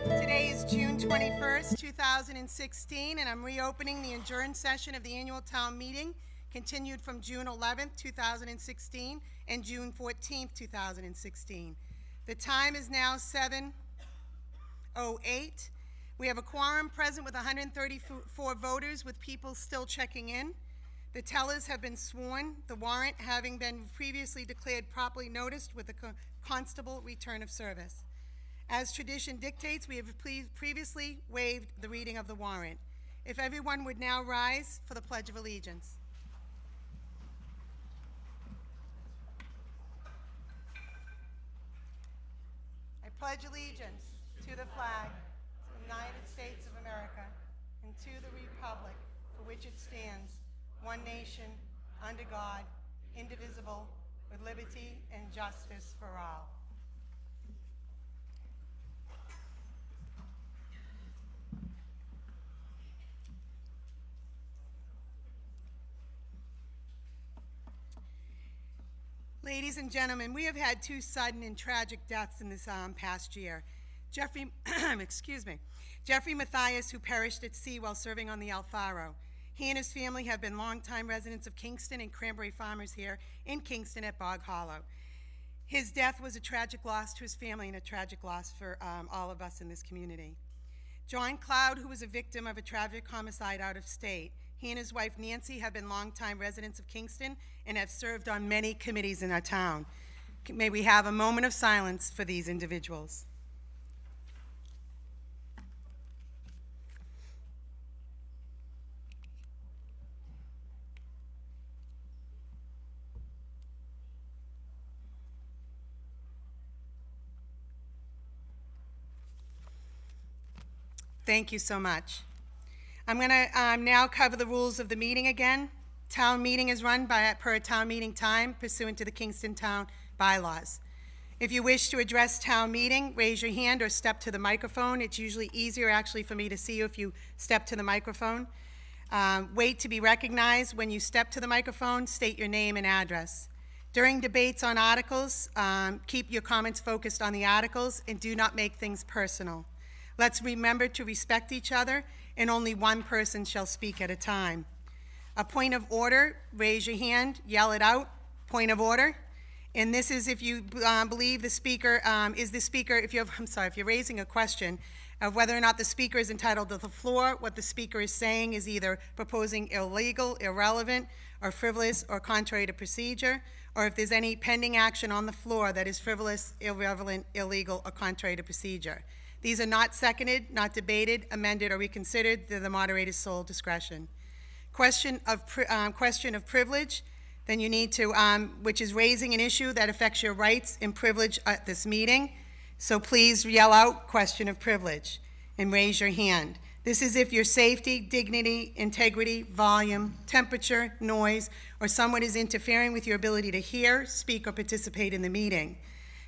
Today is June 21st, 2016, and I'm reopening the adjourned session of the annual town meeting, continued from June 11th, 2016, and June 14th, 2016. The time is now 7:08. We have a quorum present with 134 voters, with people still checking in. The tellers have been sworn, the warrant having been previously declared properly noticed with the constable return of service. As tradition dictates, we have previously waived the reading of the warrant. If everyone would now rise for the Pledge of Allegiance. I pledge allegiance to the flag of the United States of America and to the republic for which it stands, one nation, under God, indivisible, with liberty and justice for all. Ladies and gentlemen, we have had two sudden and tragic deaths in this past year. Jeffrey Mathias, who perished at sea while serving on the Alfaro. He and his family have been longtime residents of Kingston and cranberry farmers here in Kingston at Bog Hollow. His death was a tragic loss to his family and a tragic loss for all of us in this community. John Cloud, who was a victim of a tragic homicide out of state. He and his wife Nancy have been longtime residents of Kingston and have served on many committees in our town. May we have a moment of silence for these individuals. Thank you so much. I'm going to now cover the rules of the meeting again. Town meeting is run per town meeting time pursuant to the Kingston Town bylaws. If you wish to address town meeting, raise your hand or step to the microphone. It's usually easier actually for me to see you if you step to the microphone. Wait to be recognized. When you step to the microphone, state your name and address. During debates on articles, keep your comments focused on the articles and do not make things personal. Let's remember to respect each other, and only one person shall speak at a time. A point of order, raise your hand, yell it out, point of order. And this is if you believe the speaker is the speaker, if you're raising a question of whether or not the speaker is entitled to the floor, what the speaker is saying is either proposing illegal, irrelevant, or frivolous, or contrary to procedure, or if there's any pending action on the floor that is frivolous, irrelevant, illegal, or contrary to procedure. These are not seconded, not debated, amended, or reconsidered. They're the moderator's sole discretion. Question of privilege, then you need to, which is raising an issue that affects your rights and privilege at this meeting. So please yell out question of privilege and raise your hand. This is if your safety, dignity, integrity, volume, temperature, noise, or someone is interfering with your ability to hear, speak, or participate in the meeting.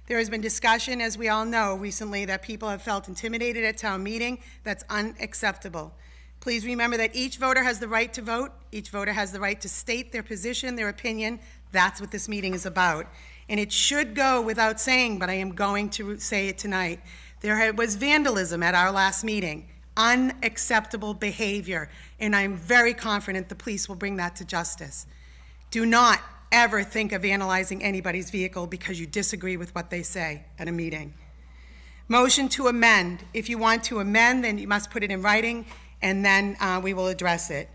There has been discussion, as we all know, recently that people have felt intimidated at town meeting. That's unacceptable. Please remember that each voter has the right to vote. Each voter has the right to state their position, their opinion. That's what this meeting is about. And it should go without saying, but I am going to say it tonight. There was vandalism at our last meeting. Unacceptable behavior. And I'm very confident the police will bring that to justice. Do not ever think of vandalizing anybody's vehicle because you disagree with what they say at a meeting. Motion to amend. If you want to amend, then you must put it in writing, and then we will address it.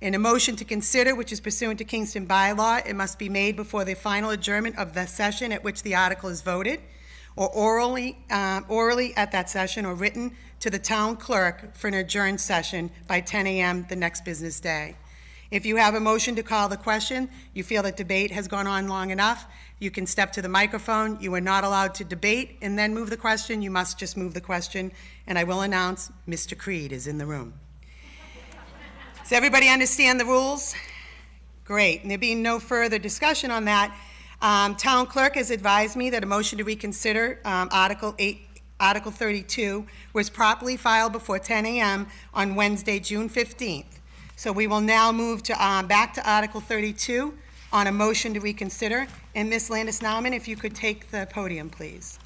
In a motion to consider, which is pursuant to Kingston bylaw, it must be made before the final adjournment of the session at which the article is voted, or orally at that session, or written to the town clerk for an adjourned session by 10 a.m. the next business day. If you have a motion to call the question, you feel that debate has gone on long enough, You can step to the microphone. You are not allowed to debate and then move the question. You must just move the question. And I will announce Mr. Creed is in the room. Does everybody understand the rules? Great. And there being no further discussion on that, Town Clerk has advised me that a motion to reconsider Article 32 was properly filed before 10 a.m. on Wednesday, June 15th. So we will now move to back to Article 32 on a motion to reconsider. And Ms. Landis-Nauman, if you could take the podium, please.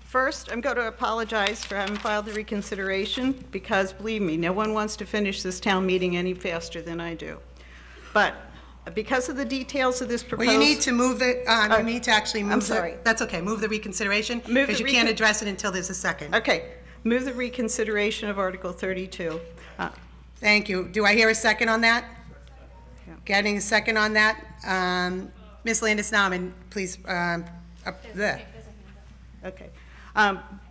First, I'm going to apologize for having filed the reconsideration because, believe me, no one wants to finish this town meeting any faster than I do. But because of the details of this proposal... Well, you need to move the, you need to actually move I'm sorry. That's okay, move the reconsideration, because you can't address it until there's a second. Okay, move the reconsideration of Article 32. Thank you. Do I hear a second on that? Yeah. Getting a second on that? Ms. Landis-Nauman, please, there. Okay.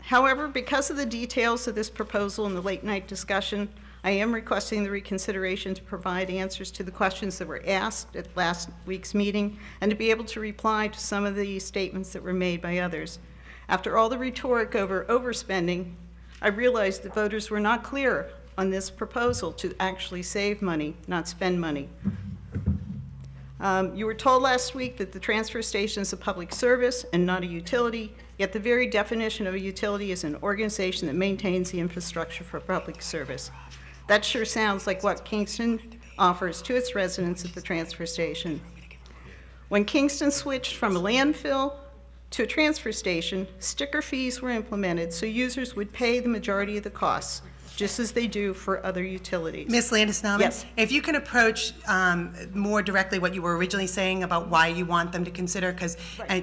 However, because of the details of this proposal and the late night discussion, I am requesting the reconsideration to provide answers to the questions that were asked at last week's meeting and to be able to reply to some of the statements that were made by others. After all the rhetoric over overspending, I realized that voters were not clear on this proposal to actually save money, not spend money. You were told last week that the transfer station is a public service and not a utility, yet the very definition of a utility is an organization that maintains the infrastructure for public service. That sure sounds like what Kingston offers to its residents at the transfer station. When Kingston switched from a landfill to a transfer station, sticker fees were implemented so users would pay the majority of the costs, just as they do for other utilities. Ms. Landis-Nauman? Yes. If you can approach more directly what you were originally saying about why you want them to consider, because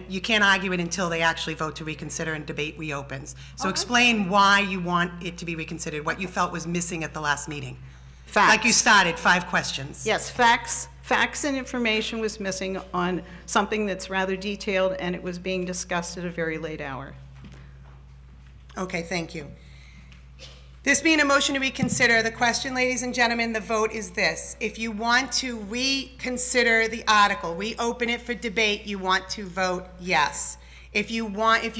you can't argue it until they actually vote to reconsider and debate reopens. So explain why you want it to be reconsidered, what you felt was missing at the last meeting. Facts. Like you started, 5 questions. Yes, facts and information was missing on something that's rather detailed, and it was being discussed at a very late hour. Okay, thank you. This being a motion to reconsider, the question, ladies and gentlemen, the vote is this. If you want to reconsider the article, reopen it for debate, you want to vote yes. If you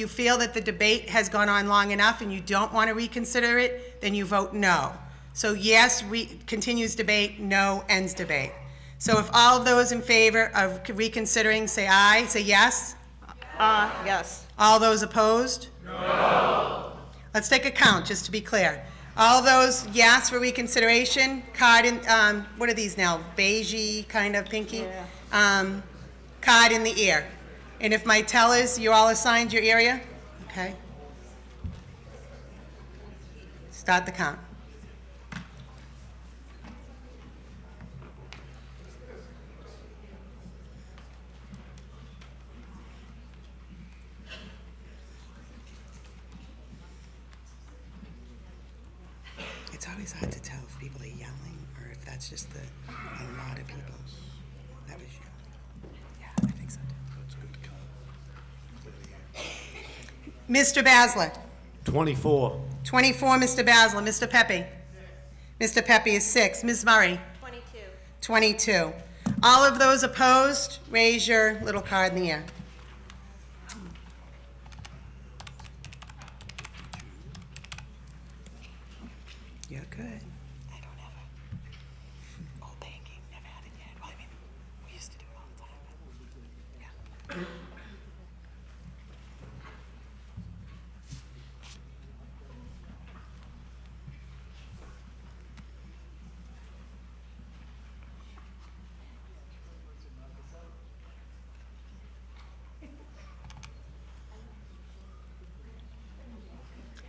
feel that the debate has gone on long enough and you don't want to reconsider it, then you vote no. So yes, continues debate, no, ends debate. So if all of those in favor of reconsidering say aye, say yes. Yes. All those opposed? No. Let's take a count, just to be clear. All those yes for reconsideration, card in, what are these now, beigey, kind of pinky? Yeah. Card in the ear. And if my tellers, you all assigned your area? Okay. Start the count. It's always hard to tell if people are yelling or if that's just a lot of people. That was you. Yeah, I think so too. That's good to count. Mr. Basler. 24. 24, Mr. Basler. Mr. Pepe. Mr. Pepe is 6. Ms. Murray. 22. 22. All of those opposed, raise your little card in the air. You're good. I don't have a old banking. Never had it yet. Well, I mean, we used to do it all the time. But yeah.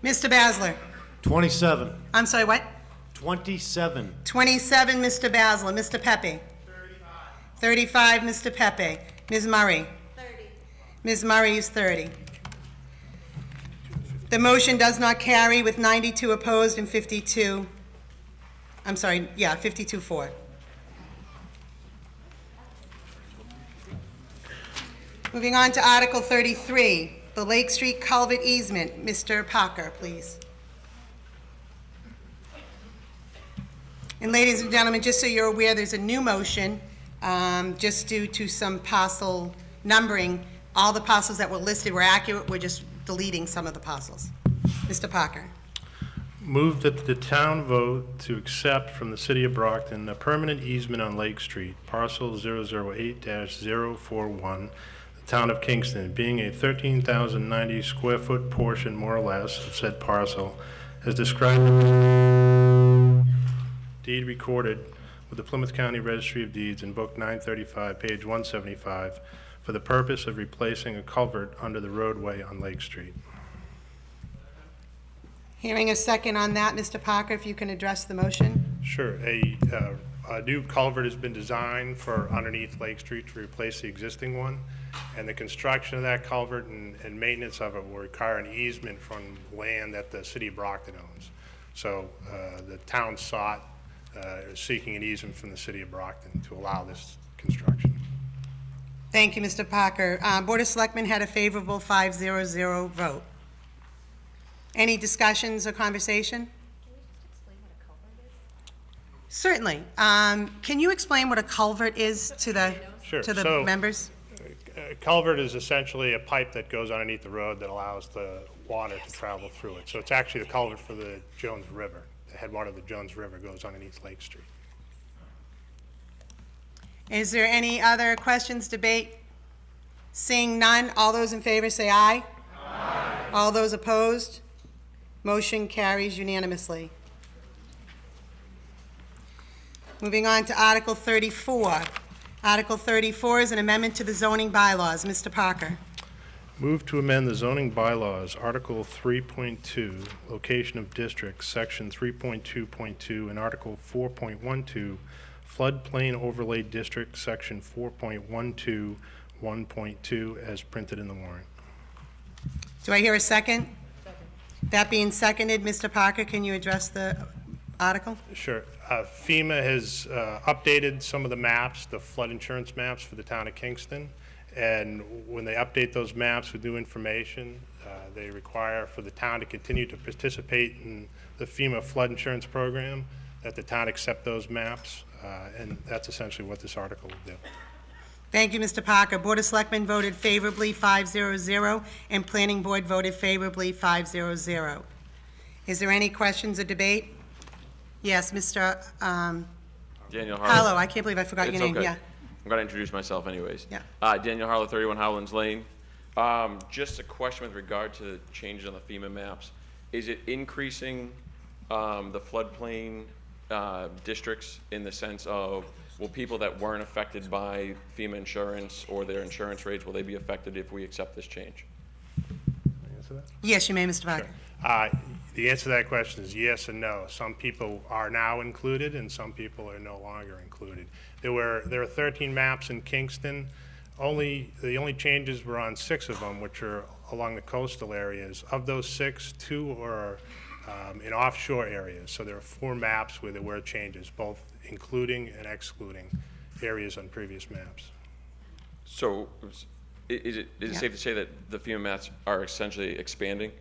Mr. Basler. 27. I'm sorry, what? 27. 27, Mr. Basler. Mr. Pepe. 35, Mr. Pepe. Ms. Murray. 30. Ms. Murray is 30. The motion does not carry with 92 opposed and 52, I'm sorry, yeah, 52 for. Moving on to Article 33, the Lake Street Culvert Easement. Mr. Parker, please. And ladies and gentlemen, just so you're aware, there's a new motion, just due to some parcel numbering. All the parcels that were listed were accurate, we're just deleting some of the parcels. Mr. Parker. Move that the town vote to accept from the city of Brockton a permanent easement on Lake Street, parcel 008-041, the town of Kingston, being a 13,090 square foot portion, more or less, of said parcel, as described in the deed recorded with the Plymouth County Registry of Deeds in Book 935, page 175, for the purpose of replacing a culvert under the roadway on Lake Street. Hearing a second on that, Mr. Parker, if you can address the motion. Sure. A new culvert has been designed for underneath Lake Street to replace the existing one, and the construction of that culvert and maintenance of it will require an easement from land that the city of Brockton owns. So the town is seeking an easement from the city of Brockton to allow this construction. Thank you, Mr. Parker. Board of Selectmen had a favorable 5-0-0 vote. Any discussions or conversation? Certainly. Can you explain what a culvert is to the, Sure. to the So, members? A culvert is essentially a pipe that goes underneath the road that allows the water to travel through it. So it's actually the culvert for the Jones River. The headwater of the Jones River goes underneath Lake Street. Is there any other questions, debate? Seeing none, all those in favor say aye. Aye. All those opposed? Motion carries unanimously. Moving on to Article 34. Article 34 is an amendment to the zoning bylaws. Mr. Parker. Move to amend the zoning bylaws, Article 3.2, location of districts, Section 3.2.2, and Article 4.12, floodplain overlay district, Section 4.12, 1.2, as printed in the warrant. Do I hear a second? That being seconded, Mr. Parker, can you address the article? Sure. FEMA has updated some of the maps, the flood insurance maps for the town of Kingston. And when they update those maps with new information, they require for the town to continue to participate in the FEMA flood insurance program, that the town accept those maps. And that's essentially what this article will do. Thank you, Mr. Parker. Board of Selectmen voted favorably 5-0-0, and Planning Board voted favorably 5-0-0. Is there any questions or debate? Yes, Mr. Daniel Harlow. Harlow. I can't believe I forgot your name. Okay. Yeah. I'm going to introduce myself anyways. Yeah. Daniel Harlow, 31 Howlands Lane. Just a question with regard to changes on the FEMA maps. Is it increasing the floodplain districts in the sense of, will people that weren't affected by FEMA insurance or their insurance rates, will they be affected if we accept this change? Can I answer that? Yes, you may, Mr. Parker. The answer to that question is yes and no. Some people are now included and some people are no longer included. There are 13 maps in Kingston. The only changes were on 6 of them, which are along the coastal areas. Of those 6, 2 are in offshore areas. So there are 4 maps where there were changes, both including and excluding areas on previous maps. So is it Yeah. safe to say that the FEMA maps are essentially expanding?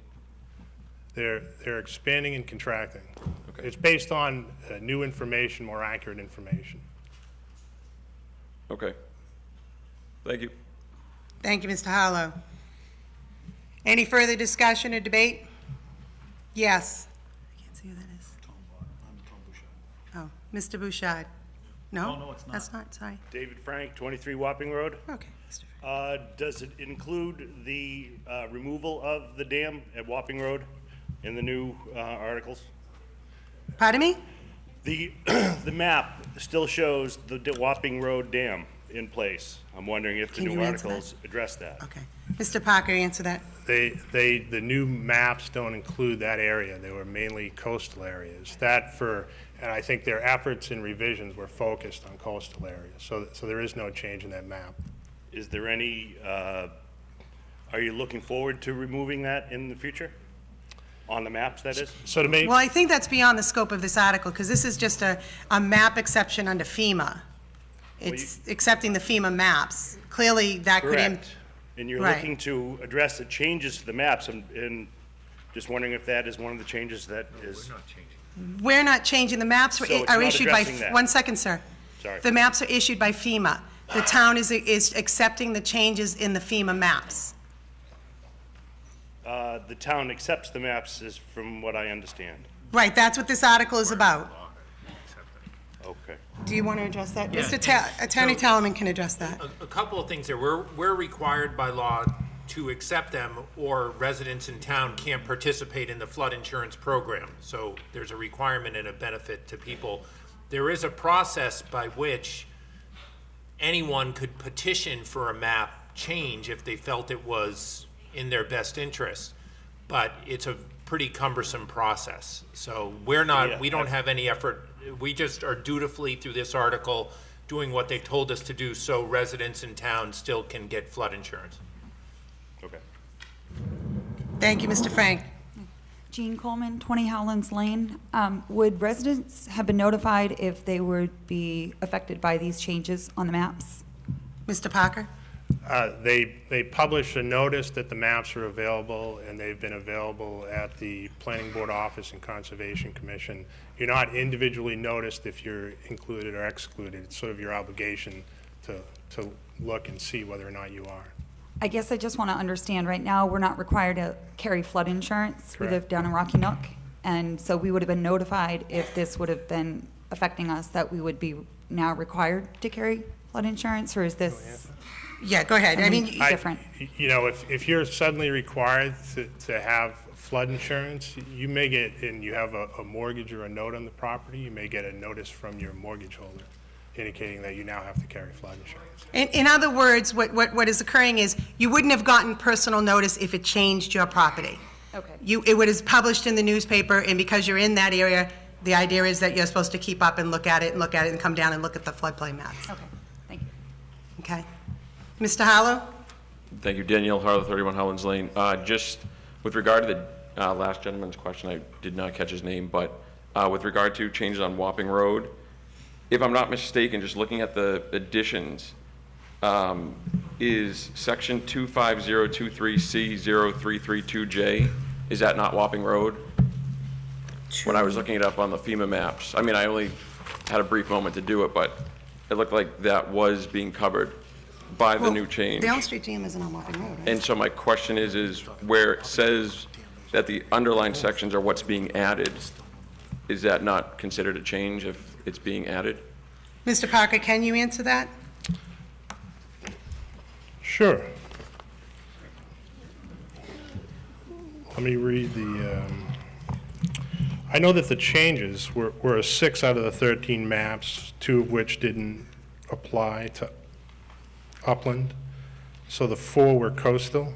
They're expanding and contracting. Okay. It's based on new information, more accurate information. Okay. Thank you. Thank you, Mr. Harlow. Any further discussion or debate? Yes. I can't see who that is. Oh, Mr. Bouchard. No? No, it's not. That's not, sorry. David Frank, 23 Wapping Road. Okay, Mr. Frank. Does it include the removal of the dam at Wapping Road in the new articles? Pardon me? The map still shows the Wapping Road Dam in place. I'm wondering if the Can you new answer that? articles address that. Okay. Mr. Parker, answer that. The new maps don't include that area. They were mainly coastal areas. And I think their efforts and revisions were focused on coastal areas. So there is no change in that map. Is there any, are you looking forward to removing that in the future? On the maps, that is? So to make, Well, I think that's beyond the scope of this article, because this is just a map exception under FEMA. It's accepting the FEMA maps. Clearly, that could. Correct. And you're Right. looking to address the changes to the maps and Just wondering if that is one of the changes that is, We're not changing. The maps So it's are not issued by, addressing that. 1 second, sir. Sorry. The maps are issued by FEMA. The town is accepting the changes in the FEMA maps. the town accepts the maps is from what I understand. Right, that's what this article is about. Okay. Do you want to address that? Yeah, Mr. and Attorney so- Talman can address that. A couple of things there. We're required by law to accept them, or residents in town can't participate in the flood insurance program. So there's a requirement and a benefit to people. There is a process by which anyone could petition for a map change if they felt it was in their best interest. But it's a pretty cumbersome process. So we're not, Yeah, we don't have any effort. We just are dutifully, through this article, doing what they told us to do so residents in town still can get flood insurance. Okay. Thank you, Mr. Frank. Jean Coleman, 20 Howlands Lane. Would residents have been notified if they would be affected by these changes on the maps? Mr. Parker? They published a notice that the maps are available, and they've been available at the Planning Board Office and Conservation Commission. You're not individually noticed if you're included or excluded. It's sort of your obligation to look and see whether or not you are. I guess I just want to understand, right now, we're not required to carry flood insurance. We Correct. live down in Rocky Nook, and so we would have been notified if this would have been affecting us, that we would be now required to carry flood insurance, or is this Yeah, go ahead. I mean, different? You know, if you're suddenly required to have flood insurance, you may get, and you have a mortgage or a note on the property, you may get a notice from your mortgage holder indicating that you now have to carry flood insurance. in other words, what is occurring is you wouldn't have gotten personal notice if it changed your property. Okay. It would have published in the newspaper, and because you're in that area, the idea is that you're supposed to keep up and look at it and come down and look at the floodplain maps. Okay, thank you. Okay. Mr. Harlow? Thank you, Danielle Harlow, 31 Howlands Lane. Just with regard to the last gentleman's question, I did not catch his name, but with regard to changes on Wapping Road, if I'm not mistaken, just looking at the additions, is section 25023C0332J, is that not Wapping Road? When I was looking it up on the FEMA maps, I mean, I only had a brief moment to do it, but it looked like that was being covered by the new change. The Elm Street Gym isn't on Wapping Road, right? And so my question is where it says that the underlined sections are what's being added, is that not considered a change if it's being added? Mr. Parker, can you answer that? Sure. Let me read the, I know that the changes were 6 out of the 13 maps, 2 of which didn't apply to upland, so the 4 were coastal.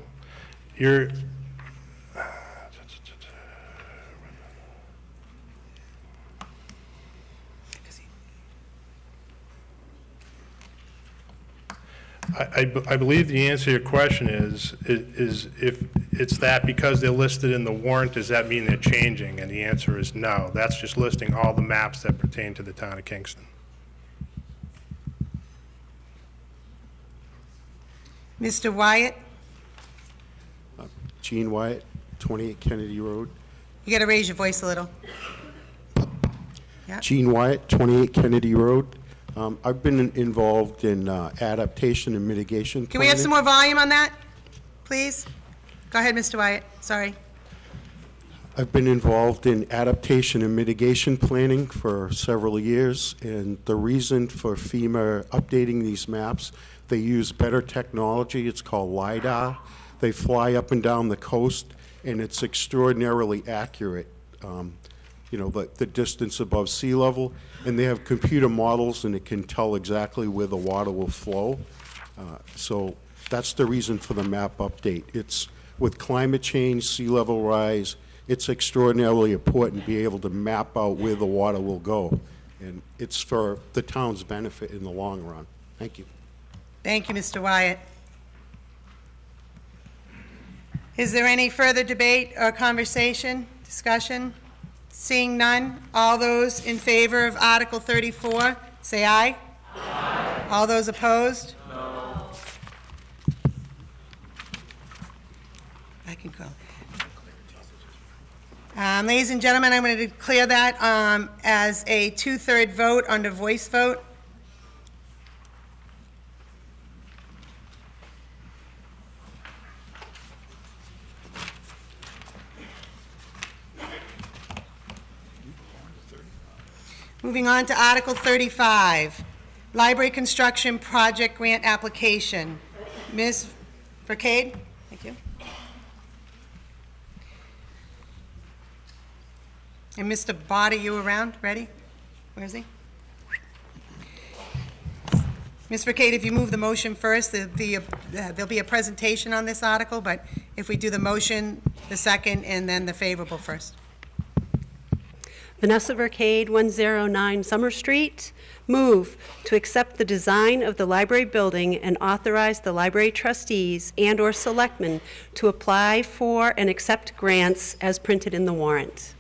I believe the answer to your question is if it's that because they're listed in the warrant, does that mean they're changing? And the answer is no. That's just listing all the maps that pertain to the town of Kingston. Mr. Wyatt? Gene Wyatt, 28 Kennedy Road. You got to raise your voice a little. Yeah. Gene Wyatt, 28 Kennedy Road. I've been involved in adaptation and mitigation Can we have some planning. more volume on that, please? Go ahead, Mr. Wyatt. Sorry. I've been involved in adaptation and mitigation planning for several years, and the reason for FEMA updating these maps, they use better technology. It's called LiDAR. They fly up and down the coast, and it's extraordinarily accurate. You know, the distance above sea level, and they have computer models, and it can tell exactly where the water will flow. So that's the reason for the map update. It's with climate change, sea level rise, it's extraordinarily important to be able to map out where the water will go. And it's for the town's benefit in the long run. Thank you. Thank you, Mr. Wyatt. Is there any further debate or conversation, discussion? Seeing none, all those in favor of Article 34, say aye. Aye. All those opposed? No. I can go. Ladies and gentlemen, I'm going to declare that as a two-third vote under voice vote. Moving on to Article 35, Library Construction Project Grant Application. Ms. Vercade? Thank you. And Mr. Bott, are you around? Ready? Where is he? Ms. Vercade, if you move the motion first, there'll be a presentation on this article, but if we do the motion, the second, and then the favorable first. Vanessa Vercade, 109 Summer Street. Move to accept the design of the library building and authorize the library trustees and/or selectmen to apply for and accept grants as printed in the warrant.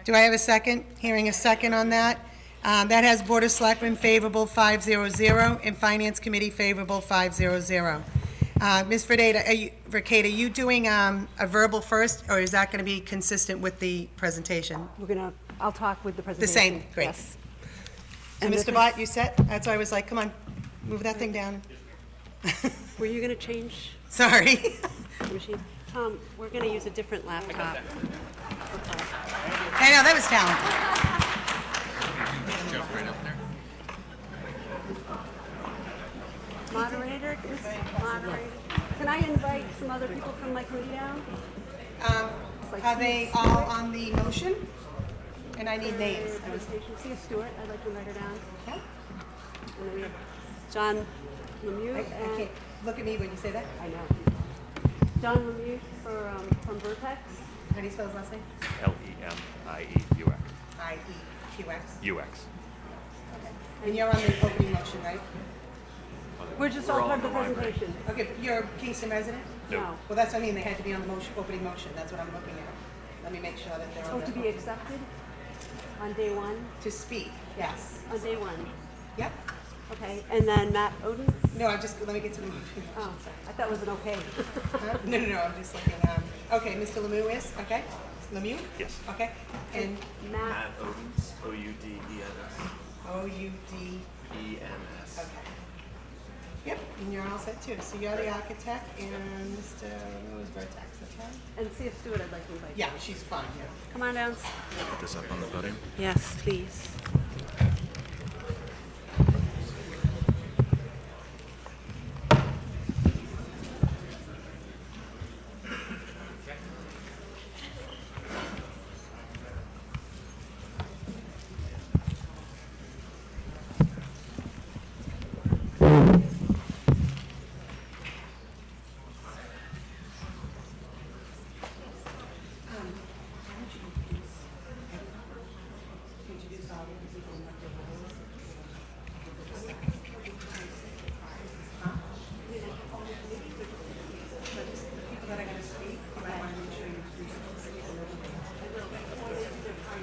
Do I have a second? Hearing a second on that. That has Board of Selectmen favorable 500 and Finance Committee favorable 500. Ms. Vercade, are you doing a verbal first, or is that going to be consistent with the presentation? I'll talk with the The presentation. same, great. Yes. And And Mr. the- Bott, you set? That's why I was like, come on, move that thing down. Were you going to change Sorry. the machine? Tom, we're going to use a different laptop. I know, that was talented. Moderator, can I invite some other people from my committee down? Are they all on the motion? And I need names. Sia Stewart, I'd like to invite her down. Okay. And then we have John Lemieux. I can't, look at me when you say that. I know. John Lemieux from Vertex. How do you spell his last name? Lemieux. I-E-Q-X. UX. And you're on the opening motion, right? We're just all part of the presentation. Okay, but you're a Kingston resident? No. Well, that's what I mean, they had to be on the motion, opening motion, that's what I'm looking at. Let me make sure that they're Oh, on to be the, accepted on day one? to speak, yes. On day one. Yep. Okay, and then Matt Oden? No, I'm just, let me get to the motion. Oh, I thought it was an okay. Huh? No, I'm just looking, okay, Mr. Lemieux is, okay? Lemieux? Yes. Okay, and Matt, Odens, O-U-D-E-N-S. O-U-D, E-N-S. okay. Yep, and you're all set too. So you're the architect and Mr. Lemieux is Vertex, okay? and Sia Stewart I'd like to invite. Yeah, she's fine, yeah. Come on down. Put this up on the podium. Yes, please.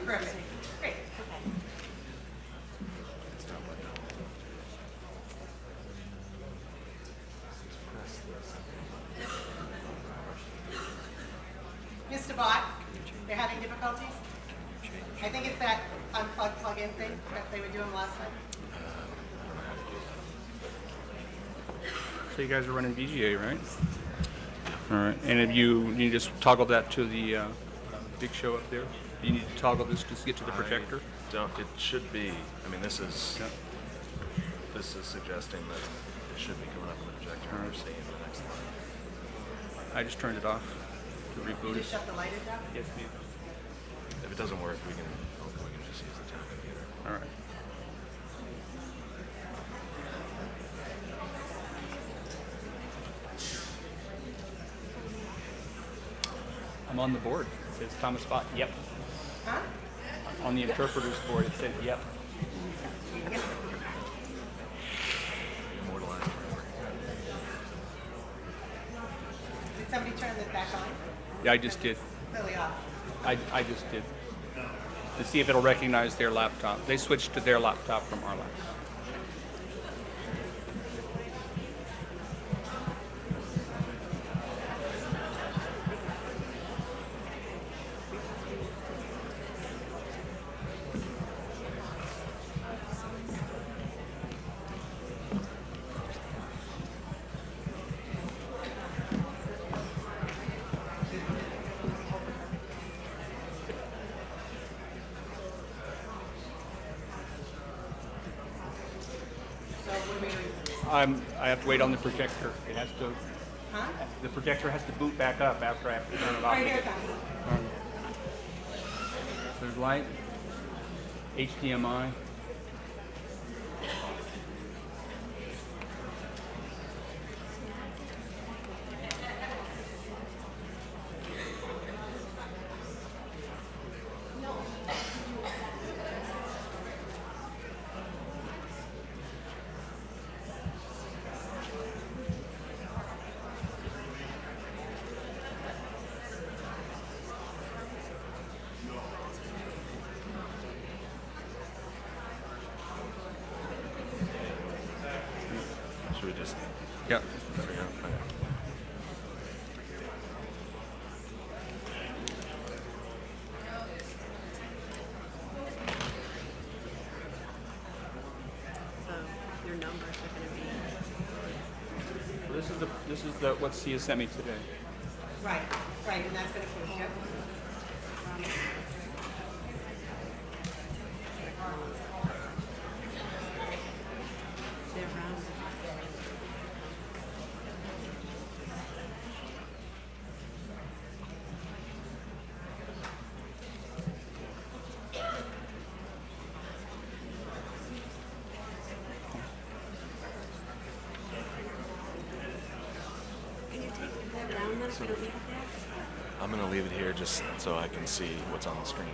Perfect, great. Mr. Bott, they're having difficulties? I think it's that unplug, plug-in thing that they were doing last time. So you guys are running VGA, right? All right, and if you just toggle that to the big show up there? You need to toggle this to get to the projector? It should be, I mean, this is suggesting that it should be coming up on the projector. We're seeing the next line. I just turned it off to reboot it. Just shut the light down? Yes, ma'am. If it doesn't work, we can just use the town computer. All right. I'm on the board. It says Thomas Bott. Yep. Huh? On the interpreter's board, it says yep. Immortalized forever. Did somebody turn this back on? Yeah, I just did. Really off. I just did. To see if it'll recognize their laptop. They switched to their laptop from our laptop. I have to wait on the projector. It has to, Huh? the projector has to boot back up after I have to turn it off. Right here, Tom. There's light, HDMI. Should we just? Yep. There we go. Okay. So your numbers are going to be. This is the what Sia sent me today. Right, right, and that's gonna push you. They're rounded. Can you take that down then if we don't need it there? I'm gonna leave it here just so I can see what's on the screen.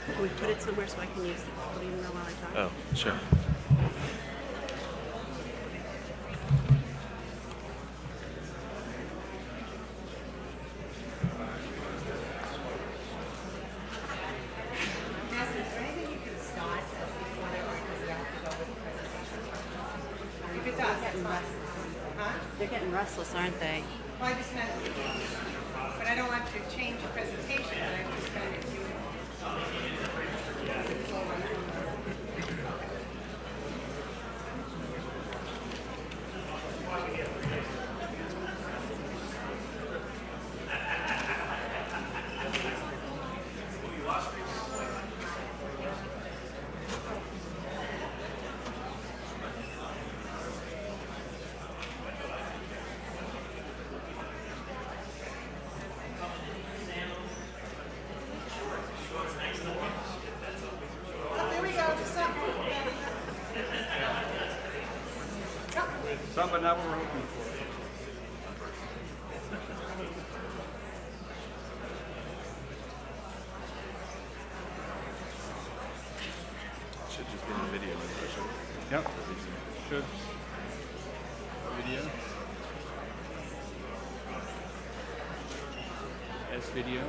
Can we put it somewhere so I can use the podium there while I talk? Oh, sure. If it does, that's fine. Huh? They're getting restless, aren't they? Well, I just meant, but I don't want to change the presentation, but I'm just going to do it. Oh, there we go, just up. Something that we're hoping for. Should just be in the video input. Yep. Should. Video. S video.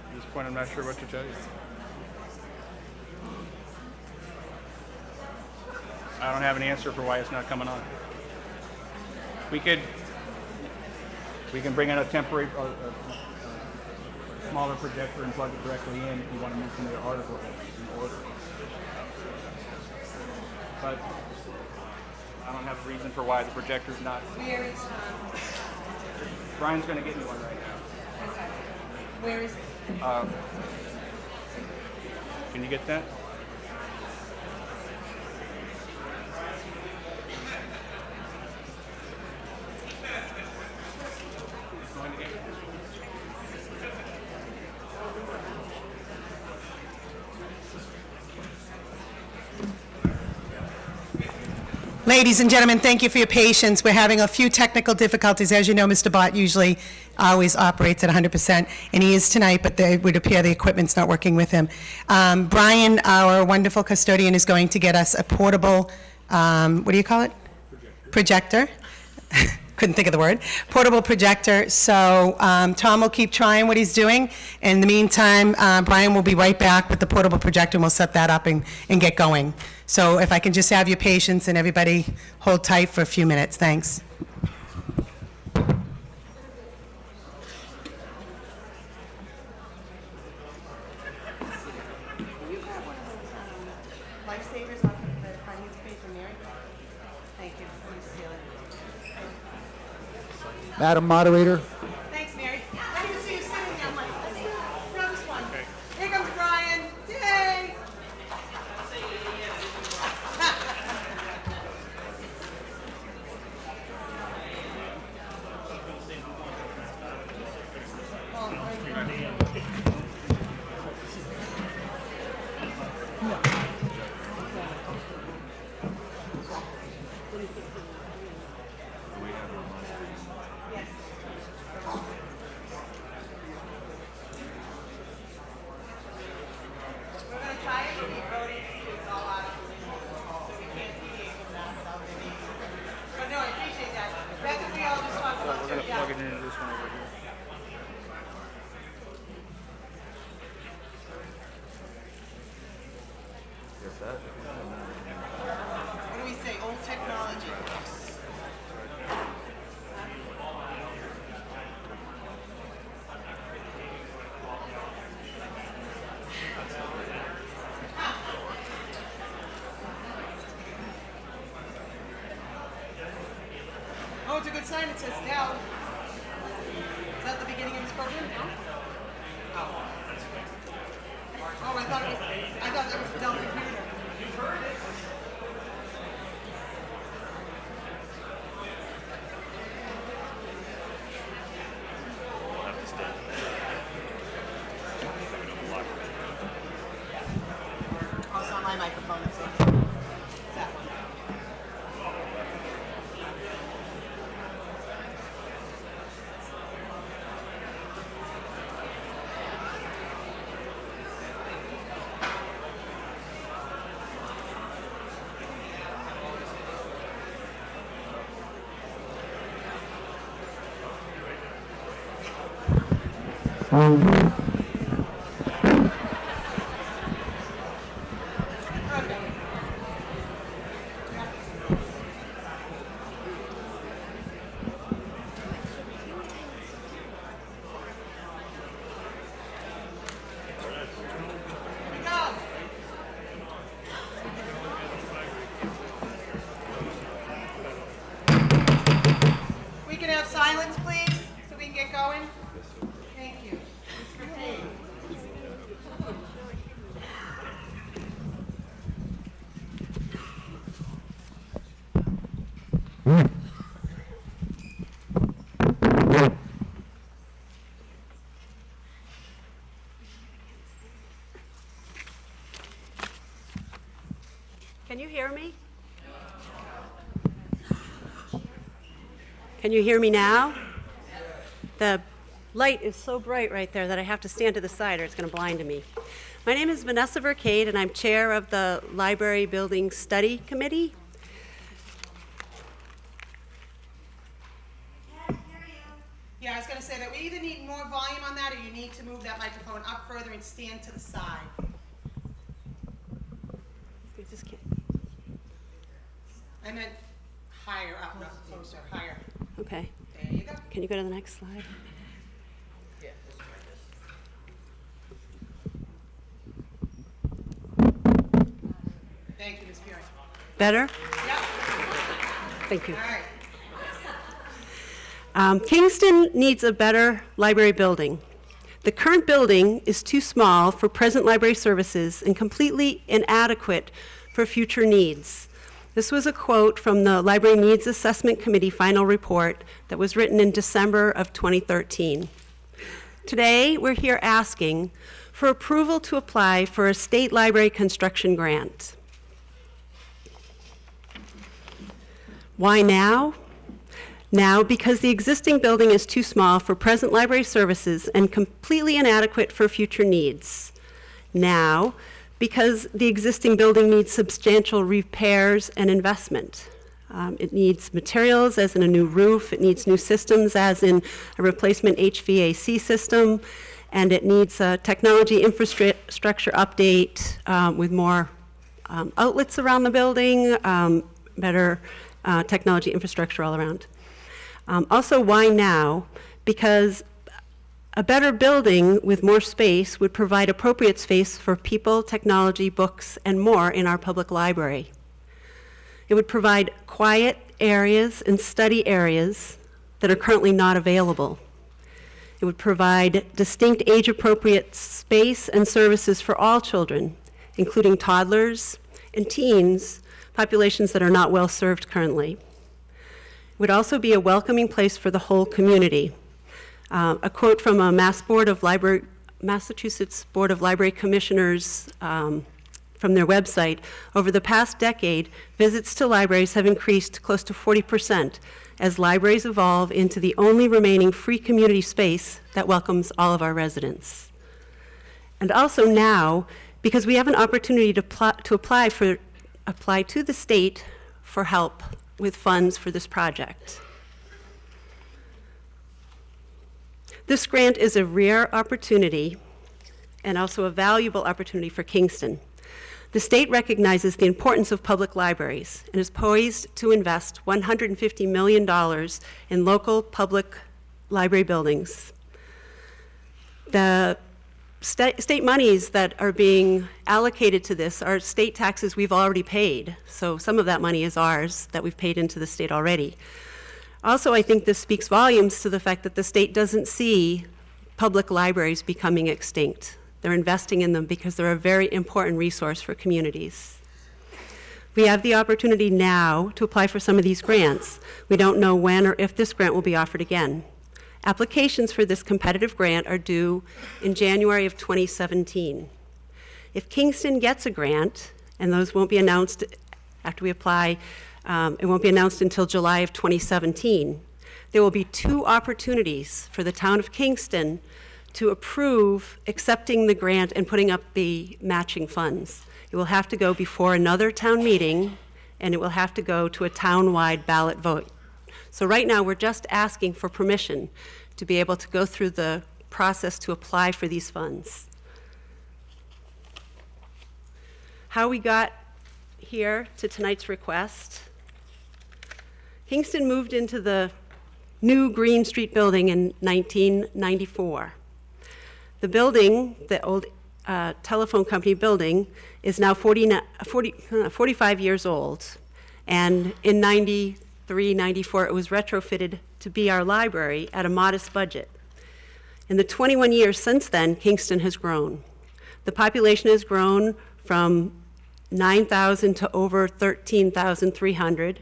At this point, I'm not sure what to tell you. I don't have an answer for why it's not coming on. We can bring in a temporary, smaller projector and plug it directly in if you want to move some of your articles in order. But I don't have a reason for why the projector's not. Where is, Brian's going to get me one right now. okay. Where is it? Can you get that? Ladies and gentlemen, thank you for your patience. We're having a few technical difficulties. As you know, Mr. Bott usually always operates at 100%, and he is tonight, but it would appear the equipment's not working with him. Brian, our wonderful custodian, is going to get us a portable, what do you call it? Projector. Couldn't think of the word. Portable projector. So Tom will keep trying what he's doing. In the meantime, Brian will be right back with the portable projector, and we'll set that up and get going. So if I can just have your patience and everybody hold tight for a few minutes. Thanks. Lifesavers off of the finance page from Mary? Thank you. Let me steal it. Madam Moderator, Thanks, Mary. I didn't see you sitting there. I'm like, grab this one. Here comes Brian. Yay! We're going to try it to be voting it's all out of the window, so we can't deviate from that without maybe. But no, I appreciate that. That's what we all just talked about. We're gonna Yeah. plug it into this one over here. What do we say? Old technology. Oh, it's a good sign. It says Dell. Is that the beginning of this program? No? Oh. Oh, I thought that was Dell computer. You've heard it. Oh, it's not my microphone. It's that one. We can have silence, please, so we can get going. Thank you. Mr. Payne. Can you hear me? Can you hear me now? The light is so bright right there that I have to stand to the side or it's going to blind me. My name is Vanessa Vercade and I'm chair of the Library Building Study Committee. Yeah, I was going to say that we either need more volume on that or you need to move that microphone up further and stand to the side. We just can't. I meant higher up, not closer, higher. Okay. There you go. Can you go to the next slide? Thank you, Ms. Fury. Better? Yep. Thank you. All right. Kingston needs a better library building. The current building is too small for present library services and completely inadequate for future needs. This was a quote from the Library Needs Assessment Committee final report that was written in December of 2013. Today, we're here asking for approval to apply for a state library construction grant. Why now? Now, because the existing building is too small for present library services and completely inadequate for future needs. Now, because the existing building needs substantial repairs and investment. It needs materials, as in a new roof. It needs new systems, as in a replacement HVAC system. And it needs a technology infrastructure update with more outlets around the building, better technology infrastructure all around. Also, why now? Because a better building with more space would provide appropriate space for people, technology, books, and more in our public library. It would provide quiet areas and study areas that are currently not available. It would provide distinct age-appropriate space and services for all children, including toddlers and teens, populations that are not well served currently. It would also be a welcoming place for the whole community. A quote from a Massachusetts Board of Library Commissioners from their website: over the past decade, visits to libraries have increased close to 40% as libraries evolve into the only remaining free community space that welcomes all of our residents. And also now, because we have an opportunity to apply to the state for help with funds for this project. This grant is a rare opportunity and also a valuable opportunity for Kingston. The state recognizes the importance of public libraries and is poised to invest $150 million in local public library buildings. The state monies that are being allocated to this are state taxes we've already paid, so some of that money is ours that we've paid into the state already. Also, I think this speaks volumes to the fact that the state doesn't see public libraries becoming extinct. They're investing in them because they're a very important resource for communities. We have the opportunity now to apply for some of these grants. We don't know when or if this grant will be offered again. Applications for this competitive grant are due in January of 2017. If Kingston gets a grant, and those won't be announced after we apply, it won't be announced until July of 2017, there will be 2 opportunities for the town of Kingston to approve accepting the grant and putting up the matching funds. It will have to go before another town meeting, and it will have to go to a town-wide ballot vote. So right now, we're just asking for permission to be able to go through the process to apply for these funds. How we got here to tonight's request: Kingston moved into the new Green Street building in 1994. The building, the old telephone company building, is now 45 years old, and in 93, 94, it was retrofitted to be our library at a modest budget. In the 21 years since then, Kingston has grown. The population has grown from 9,000 to over 13,300.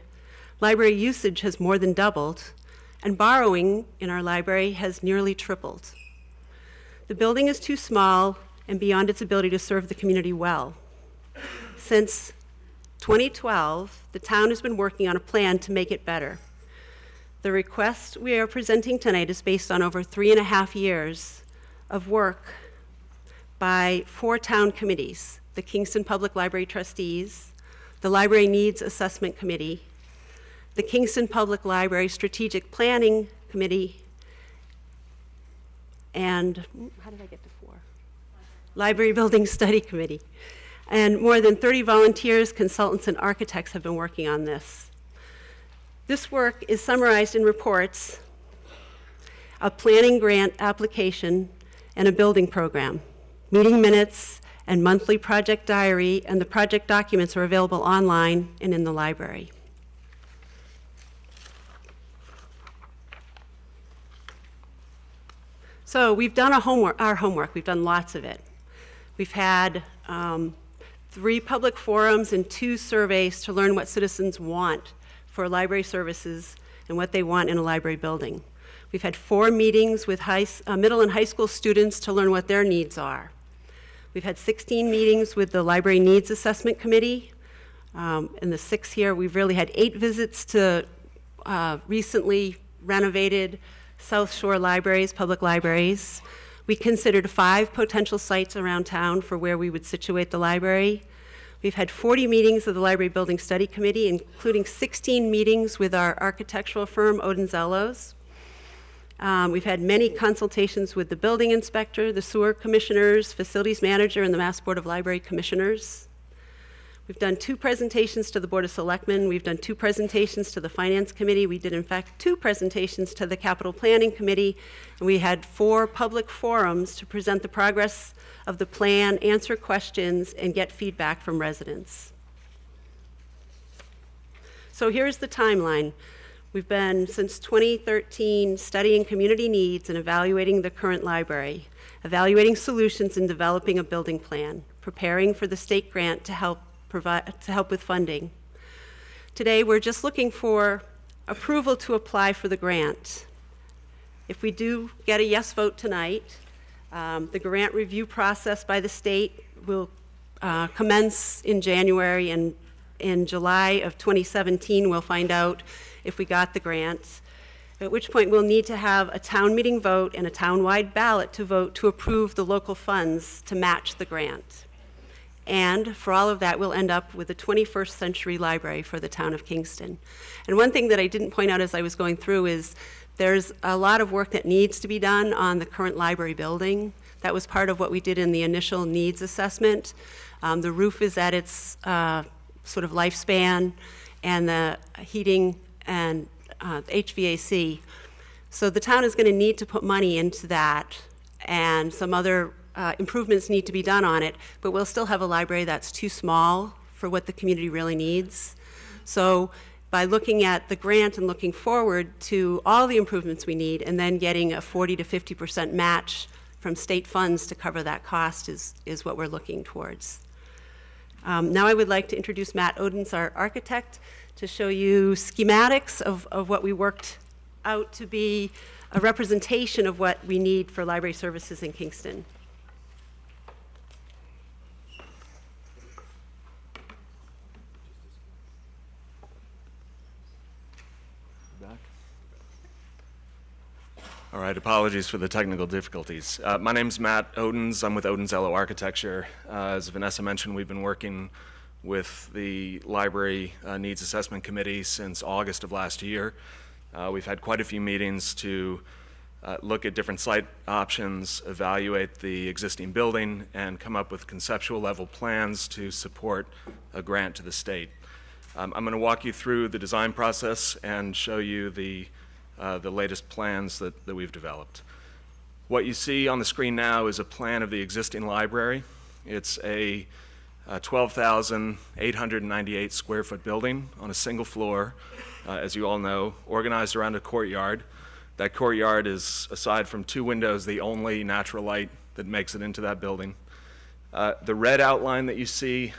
Library usage has more than doubled, and borrowing in our library has nearly tripled. The building is too small and beyond its ability to serve the community well. Since 2012, the town has been working on a plan to make it better. The request we are presenting tonight is based on over 3.5 years of work by 4 town committees: the Kingston Public Library Trustees, the Library Needs Assessment Committee, the Kingston Public Library Strategic Planning Committee, and how did I get to 4? Library Building Study Committee. And more than 30 volunteers, consultants, and architects have been working on this. This work is summarized in reports, a planning grant application, and a building program. Meeting minutes and monthly project diary and the project documents are available online and in the library. So we've done our homework. We've done lots of it. We've had 3 public forums and 2 surveys to learn what citizens want for library services and what they want in a library building. We've had 4 meetings with middle and high school students to learn what their needs are. We've had 16 meetings with the Library Needs Assessment Committee. In the 6th year, we've really had 8 visits to recently renovated South Shore libraries, public libraries. We considered 5 potential sites around town for where we would situate the library. We've had 40 meetings of the Library Building Study Committee, including 16 meetings with our architectural firm, Odinzellos. We've had many consultations with the building inspector, the sewer commissioners, facilities manager, and the Mass Board of Library Commissioners. We've done 2 presentations to the Board of Selectmen. We've done 2 presentations to the Finance Committee. We did, in fact, 2 presentations to the Capital Planning Committee. And we had 4 public forums to present the progress of the plan, answer questions, and get feedback from residents. So here's the timeline. We've been, since 2013, studying community needs and evaluating the current library, evaluating solutions and developing a building plan, preparing for the state grant to help with funding. Today, we're just looking for approval to apply for the grant. If we do get a yes vote tonight, the grant review process by the state will commence in January, and in July of 2017, we'll find out if we got the grant, at which point we'll need to have a town meeting vote and a town-wide ballot to vote to approve the local funds to match the grant. And for all of that, we'll end up with a 21st century library for the town of Kingston. And one thing that I didn't point out as I was going through is there's a lot of work that needs to be done on the current library building. That was part of what we did in the initial needs assessment. The roof is at its sort of lifespan, and the heating and HVAC. So the town is going to need to put money into that, and some other improvements need to be done on it, but we'll still have a library that's too small for what the community really needs. So by looking at the grant and looking forward to all the improvements we need, and then getting a 40 to 50% match from state funds to cover that cost is what we're looking towards. Now I would like to introduce Matt Odens, our architect, to show you schematics of what we worked out to be a representation of what we need for library services in Kingston. All right, apologies for the technical difficulties. My name's Matt Odens. I'm with Odens LO Architecture. As Vanessa mentioned, we've been working with the Library Needs Assessment Committee since August of last year. We've had quite a few meetings to look at different site options, evaluate the existing building, and come up with conceptual level plans to support a grant to the state. I'm going to walk you through the design process and show you the latest plans that we've developed. What you see on the screen now is a plan of the existing library. It's a 12,898 square foot building on a single floor, as you all know, organized around a courtyard. That courtyard is, aside from 2 windows, the only natural light that makes it into that building. The red outline that you see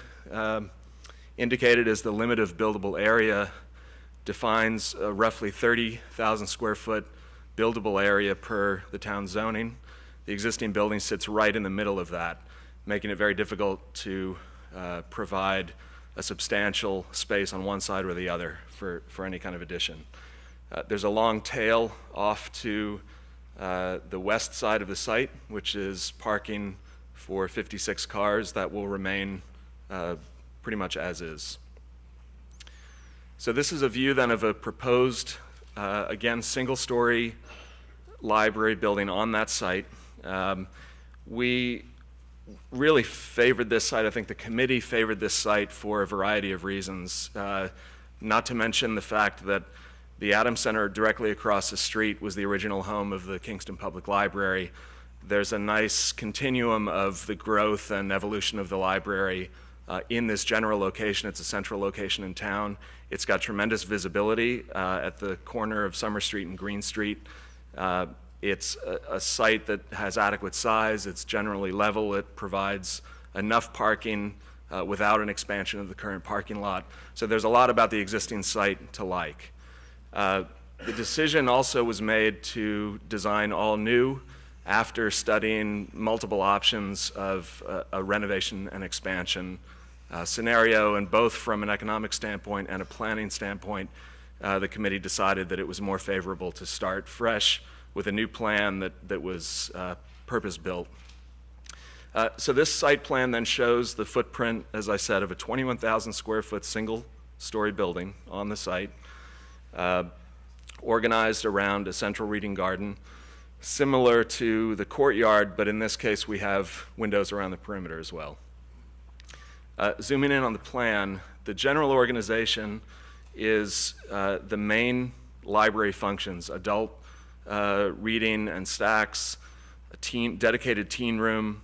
indicated as the limit of buildable area defines a roughly 30,000 square foot buildable area per the town zoning. The existing building sits right in the middle of that, making it very difficult to provide a substantial space on one side or the other for any kind of addition. There's a long tail off to the west side of the site, which is parking for 56 cars that will remain pretty much as is. So this is a view then of a proposed, again, single-story library building on that site. We really favored this site. I think the committee favored this site for a variety of reasons, not to mention the fact that the Adams Center directly across the street was the original home of the Kingston Public Library. There's a nice continuum of the growth and evolution of the library in this general location. It's a central location in town. It's got tremendous visibility at the corner of Summer Street and Green Street. It's a site that has adequate size. It's generally level. It provides enough parking without an expansion of the current parking lot. So there's a lot about the existing site to like. The decision also was made to design all new after studying multiple options of a renovation and expansion scenario, and both from an economic standpoint and a planning standpoint, the committee decided that it was more favorable to start fresh with a new plan that was purpose-built. So this site plan then shows the footprint, as I said, of a 21,000 square foot single-story building on the site, organized around a central reading garden, similar to the courtyard, but in this case we have windows around the perimeter as well. Zooming in on the plan, the general organization is the main library functions: adult reading and stacks, a dedicated teen room,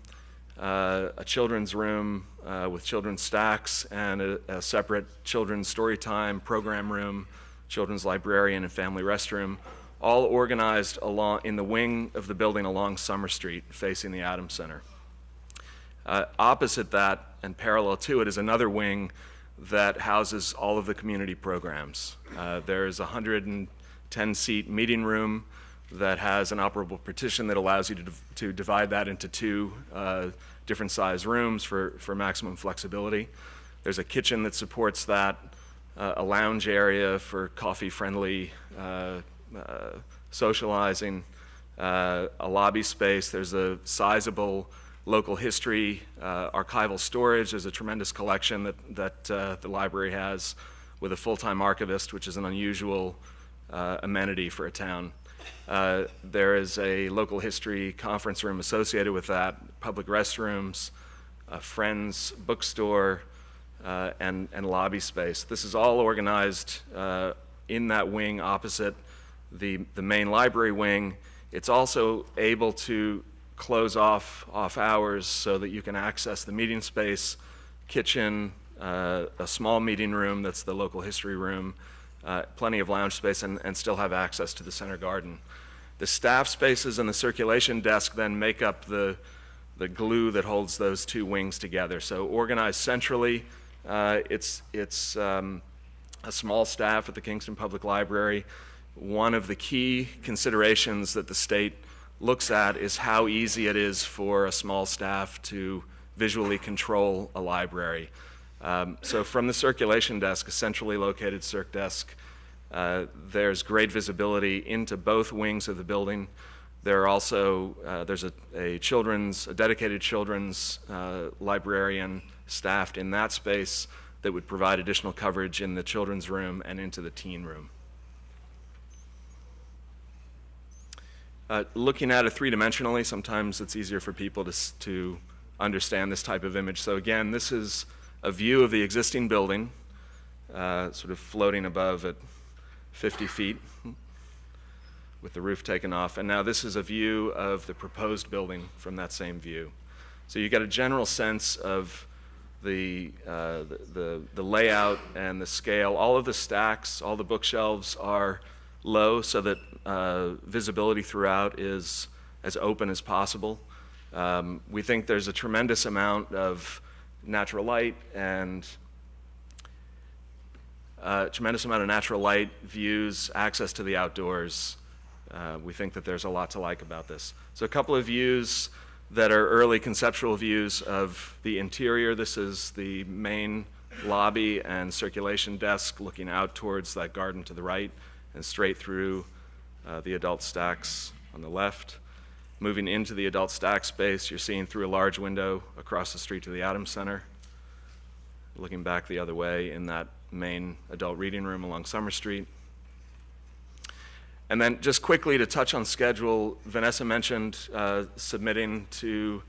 a children's room with children's stacks, and a separate children's story time program room, children's librarian, and family restroom, all organized along in the wing of the building along Summer Street, facing the Adams Center. Opposite that and parallel to it is another wing that houses all of the community programs. There's a 110-seat meeting room that has an operable partition that allows you to divide that into two different size rooms for maximum flexibility. There's a kitchen that supports that, a lounge area for coffee-friendly socializing, a lobby space. There's a sizable local history, archival storage. There's a tremendous collection that the library has with a full-time archivist, which is an unusual amenity for a town. There is a local history conference room associated with that, public restrooms, a friend's bookstore, and lobby space. This is all organized in that wing opposite the main library wing. It's also able to close off hours so that you can access the meeting space, kitchen, a small meeting room that's the local history room, plenty of lounge space, and still have access to the center garden. The staff spaces and the circulation desk then make up the glue that holds those two wings together. So organized centrally, it's a small staff at the Kingston Public Library. One of the key considerations that the state looks at is how easy it is for a small staff to visually control a library. So from the circulation desk, a centrally located circ desk, there's great visibility into both wings of the building. There are also, there's a dedicated children's librarian staffed in that space that would provide additional coverage in the children's room and into the teen room. Looking at it three-dimensionally, sometimes it's easier for people to understand this type of image. So again, this is a view of the existing building, sort of floating above at 50 feet with the roof taken off. And now this is a view of the proposed building from that same view. So you get a general sense of the layout and the scale. All of the stacks, all the bookshelves are low so that visibility throughout is as open as possible. We think there's a tremendous amount of natural light and views, access to the outdoors. We think that there's a lot to like about this. So a couple of views that are early conceptual views of the interior. This is the main lobby and circulation desk looking out towards that garden to the right and straight through the adult stacks on the left. Moving into the adult stack space, you're seeing through a large window across the street to the Adams Center. Looking back the other way in that main adult reading room along Summer Street. And then just quickly to touch on schedule, Vanessa mentioned submitting to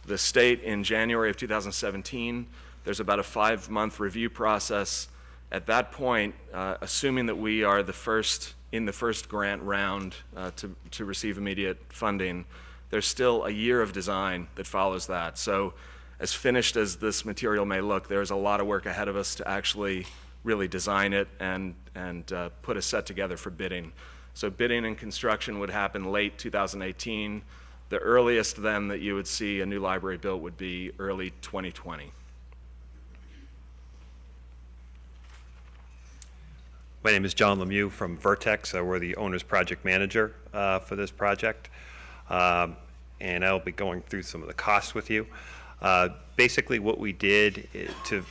the state in January of 2017. There's about a 5-month review process. At that point, assuming that we are in the first grant round to receive immediate funding, there's still a year of design that follows that. So as finished as this material may look, there's a lot of work ahead of us to actually really design it and put a set together for bidding. So bidding and construction would happen late 2018. The earliest then that you would see a new library built would be early 2020. My name is John Lemieux from Vertex. We're the owner's project manager for this project. And I'll be going through some of the costs with you. Basically what we did, to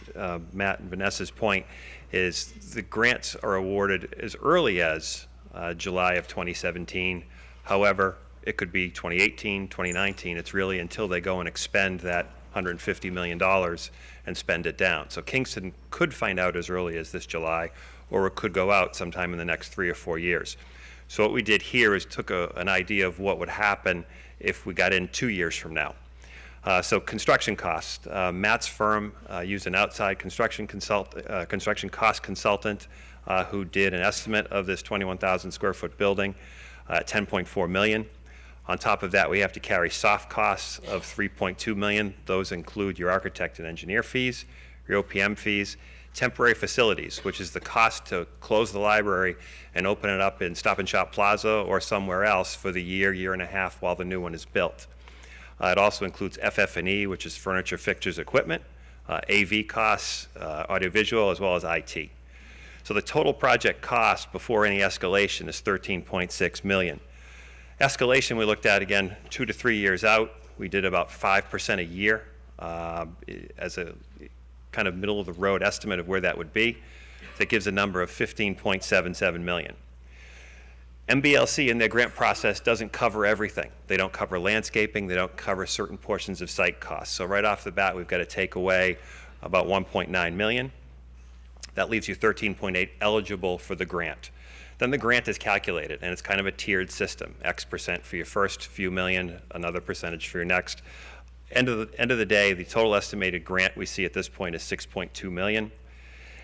Matt and Vanessa's point, is the grants are awarded as early as July of 2017. However, it could be 2018, 2019. It's really until they go and expend that $150 million and spend it down. So Kingston could find out as early as this July, or it could go out sometime in the next 3 or 4 years. So what we did here is took an idea of what would happen if we got in 2 years from now. So construction costs. Matt's firm used an outside construction cost consultant who did an estimate of this 21,000 square foot building at $10.4 million. On top of that, we have to carry soft costs of $3.2 million. Those include your architect and engineer fees, your OPM fees, temporary facilities, which is the cost to close the library and open it up in Stop and Shop Plaza or somewhere else for the year, year and a half while the new one is built. It also includes FF&E, which is furniture, fixtures, equipment, AV costs, audiovisual, as well as IT. So the total project cost before any escalation is $13.6 million. Escalation we looked at again 2 to 3 years out. We did about 5% a year as a kind of middle of the road estimate of where that would be. That gives a number of $15.77 million. MBLC in their grant process doesn't cover everything. They don't cover landscaping, they don't cover certain portions of site costs. So right off the bat, we've got to take away about $1.9 million. That leaves you 13.8 eligible for the grant. Then the grant is calculated, and it's kind of a tiered system. X% for your first few million, another percentage for your next. End of the day, the total estimated grant we see at this point is $6.2 million.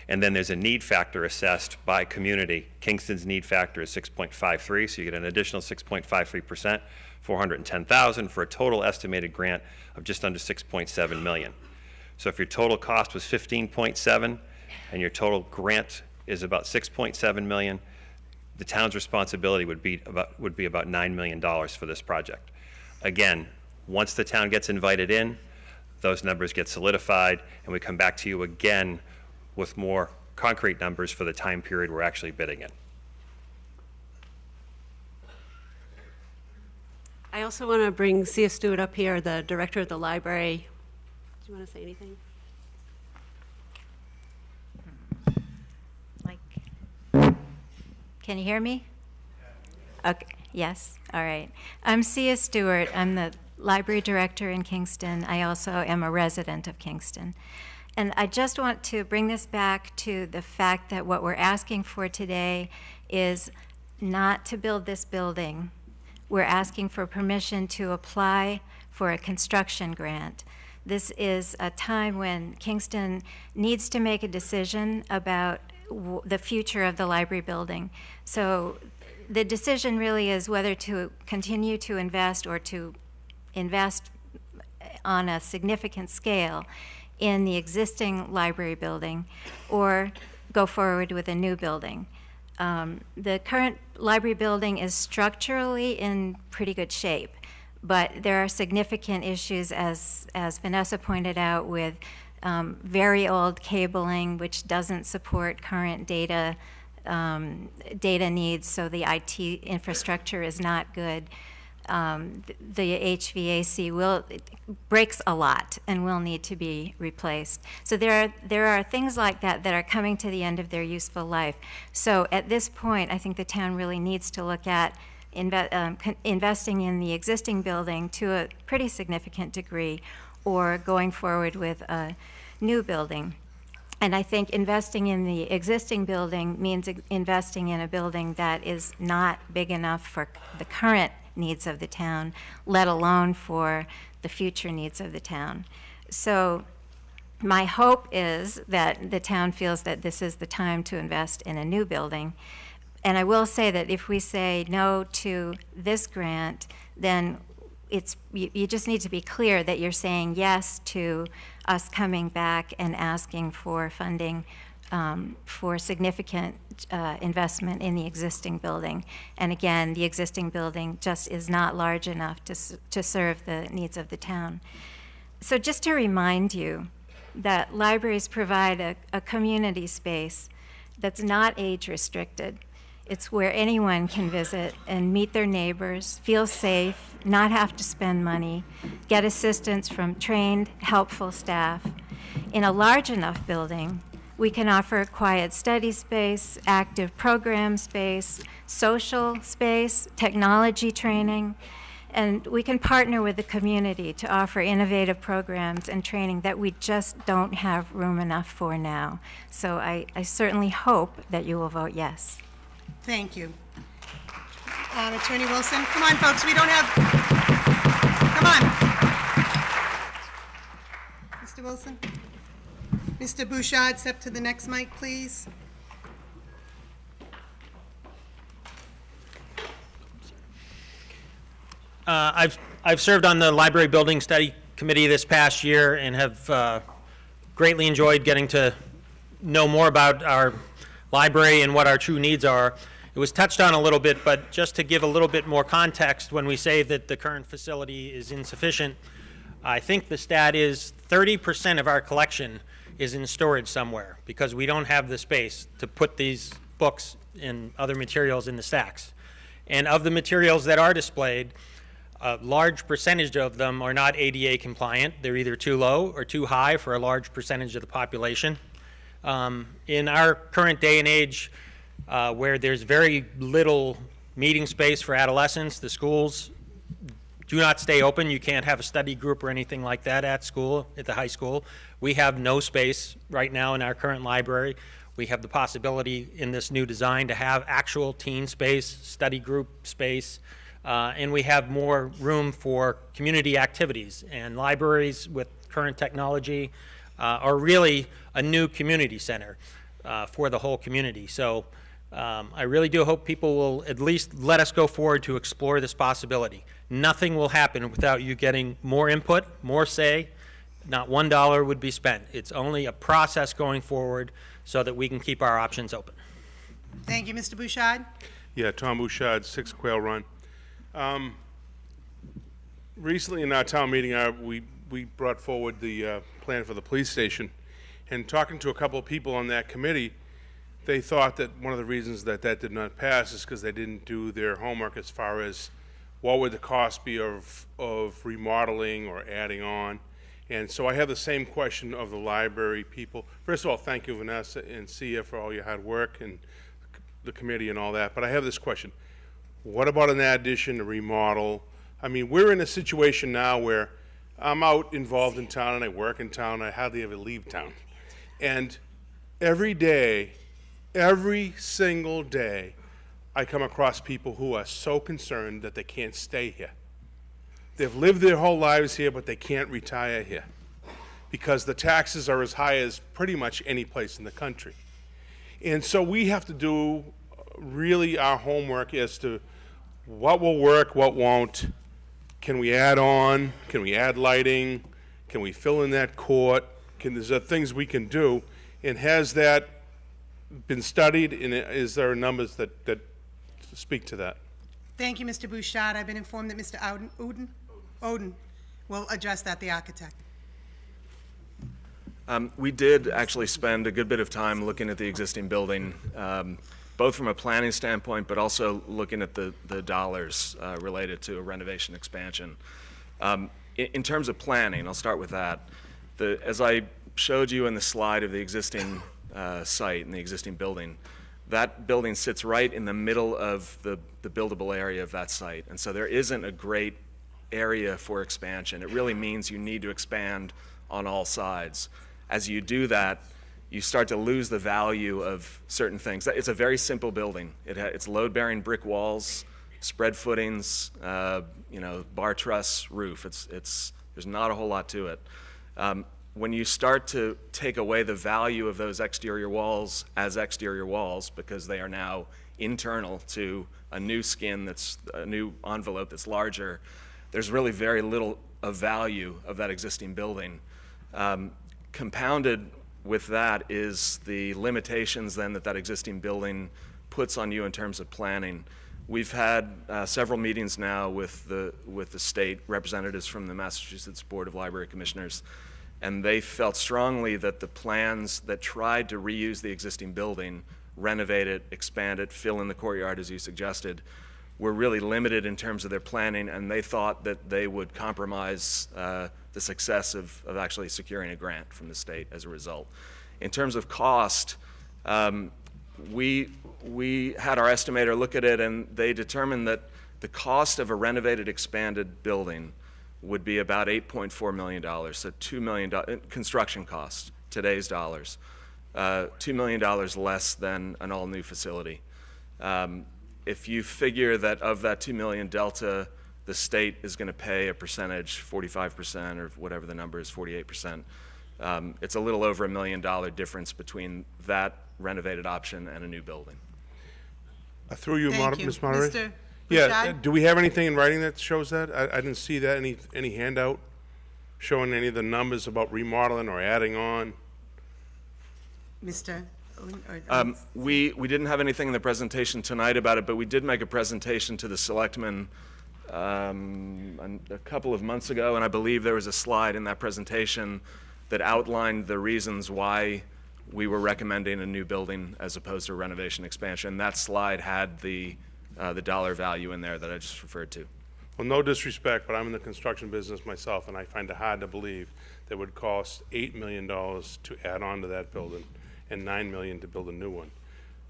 And then there's a need factor assessed by community. Kingston's need factor is 6.53, so you get an additional 6.53%, $410,000 for a total estimated grant of just under $6.7 million. So if your total cost was 15.7 and your total grant is about 6.7 million, the town's responsibility would be about $9 million for this project. Again, once the town gets invited in, those numbers get solidified, and we come back to you again with more concrete numbers for the time period we're actually bidding in. I also want to bring C.S. Stewart up here, the director of the library. Do you want to say anything? Can you hear me? Okay. Yes. All right. I'm C.S. Stewart. I'm the library director in Kingston. I also am a resident of Kingston. And I just want to bring this back to the fact that what we're asking for today is not to build this building. We're asking for permission to apply for a construction grant. This is a time when Kingston needs to make a decision about the future of the library building. So the decision really is whether to continue to invest or to invest on a significant scale in the existing library building or go forward with a new building. The current library building is structurally in pretty good shape, but there are significant issues, as Vanessa pointed out, with very old cabling, which doesn't support current data needs, so the IT infrastructure is not good. The HVAC breaks a lot and will need to be replaced. So there are things like that are coming to the end of their useful life. So at this point, I think the town really needs to look at investing in the existing building to a pretty significant degree, or going forward with a new building. And I think investing in the existing building means investing in a building that is not big enough for the current needs of the town, let alone for the future needs of the town. So my hope is that the town feels that this is the time to invest in a new building. And I will say that if we say no to this grant, then you just need to be clear that you're saying yes to us coming back and asking for funding for significant investment in the existing building. And again, the existing building just is not large enough to serve the needs of the town. So just to remind you that libraries provide a community space that's not age restricted. It's where anyone can visit and meet their neighbors, feel safe, not have to spend money, get assistance from trained, helpful staff. In a large enough building, we can offer quiet study space, active program space, social space, technology training, and we can partner with the community to offer innovative programs and training that we just don't have room enough for now. So I certainly hope that you will vote yes. Thank you. Attorney Wilson, come on, folks, we don't have, come on. Mr. Wilson? Mr. Bouchard, step to the next mic, please. I've served on the Library Building Study Committee this past year and have greatly enjoyed getting to know more about our library and what our true needs are. It was touched on a little bit, but just to give a little bit more context, when we say that the current facility is insufficient, I think the stat is 30% of our collection is in storage somewhere because we don't have the space to put these books and other materials in the stacks. And of the materials that are displayed, a large percentage of them are not ADA compliant. They're either too low or too high for a large percentage of the population. In our current day and age, where there's very little meeting space for adolescents, the schools do not stay open. You can't have a study group or anything like that at school, at the high school. We have no space right now in our current library. We have the possibility in this new design to have actual teen space, study group space, and we have more room for community activities. And libraries with current technology are really a new community center for the whole community. So I really do hope people will at least let us go forward to explore this possibility. Nothing will happen without you getting more input, more say. Not $1 would be spent. It's only a process going forward so that we can keep our options open. Thank you, Mr. Bouchard. Yeah, Tom Bouchard, 6 Quail Run. Recently in our town meeting, we brought forward the plan for the police station, and talking to a couple of people on that committee, they thought that one of the reasons that did not pass is because they didn't do their homework as far as what would the cost be of remodeling or adding on. And so I have the same question of the library people. First of all, thank you, Vanessa and Sia, for all your hard work and the committee and all that. But I have this question. What about an addition, a remodel? I mean, we're in a situation now where I'm out involved in town and I work in town. I hardly ever leave town. And every day, every single day, I come across people who are so concerned that they can't stay here. They've lived their whole lives here, but they can't retire here because the taxes are as high as pretty much any place in the country. And so we have to do really our homework as to what will work, what won't. Can we add on? Can we add lighting? Can we fill in that court? Is there things we can do? And has that been studied? And is there numbers that speak to that? Thank you, Mr. Bouchard. I've been informed that Mr. Oden will address that, the architect. We did actually spend a good bit of time looking at the existing building, both from a planning standpoint, but also looking at the dollars related to a renovation expansion. In terms of planning, I'll start with that. As I showed you in the slide of the existing site and the existing building, that building sits right in the middle of the buildable area of that site. And so there isn't a great area for expansion. It really means you need to expand on all sides. As you do that, you start to lose the value of certain things. It's a very simple building. It's load-bearing brick walls, spread footings, bar truss roof. There's not a whole lot to it. When you start to take away the value of those exterior walls as exterior walls because they are now internal to a new skin that's a new envelope that's larger, there's really very little of value of that existing building. Compounded with that is the limitations then that existing building puts on you in terms of planning. We've had several meetings now with the state representatives from the Massachusetts Board of Library Commissioners, and they felt strongly that the plans that tried to reuse the existing building, renovate it, expand it, fill in the courtyard as you suggested, were really limited in terms of their planning, and they thought that they would compromise the success of actually securing a grant from the state as a result. In terms of cost, we had our estimator look at it, and they determined that the cost of a renovated, expanded building would be about $8.4 million, so $2 million construction cost, today's dollars, $2 million less than an all-new facility. If you figure that of that $2 million delta, the state is going to pay a percentage, 45% or whatever the number is, 48%, it's a little over $1 million difference between that renovated option and a new building. Through you, Ms. Moderator. Mr. Yeah, Bouchard? do we have anything in writing that shows that? I didn't see that, any handout showing any of the numbers about remodeling or adding on? Mr. Oden, or- We didn't have anything in the presentation tonight about it, but we did make a presentation to the selectmen a couple of months ago, and I believe there was a slide in that presentation that outlined the reasons why we were recommending a new building as opposed to a renovation expansion. That slide had the dollar value in there that I just referred to. Well, no disrespect, but I'm in the construction business myself, and I find it hard to believe that it would cost $8 million to add on to that building and $9 million to build a new one.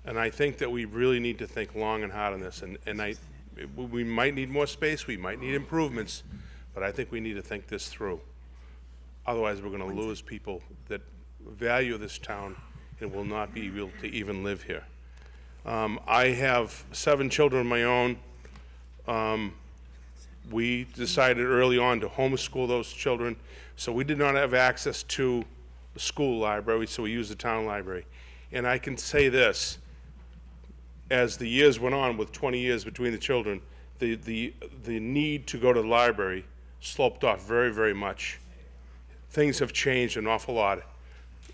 And I think that we really need to think long and hard on this, and we might need more space, we might need improvements, but I think we need to think this through. Otherwise, we're going to lose people that value this town and will not be able to even live here. I have 7 children of my own. We decided early on to homeschool those children, so we did not have access to the school library, so we used the town library. And I can say this, as the years went on, with 20 years between the children, the need to go to the library sloped off very, very much. Things have changed an awful lot.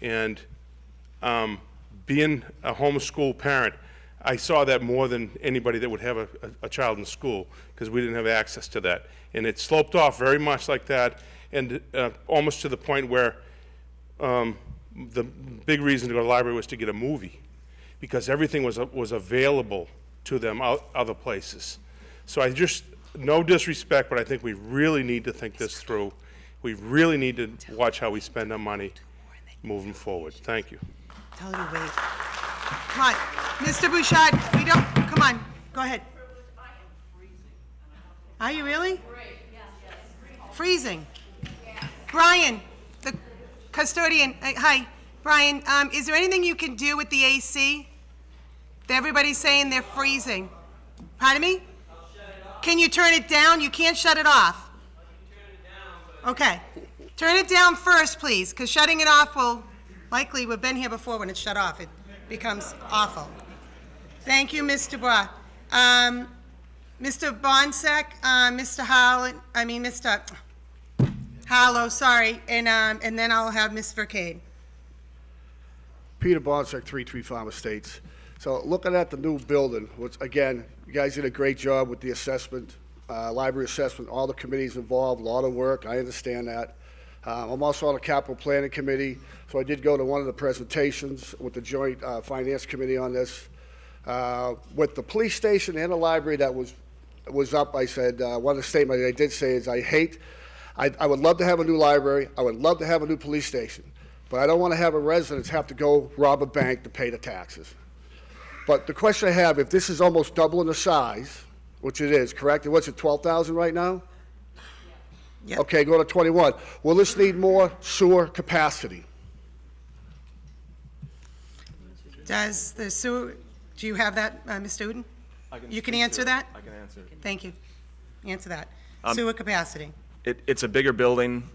And being a homeschool parent, I saw that more than anybody that would have a child in school, because we didn't have access to that. And it sloped off very much like that, and almost to the point where the big reason to go to the library was to get a movie, because everything was available to them other places. So I just, no disrespect, but I think we really need to think this through. We really need to watch how we spend our money moving forward. Thank you. Tell her to wait. Come on, Mr. Bouchard, we don't, come on, go ahead. Are you really? Freezing. Brian, the custodian, hi. Brian, is there anything you can do with the AC? Everybody's saying they're freezing. Pardon me? Can you turn it down? You can't shut it off. Okay. Turn it down first, please, because shutting it off will, likely, we've been here before when it's shut off. It becomes awful. Thank you, Mr. Bois. Mr. Bonsek, Mr. Howland, Mr. Harlow, sorry, and then I'll have Ms. Vercade. Peter Bonsek, 33 Farm Estates. So looking at the new building, which again, you guys did a great job with the assessment, library assessment, all the committees involved, a lot of work, I understand that. I'm also on the capital planning committee, so I did go to one of the presentations with the joint finance committee on this. With the police station and the library that was up, I said, one of the statements I did say is I would love to have a new library, I would love to have a new police station, but I don't want to have a residents have to go rob a bank to pay the taxes. But the question I have, if this is almost doubling the size, which it is, correct? What's it, 12,000 right now? Yep. Okay, go to 21. Will this need more sewer capacity? Does the sewer, do you have that, Mr. Uden? You can answer that? I can answer. Thank you. Answer that. Sewer capacity. It's a bigger building.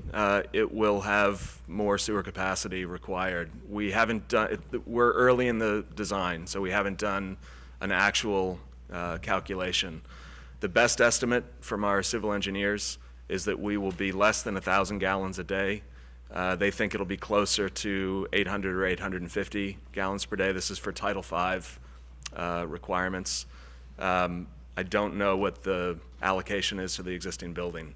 It will have more sewer capacity required. We haven't done, we're early in the design, so we haven't done an actual calculation. The best estimate from our civil engineers is that we will be less than 1,000 gallons a day. They think it'll be closer to 800 or 850 gallons per day. This is for Title V requirements. I don't know what the allocation is to the existing building,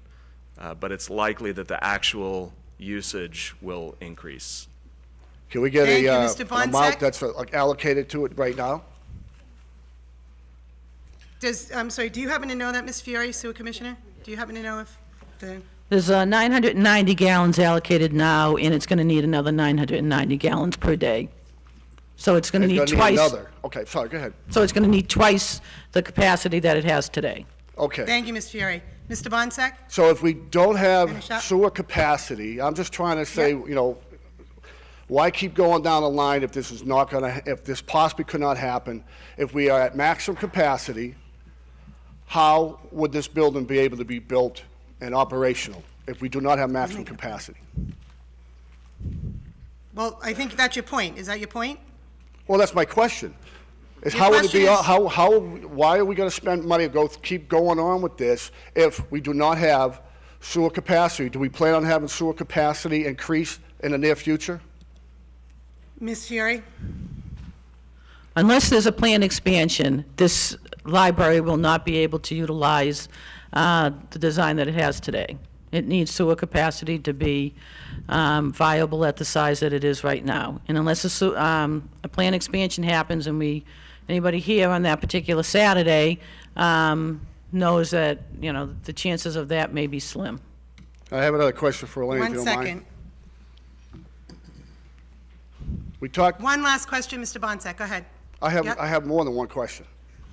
but it's likely that the actual usage will increase. Can we get Thank you, an Mr. amount Bonsek. that's allocated to it right now? I'm sorry, do you happen to know that, Ms. Fiore, sewer commissioner? Do you happen to know if the, There's 990 gallons allocated now, and it's going to need another 990 gallons per day. So it's going to need It's gonna twice. another. Okay, sorry, go ahead. So it's going to need twice the capacity that it has today. Okay. thank you, Ms. Fiore. Mr. Bonsek? So if we don't have Finish up. sewer capacity, I'm just trying to say, you know, why keep going down the line if this is not going to, if this possibly could not happen? If we are at maximum capacity, how would this building be able to be built and operational if we do not have maximum capacity? Well, I think that's your point. Is that your point? Well, that's my question. Is Your how would it be, question is- why are we going to spend money to keep going on with this if we do not have sewer capacity? Do we plan on having sewer capacity increase in the near future? Ms. Fury? Unless there's a planned expansion, this library will not be able to utilize the design that it has today. It needs sewer capacity to be viable at the size that it is right now. And unless a planned expansion happens, and anybody here on that particular Saturday knows that, the chances of that may be slim. I have another question for Elaine, if One you don't mind. second. We talked, One last question, Mr. Bonsack, go ahead. I Yep. have more than one question.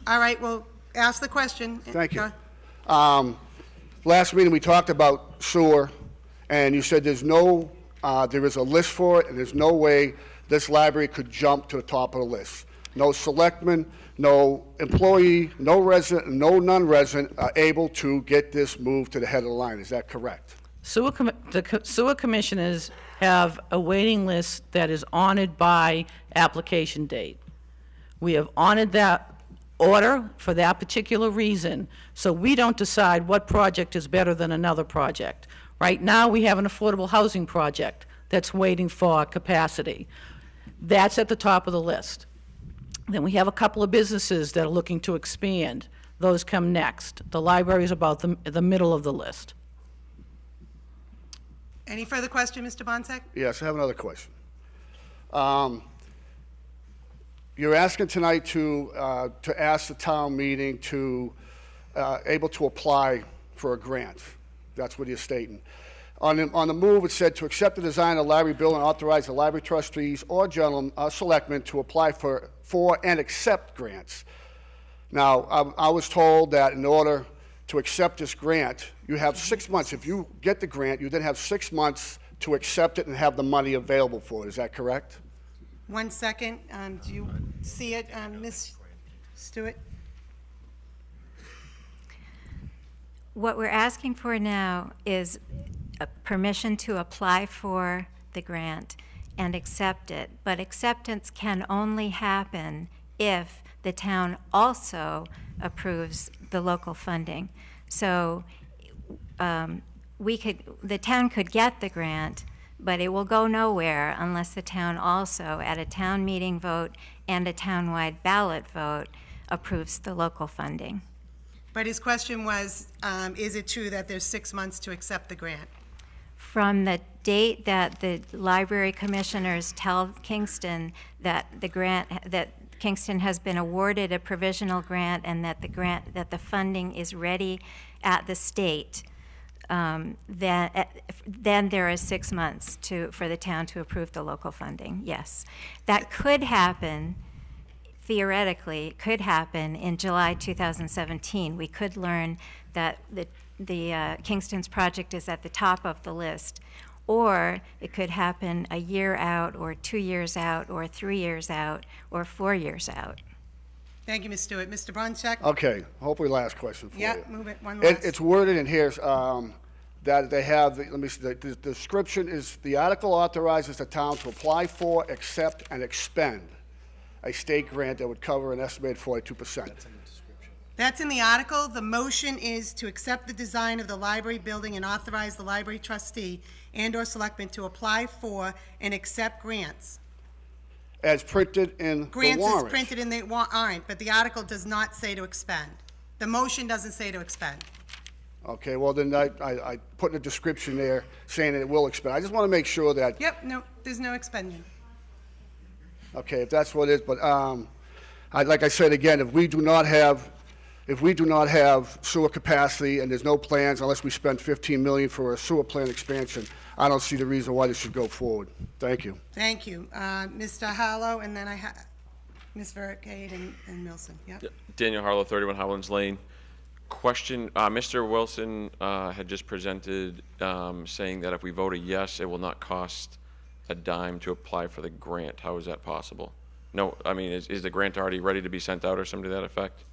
All right, well, ask the question. Thank you. Go. Last meeting, we talked about sewer, and you said there is a list for it, and there's no way this library could jump to the top of the list. No selectman, no employee, no resident, no non-resident are able to get this moved to the head of the line. Is that correct? The sewer commissioners have a waiting list that is honored by application date. We have honored that order for that particular reason, so we don't decide what project is better than another project. Right now, we have an affordable housing project that's waiting for capacity. That's at the top of the list. Then we have a couple of businesses that are looking to expand. Those come next. The library is about the middle of the list. Any further question, Mr. Bonsack? Yes, I have another question. You're asking tonight to ask the town meeting to able to apply for a grant. That's what you're stating. On the move, it said to accept the design of the library building, authorize the library trustees or selectmen to apply for and accept grants. Now, I was told that in order to accept this grant, you have 6 months. If you get the grant, you then have 6 months to accept it and have the money available for it. Is that correct? 1 second. Do you see it, Ms. Stewart? What we're asking for now is a permission to apply for the grant and accept it, but acceptance can only happen if the town also approves the local funding. So the town could get the grant, but it will go nowhere unless the town also, at a town meeting vote and a townwide ballot vote, approves the local funding. But his question was, is it true that there's 6 months to accept the grant? From the date that the library commissioners tell Kingston that Kingston has been awarded a provisional grant and that the funding is ready at the state, then there is 6 months for the town to approve the local funding. Yes, that could happen. Theoretically, it could happen in July 2017. We could learn that the Kingston's project is at the top of the list, or it could happen a year out, or 2 years out, or 3 years out, or 4 years out. Thank you, Ms. Stewart. Mr. Bronchek? Okay, hopefully last question for you. Yeah, move it. One last. It's worded in here that they have, let me see, the description is, the article authorizes the town to apply for, accept, and expend a state grant that would cover an estimated 42%. That's in the article. The motion is to accept the design of the library building and authorize the library trustee and/or selectman to apply for and accept grants. As printed in the Grants warrant. is printed in the warrant, but the article does not say to expend. The motion doesn't say to expend. Okay, well then I put in a description there saying that it will expend. I just want to make sure that, Yep, no, there's no expending. okay, if that's what it is, but like I said again, if we do not have sewer capacity and there's no plans, unless we spend $15 million for a sewer plant expansion, I don't see the reason why this should go forward. Thank you. Thank you. Mr. Harlow, and then I have Ms. Vercade and Milson. Yep. Daniel Harlow, 31 Howlands Lane. Question, Mr. Wilson had just presented saying that if we vote a yes, it will not cost a dime to apply for the grant. How is that possible? No, I mean, is the grant already ready to be sent out or something to that effect?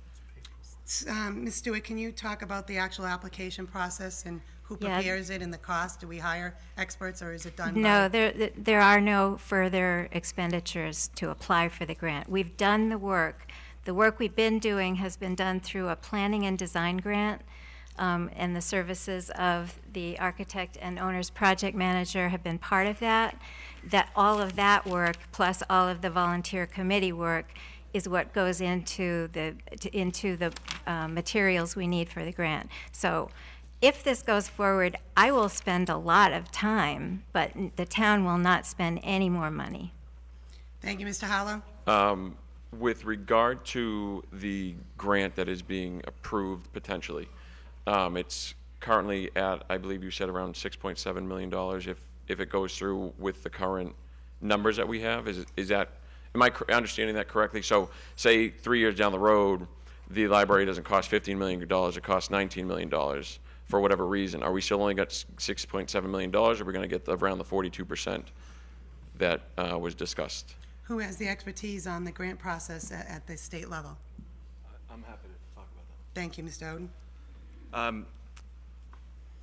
Ms. Stewart, can you talk about the actual application process and who Yeah. prepares it and the cost? Do we hire experts or is it done by? No, there are no further expenditures to apply for the grant. We've done the work. The work we've been doing has been done through a planning and design grant, and the services of the architect and owner's project manager have been part of that. that all of that work, plus all of the volunteer committee work, is what goes into the materials we need for the grant. So if this goes forward, I will spend a lot of time, but the town will not spend any more money. Thank you, Mr. Hollow. With regard to the grant that is being approved potentially, it's currently at, I believe you said, around $6.7 million if it goes through with the current numbers that we have. Is that, am I understanding that correctly? So say 3 years down the road, the library doesn't cost $15 million, it costs $19 million for whatever reason. Are we still only got $6.7 million, or are we going to get around the 42% that was discussed? Who has the expertise on the grant process at the state level? I'm happy to talk about that. Thank you, Mr. Oden.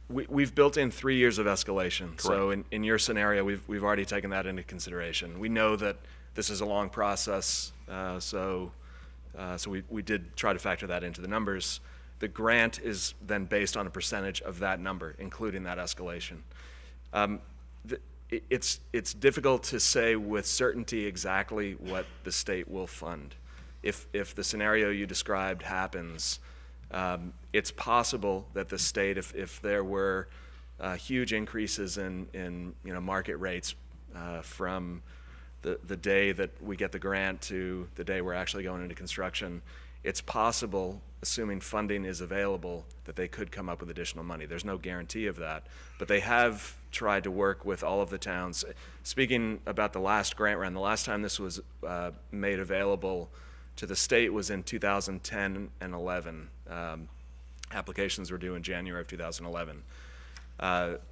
We've built in 3 years of escalation. So in your scenario, we've already taken that into consideration. We know that this is a long process, so we did try to factor that into the numbers. The grant is then based on a percentage of that number, including that escalation. It's difficult to say with certainty exactly what the state will fund. If the scenario you described happens, it's possible that the state, if there were huge increases in market rates from the day that we get the grant to the day we're actually going into construction, it's possible, assuming funding is available, that they could come up with additional money. There's no guarantee of that, but they have tried to work with all of the towns. Speaking about the last grant round, the last time this was made available to the state was in 2010 and 11. Applications were due in January of 2011.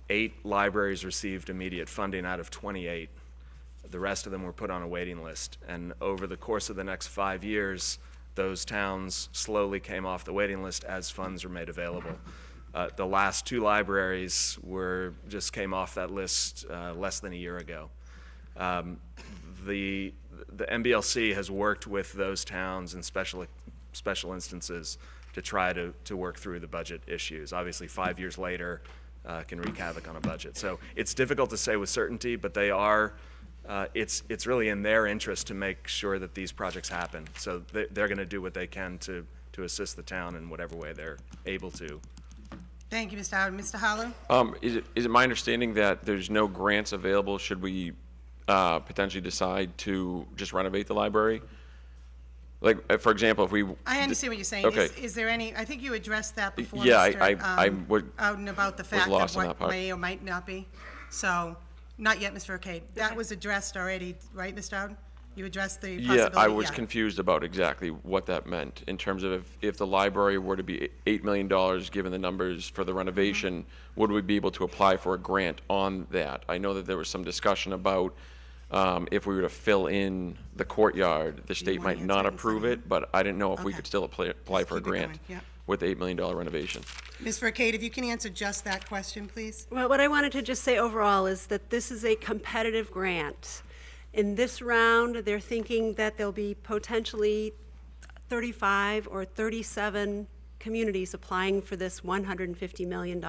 8 libraries received immediate funding out of 28. The rest of them were put on a waiting list, and over the course of the next 5 years, those towns slowly came off the waiting list as funds were made available. The last 2 libraries just came off that list less than a year ago. The MBLC has worked with those towns in special instances to try to work through the budget issues. Obviously, 5 years later can wreak havoc on a budget. So it's difficult to say with certainty, but they are. It's really in their interest to make sure that these projects happen. So they're going to do what they can to assist the town in whatever way they're able to. Thank you, Mr. Howard. Mr. Hollow? Is it my understanding that there's no grants available should we potentially decide to just renovate the library? Like, for example, if we... I understand what you're saying. Okay. Is there any, I think you addressed that before, Yeah, Mr. I Oden, about the fact lost of on what that part. may or might not be. So, not yet, Mr. Arcade. That was addressed already, right, Mr. Oden? You addressed the possibility? Yeah, I was confused about exactly what that meant in terms of if the library were to be $8 million, given the numbers for the renovation, would we be able to apply for a grant on that? I know that there was some discussion about if we were to fill in the courtyard, the state might not approve it, but I didn't know if we could still apply for a grant with the $8 million renovation. Ms. Arcade, if you can answer just that question, please. Well, what I wanted to just say overall is that this is a competitive grant. In this round, they're thinking that there'll be potentially 35 or 37 communities applying for this $150 million.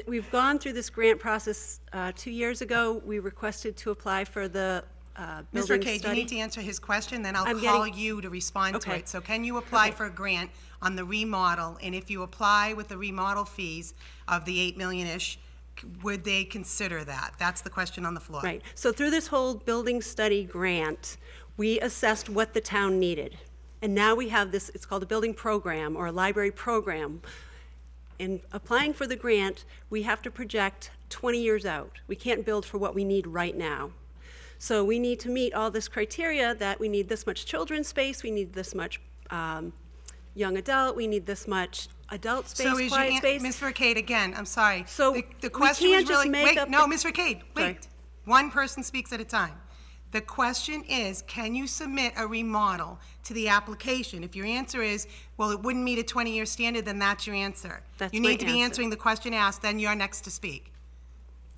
We've gone through this grant process 2 years ago. We requested to apply for the Mr. building Arcade, you study. need to answer his question, then I'll I'm call getting- you to respond to Okay. it. So can you apply for a grant on the remodel? And if you apply with the remodel fees of the 8 million-ish, would they consider that? That's the question on the floor. Right. So through this whole building study grant, we assessed what the town needed. And now we have this, it's called a building program or a library program. In applying for the grant, we have to project 20 years out. We can't build for what we need right now. So we need to meet all this criteria that we need this much children's space, we need this much young adult, we need this much adult space, So is quiet your, space. Ms. Arcade, again, I'm sorry. So the question we was can't just really, make wait, up no, the- Ms. Arcade, Sorry. wait. One person speaks at a time. The question is, can you submit a remodel to the application? If your answer is, well, it wouldn't meet a 20-year standard, then that's your answer. That's You my need to be answer. answering the question asked, then you're next to speak.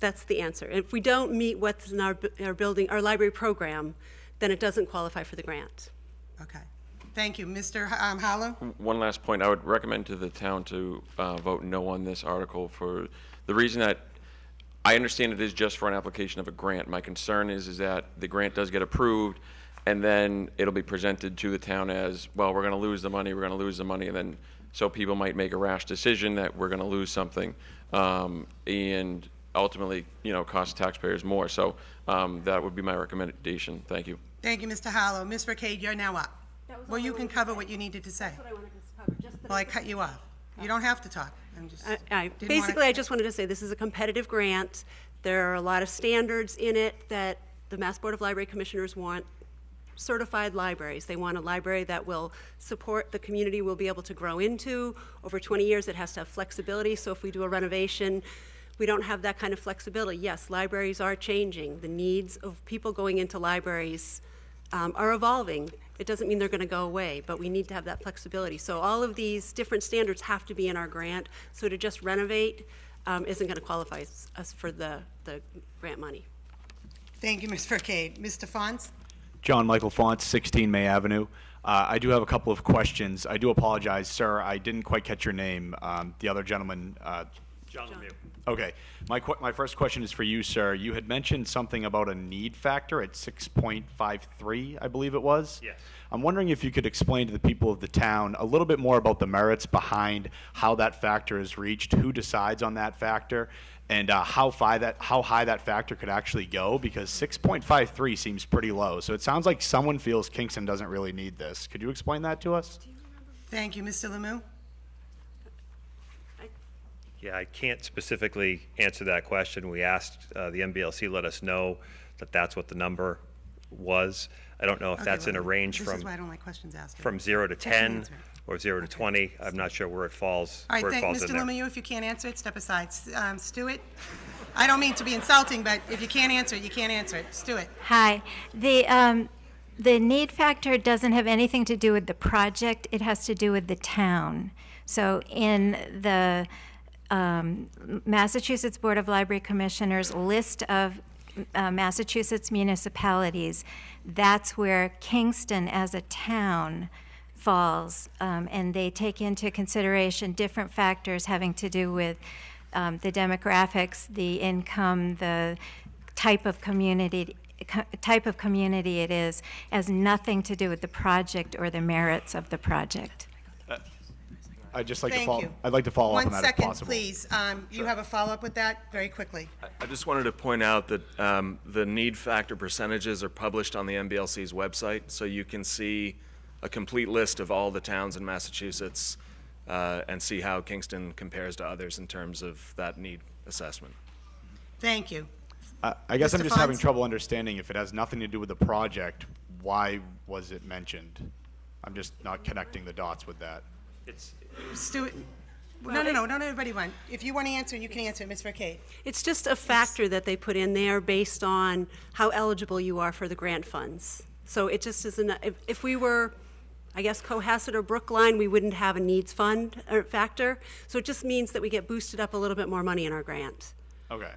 That's the answer. If we don't meet what's in our building, our library program, then it doesn't qualify for the grant. Okay. Thank you. Mr. Hollow? One last point, I would recommend to the town to vote no on this article for the reason that I understand it is just for an application of a grant. My concern is that the grant does get approved, and then it'll be presented to the town as, well, we're going to lose the money, and then so people might make a rash decision that we're going to lose something, and ultimately, cost taxpayers more. So that would be my recommendation. Thank you. Thank you, Mr. Harlow. Ms. Vercade, you're now up. Well, you can cover what you needed to say. Well, I cut you off. You don't have to talk. I'm just. Basically, I just wanted to say this is a competitive grant. There are a lot of standards in it that the Mass Board of Library Commissioners want. Certified libraries. They want a library that will support the community, will be able to grow into. Over 20 years, it has to have flexibility. So if we do a renovation, we don't have that kind of flexibility. Yes, libraries are changing. The needs of people going into libraries are evolving. It doesn't mean they're going to go away, but we need to have that flexibility. So all of these different standards have to be in our grant. So to just renovate isn't going to qualify us for the grant money. Thank you, Ms. Vercade. Mr. Fons? John Michael Font, 16 May Avenue. I do have a couple of questions. I do apologize, sir. I didn't quite catch your name. The other gentleman. John Lemieux. Okay. My first question is for you, sir. You had mentioned something about a need factor at 6.53, I believe it was. Yes. I'm wondering if you could explain to the people of the town a little bit more about the merits behind how that factor is reached, who decides on that factor, and how high that factor could actually go, because 6.53 seems pretty low. So it sounds like someone feels Kingston doesn't really need this. Could you explain that to us? Thank you, Mr. Lemieux. Yeah, I can't specifically answer that question. We asked the MBLC let us know that that's what the number was. I don't know if that's in a range This is why I don't like questions asked. from 0 to Take an 10 answer. or 0 to 20. I'm not sure where it falls. All right, where it thank falls Mr. in there. Lemieux. If you can't answer it, step aside. Stuart? I don't mean to be insulting, but if you can't answer it, you can't answer it. Stuart? Hi. The need factor doesn't have anything to do with the project. It has to do with the town. So in the Massachusetts Board of Library Commissioners list of Massachusetts municipalities, that's where Kingston as a town falls, and they take into consideration different factors having to do with the demographics, the income, the type of community it is, has nothing to do with the project or the merits of the project. I'd just like Thank to follow. you. I'd like to follow up on 1 that if second, possible. please. You have a follow-up with that? Very quickly. I just wanted to point out that the need factor percentages are published on the MBLC's website, so you can see a complete list of all the towns in Massachusetts and see how Kingston compares to others in terms of that need assessment. Thank you. I guess I'm Mr. just having Fons? trouble understanding if it has nothing to do with the project, why was it mentioned? I'm just not connecting the dots with that. Stuart? No, don't everybody run. If you want to answer, you can answer it, Ms. Vercade. It's just a factor that they put in there based on how eligible you are for the grant funds. So it just isn't, if we were, I guess, Cohasset or Brookline, we wouldn't have a needs fund or factor. So it just means that we get boosted up a little bit more money in our grant. Okay.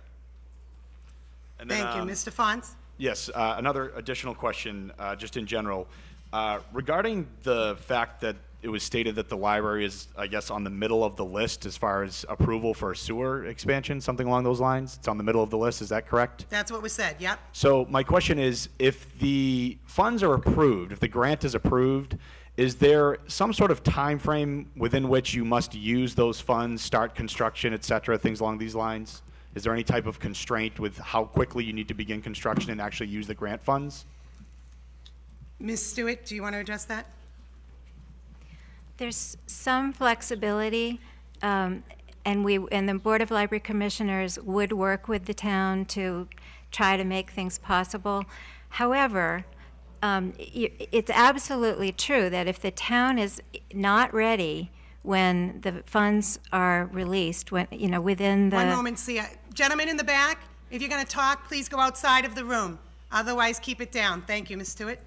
And then, Thank you. Mr. Fons? Yes, another additional question, just in general. Regarding the fact that it was stated that the library is, I guess, on the middle of the list as far as approval for a sewer expansion, something along those lines? It's on the middle of the list, is that correct? That's what was said, yep. So my question is, if the funds are approved, if the grant is approved, is there some sort of time frame within which you must use those funds, start construction, et cetera, things along these lines? Is there any type of constraint with how quickly you need to begin construction and actually use the grant funds? Ms. Stewart, do you want to address that? There's some flexibility, and the Board of Library Commissioners would work with the town to try to make things possible. However, it's absolutely true that if the town is not ready when the funds are released, within the... One moment, see, gentlemen in the back, if you're going to talk, please go outside of the room. Otherwise, keep it down. Thank you, Ms. Stewart.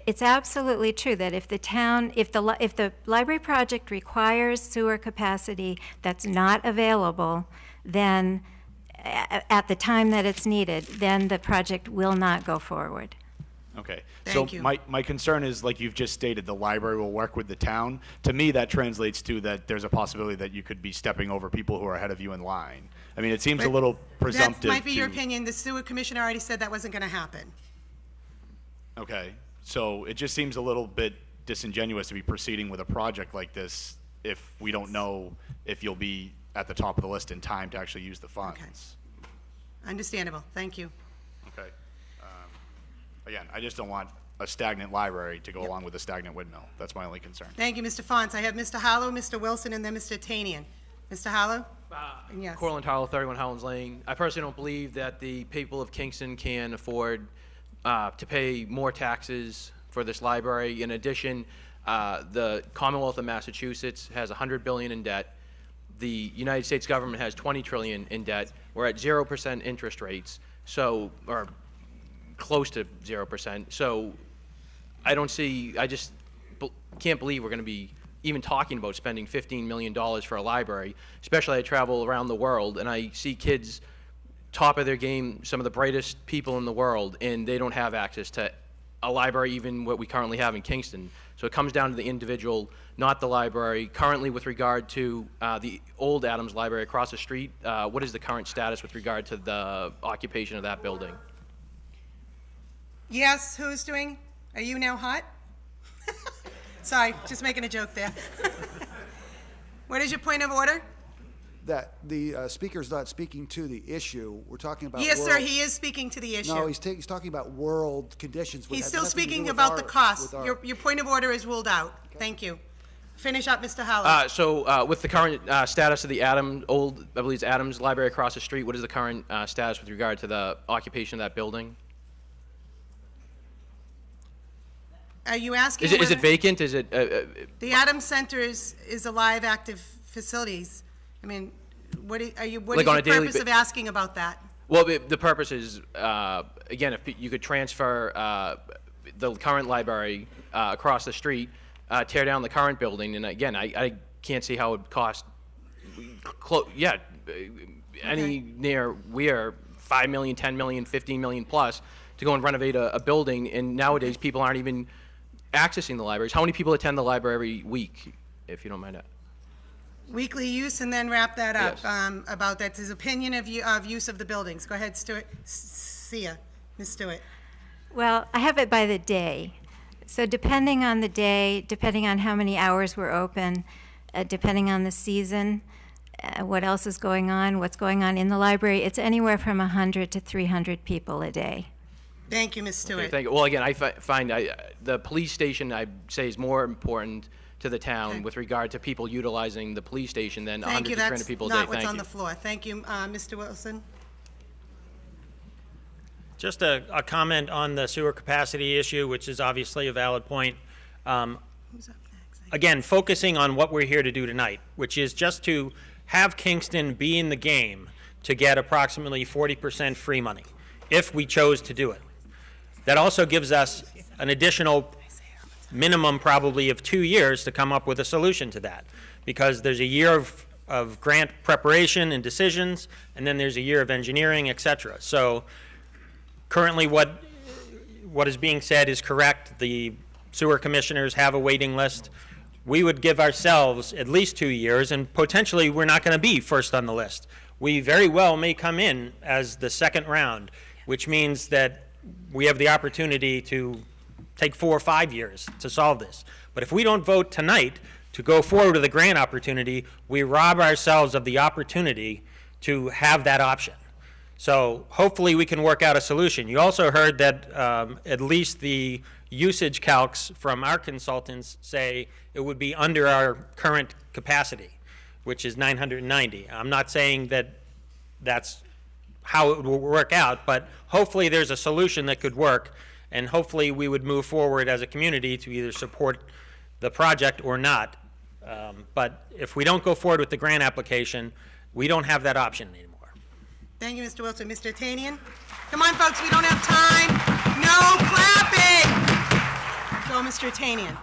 It's absolutely true that if the library project requires sewer capacity that's not available, then at the time that it's needed, then the project will not go forward. Okay. Thank so you. my concern is, like you've just stated, the library will work with the town. To me, that translates to that there's a possibility that you could be stepping over people who are ahead of you in line. I mean, it seems a But little presumptive. That might be your to- opinion. The sewer commissioner already said that wasn't going to happen. Okay, so it just seems a little bit disingenuous to be proceeding with a project like this if we don't know if you'll be at the top of the list in time to actually use the funds. Understandable. Thank you. Okay. Again, I just don't want a stagnant library to go along with a stagnant windmill. That's my only concern. Thank you, Mr. Fonz. I have Mr. Hollow, Mr. Wilson, and then Mr. Tanian. Mr. Hollow? Yes. Cortland Hollow, 31 Howlands Lane. I personally don't believe that the people of Kingston can afford to pay more taxes for this library. In addition, the Commonwealth of Massachusetts has $100 billion in debt. The United States government has $20 trillion in debt. We're at 0% interest rates, so, or close to 0%. So I don't see, I just can't believe we're going to be even talking about spending $15 million for a library, especially I travel around the world and I see kids top of their game, some of the brightest people in the world, and they don't have access to a library, even what we currently have in Kingston. So it comes down to the individual, not the library. Currently, with regard to the old Adams Library across the street, what is the current status with regard to the occupation of that building? Yes, who's doing? Are you now hot? Sorry, just making a joke there. What is your point of order? That the speaker's not speaking to the issue. We're talking about Yes, world. sir, he is speaking to the issue. No, he's talking about world conditions. which He's has still nothing to do speaking with about the our- cost. with our- Your point of order is ruled out. Thank you. Finish up, Mr. Hollow. So with the current status of the Adams, I believe it's Adams Library across the street, what is the current status with regard to the occupation of that building? Are you asking Is it whether- vacant? Is it? The Adams Center is a live, active facilities. I mean, what is Like your on a daily purpose of asking about that? Well, the purpose is, again, if you could transfer the current library across the street, tear down the current building, and again, I can't see how it would cost, any near, we are 5 million, 10 million, 15 million plus to go and renovate a building, and nowadays people aren't even accessing the libraries. How many people attend the library every week, if you don't mind that? Weekly use, and then wrap that up. Yes. About that, his opinion of use of the buildings. Go ahead, Stewart. Sia, Ms. Stewart. Well, I have it by the day. So depending on the day, depending on how many hours we're open, depending on the season, what else is going on, what's going on in the library, it's anywhere from 100 to 300 people a day. Thank you, Ms. Stewart. Okay, thank you. Well, again, I find the police station, I say, is more important to the town with regard to people utilizing the police station than 100 Thank you. to 300 That's people a day. not what's Thank on you. the floor. Thank you, Mr. Wilson. Just a comment on the sewer capacity issue, which is obviously a valid point. Again, focusing on what we're here to do tonight, which is just to have Kingston be in the game to get approximately 40% free money, if we chose to do it. That also gives us an additional minimum probably of 2 years to come up with a solution to that, because there's a year of grant preparation and decisions, and then there's a year of engineering, et cetera. So currently what is being said is correct. The sewer commissioners have a waiting list. We would give ourselves at least 2 years, and potentially we're not going to be first on the list. We very well may come in as the second round, which means that we have the opportunity to take 4 or 5 years to solve this. But if we don't vote tonight to go forward with a grant opportunity, we rob ourselves of the opportunity to have that option. So hopefully we can work out a solution. You also heard that at least the usage calcs from our consultants say it would be under our current capacity, which is 990. I'm not saying that that's how it will work out, but hopefully there's a solution that could work, and hopefully we would move forward as a community to either support the project or not. But if we don't go forward with the grant application, we don't have that option anymore. Thank you, Mr. Wilson. Mr. Tanian? Come on, folks, we don't have time. No clapping! Go, Mr. Tanian.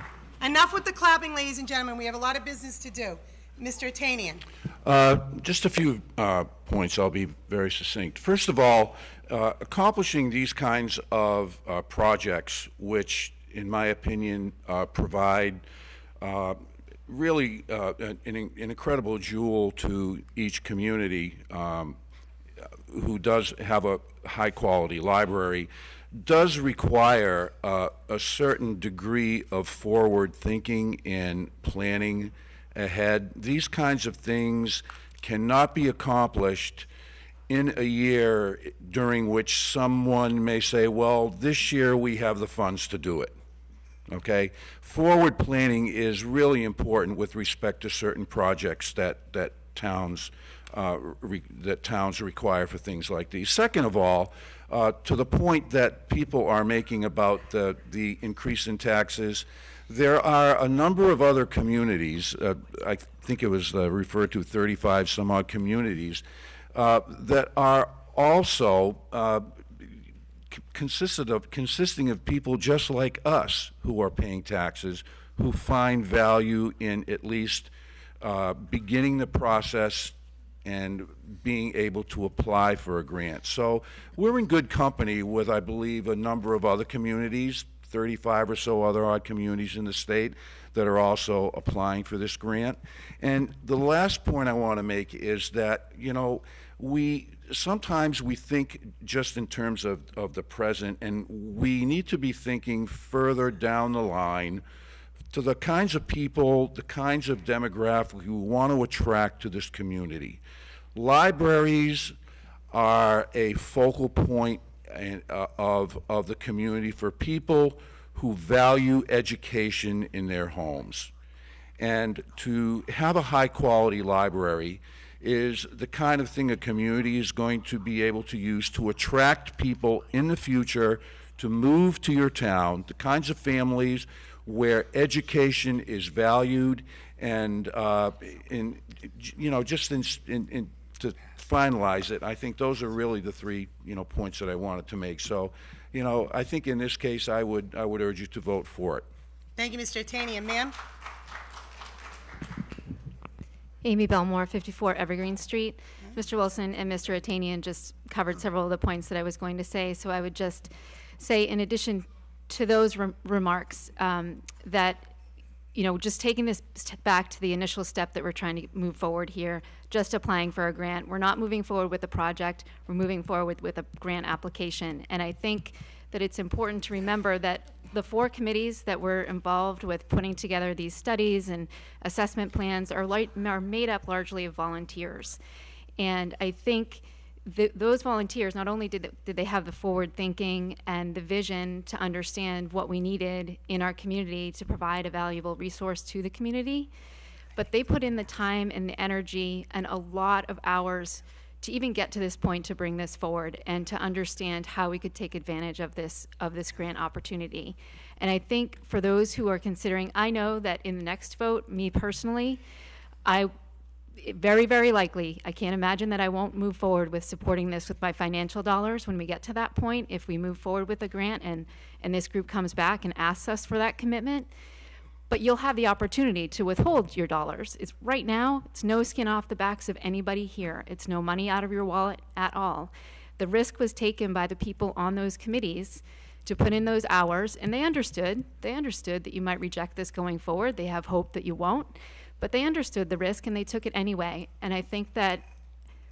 Enough with the clapping, ladies and gentlemen. We have a lot of business to do. Mr. Tanian. Just a few points. I'll be very succinct. First of all, accomplishing these kinds of projects, which, in my opinion, provide really an incredible jewel to each community who does have a high-quality library, does require a certain degree of forward thinking and planning ahead. These kinds of things cannot be accomplished in a year during which someone may say, well, this year we have the funds to do it. Okay? Forward planning is really important with respect to certain projects that towns require for things like these. Second of all, to the point that people are making about the increase in taxes, there are a number of other communities, I think it was referred to 35 some odd communities, that are also consisting of people just like us who are paying taxes, who find value in at least beginning the process and being able to apply for a grant. So we're in good company with, I believe, a number of other communities, 35 or so other odd communities in the state that are also applying for this grant. And the last point I want to make is that, you know, sometimes we think just in terms of the present, and we need to be thinking further down the line to the kinds of people, the kinds of demographic we want to attract to this community. Libraries are a focal point of the community for people who value education in their homes. And to have a high-quality library is the kind of thing a community is going to be able to use to attract people in the future to move to your town, the kinds of families where education is valued, and you know, just to finalize it, I think those are really the three, you know, points that I wanted to make. So, you know, I think in this case, I would urge you to vote for it. Thank you, Mr. Atanian. Ma'am? Amy Belmore, 54 Evergreen Street. Mr. Wilson and Mr. Atanian just covered several of the points that I was going to say, so I would just say, in addition to those remarks, that, you know, just taking this back to the initial step that we're trying to move forward here, just applying for a grant. We're not moving forward with a project, we're moving forward with a grant application. And I think that it's important to remember that the 4 committees that were involved with putting together these studies and assessment plans are made up largely of volunteers. And I think those volunteers, not only did they have the forward thinking and the vision to understand what we needed in our community to provide a valuable resource to the community, but they put in the time and the energy and a lot of hours to even get to this point to bring this forward and to understand how we could take advantage of this grant opportunity. And I think for those who are considering, I know that in the next vote, me personally, very, very likely, I can't imagine that I won't move forward with supporting this with my financial dollars when we get to that point, if we move forward with a grant and this group comes back and asks us for that commitment. But you'll have the opportunity to withhold your dollars. It's right now, it's no skin off the backs of anybody here. It's no money out of your wallet at all. The risk was taken by the people on those committees to put in those hours, and they understood that you might reject this going forward. They have hope that you won't, but they understood the risk and they took it anyway. And I think that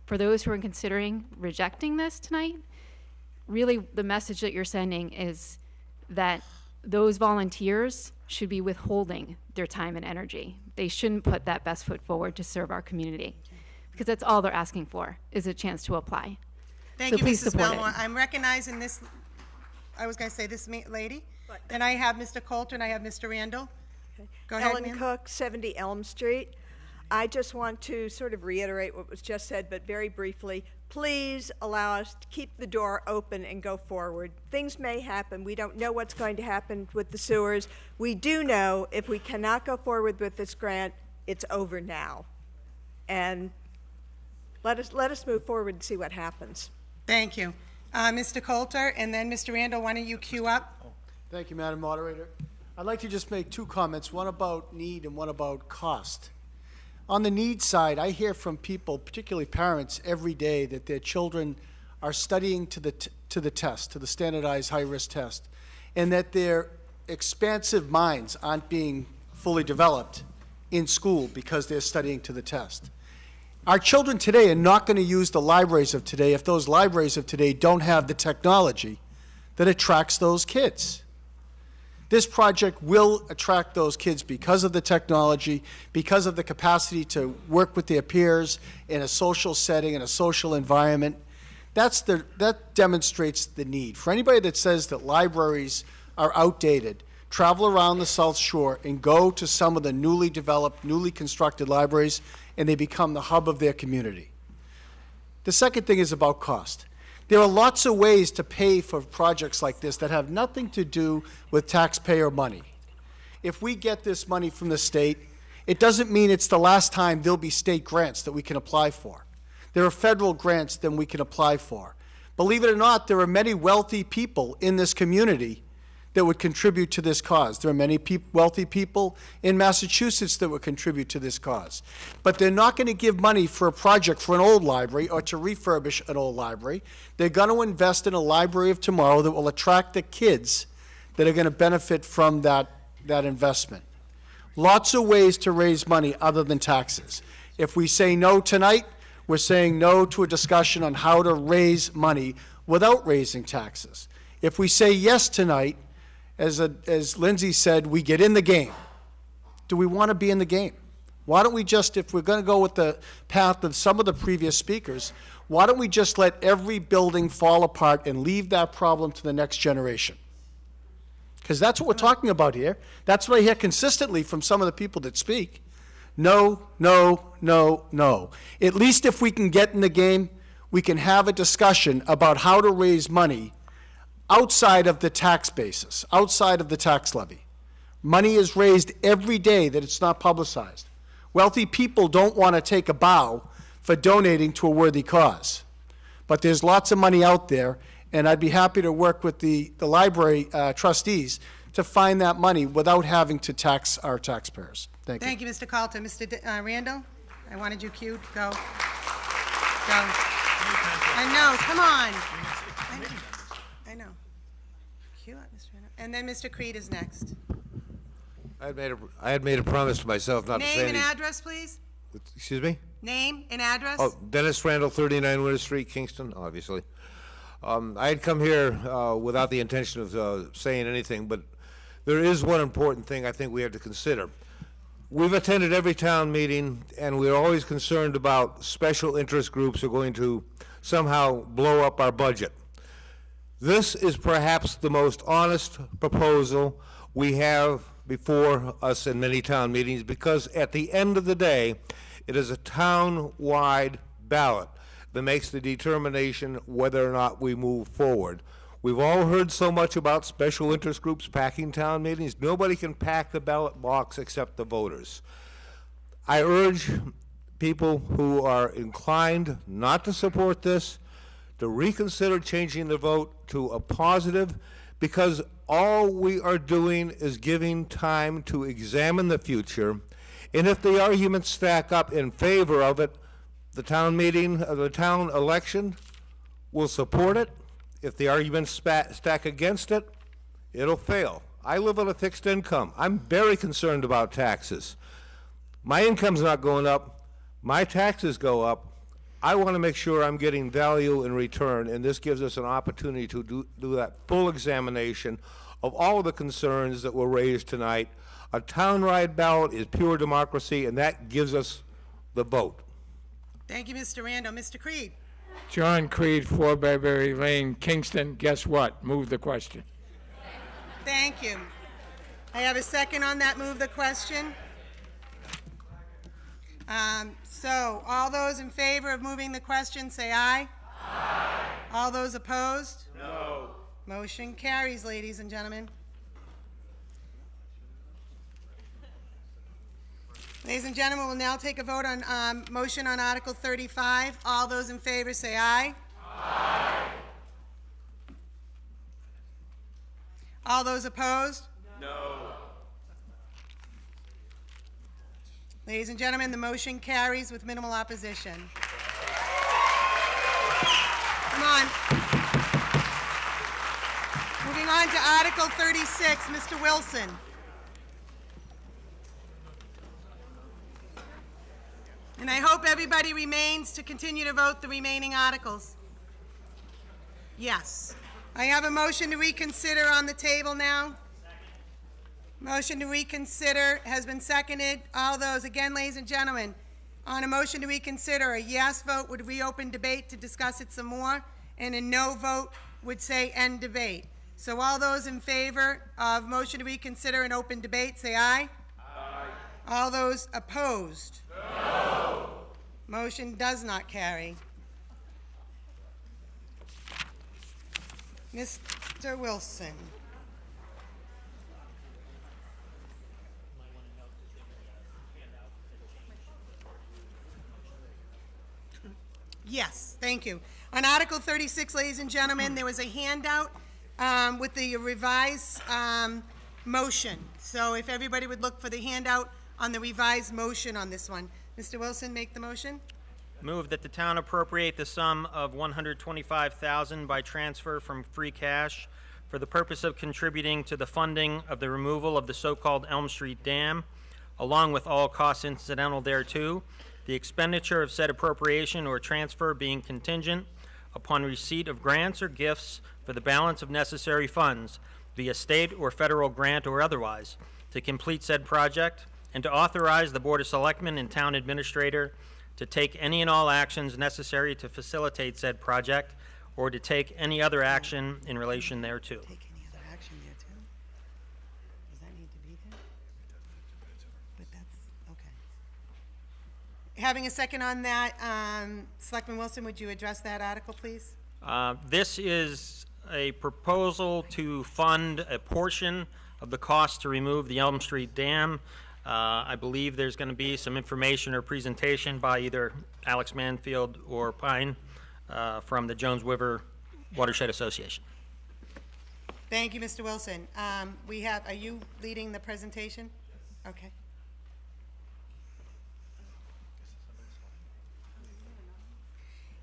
for those who are considering rejecting this tonight, really the message that you're sending is that those volunteers should be withholding their time and energy. They shouldn't put that best foot forward to serve our community, because that's all they're asking for, is a chance to apply. Thank So you, please Mrs. support Belmore. it. I'm recognizing this, I was going to say this lady. Then I have Mr. Coulter and I have Mr. Randall. Go ahead, Ellen ma'am. Cook, 70 Elm Street. I just want to sort of reiterate what was just said, but very briefly. Please allow us to keep the door open and go forward. Things may happen. We don't know what's going to happen with the sewers. We do know if we cannot go forward with this grant, it's over now. And let us move forward and see what happens. Thank you. Mr. Coulter, and then Mr. Randall, why don't you queue up? Thank you, Madam Moderator. I'd like to just make 2 comments, one about need and one about cost. On the need side, I hear from people, particularly parents, every day that their children are studying to the test, to the standardized high-risk test, and that their expansive minds aren't being fully developed in school because they're studying to the test. Our children today are not going to use the libraries of today if those libraries of today don't have the technology that attracts those kids. This project will attract those kids because of the technology, because of the capacity to work with their peers in a social setting, in a social environment. That demonstrates the need. For anybody that says that libraries are outdated, travel around the South Shore and go to some of the newly developed, newly constructed libraries, and they become the hub of their community. The second thing is about cost. There are lots of ways to pay for projects like this that have nothing to do with taxpayer money. If we get this money from the state, it doesn't mean it's the last time there'll be state grants that we can apply for. There are federal grants that we can apply for. Believe it or not, there are many wealthy people in this community that would contribute to this cause. There are many wealthy people in Massachusetts that would contribute to this cause. But they're not going to give money for a project for an old library or to refurbish an old library. They're going to invest in a library of tomorrow that will attract the kids that are going to benefit from that investment. Lots of ways to raise money other than taxes. If we say no tonight, we're saying no to a discussion on how to raise money without raising taxes. If we say yes tonight, as Lindsay said, we get in the game. Do we want to be in the game? Why don't we just, if we're going to go with the path of some of the previous speakers, why don't we just let every building fall apart and leave that problem to the next generation? Because that's what we're talking about here. That's what I hear consistently from some of the people that speak. No, no, no, no. At least if we can get in the game, we can have a discussion about how to raise money outside of the tax basis, outside of the tax levy. Money is raised every day that it's not publicized. Wealthy people don't want to take a bow for donating to a worthy cause. But there's lots of money out there, and I'd be happy to work with the library trustees to find that money without having to tax our taxpayers. Thank you. Thank you, Mr. Calton. Mr. Randall, I wanted you queued. Go. Go. I know, come on. I know. Cue up, Mr. Randall. And then Mr. Creed is next. I had made a promise to myself not to say Name and address, please. Excuse me? Name and address. Oh, Dennis Randall, 39 Winter Street, Kingston, obviously. I had come here without the intention of saying anything, but there is one important thing I think we have to consider. We've attended every town meeting, and we're always concerned about special interest groups are going to somehow blow up our budget. This is perhaps the most honest proposal we have before us in many town meetings, because at the end of the day, it is a town-wide ballot that makes the determination whether or not we move forward. We've all heard so much about special interest groups packing town meetings. Nobody can pack the ballot box except the voters. I urge people who are inclined not to support this to reconsider changing the vote to a positive, because all we are doing is giving time to examine the future, and if the arguments stack up in favor of it, the town meeting, the town election will support it. If the arguments stack against it, it'll fail. I live on a fixed income. I'm very concerned about taxes. My income's not going up. My taxes go up. I want to make sure I'm getting value in return, and this gives us an opportunity to do that full examination of all of the concerns that were raised tonight. A town-wide ballot is pure democracy, and that gives us the vote. Thank you, Mr. Randall. Mr. Creed. John Creed, 4 Bayberry Lane, Kingston. Guess what? Move the question. Thank you. I have a second on that. Move the question. So all those in favor of moving the question, say aye. Aye. All those opposed? No. Motion carries, ladies and gentlemen. Ladies and gentlemen, we'll now take a vote on motion on Article 35. All those in favor say aye. Aye. All those opposed? No. Ladies and gentlemen, the motion carries with minimal opposition. Come on. Moving on to Article 36, Mr. Wilson. And I hope everybody remains to continue to vote the remaining articles. Yes. I have a motion to reconsider on the table now. Motion to reconsider has been seconded. All those, again, ladies and gentlemen, on a motion to reconsider, a yes vote would reopen debate to discuss it some more, and a no vote would say end debate. So all those in favor of motion to reconsider and open debate, say aye. Aye. All those opposed? No. Motion does not carry. Mr. Wilson. Yes, thank you. On Article 36, ladies and gentlemen, there was a handout with the revised motion. So if everybody would look for the handout on the revised motion on this one. Mr. Wilson, make the motion. Move that the town appropriate the sum of $125,000 by transfer from free cash for the purpose of contributing to the funding of the removal of the so-called Elm Street Dam, along with all costs incidental thereto, the expenditure of said appropriation or transfer being contingent upon receipt of grants or gifts for the balance of necessary funds via state or federal grant or otherwise to complete said project, and to authorize the Board of Selectmen and Town Administrator to take any and all actions necessary to facilitate said project or to take any other action in relation thereto. Take any other action there, too? Does that need to be there? But that's, okay. Having a second on that, Selectman Wilson, would you address that article, please? This is a proposal to fund a portion of the cost to remove the Elm Street Dam. I believe there's going to be some information or presentation by either Alex Manfield or Pine from the Jones River Watershed Association. Thank you, Mr. Wilson. We have, are you leading the presentation? Okay.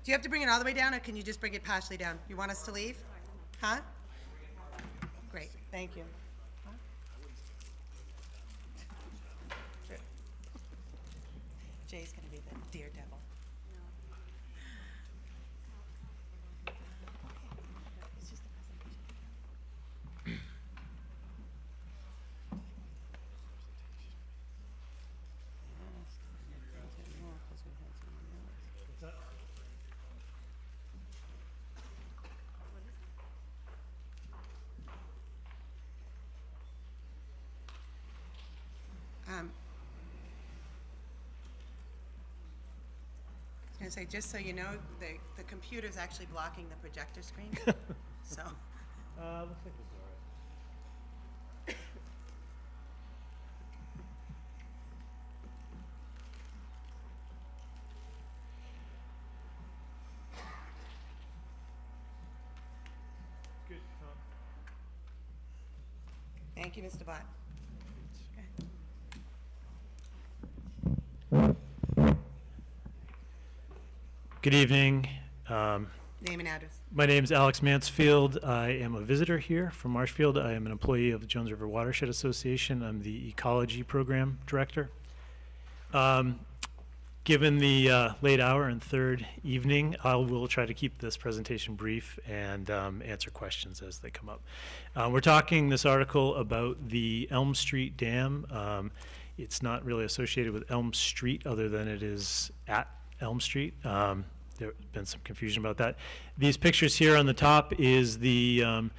Do you have to bring it all the way down, or can you just bring it partially down? You want us to leave? Huh? Great, thank you. Jay's going to be the daredevil. It's just the presentation. I was going to say, just so you know, the computer's actually blocking the projector screen. So. Looks like it's all right. Good. Thank you, Mr. Bott. Good evening. Name and address. My name is Alex Mansfield. I am a visitor here from Marshfield. I am an employee of the Jones River Watershed Association. I'm the Ecology Program Director. Given the late hour and third evening, I will try to keep this presentation brief and answer questions as they come up. We're talking this article about the Elm Street Dam. It's not really associated with Elm Street other than it is at Elm Street. There's been some confusion about that. These pictures here on the top is the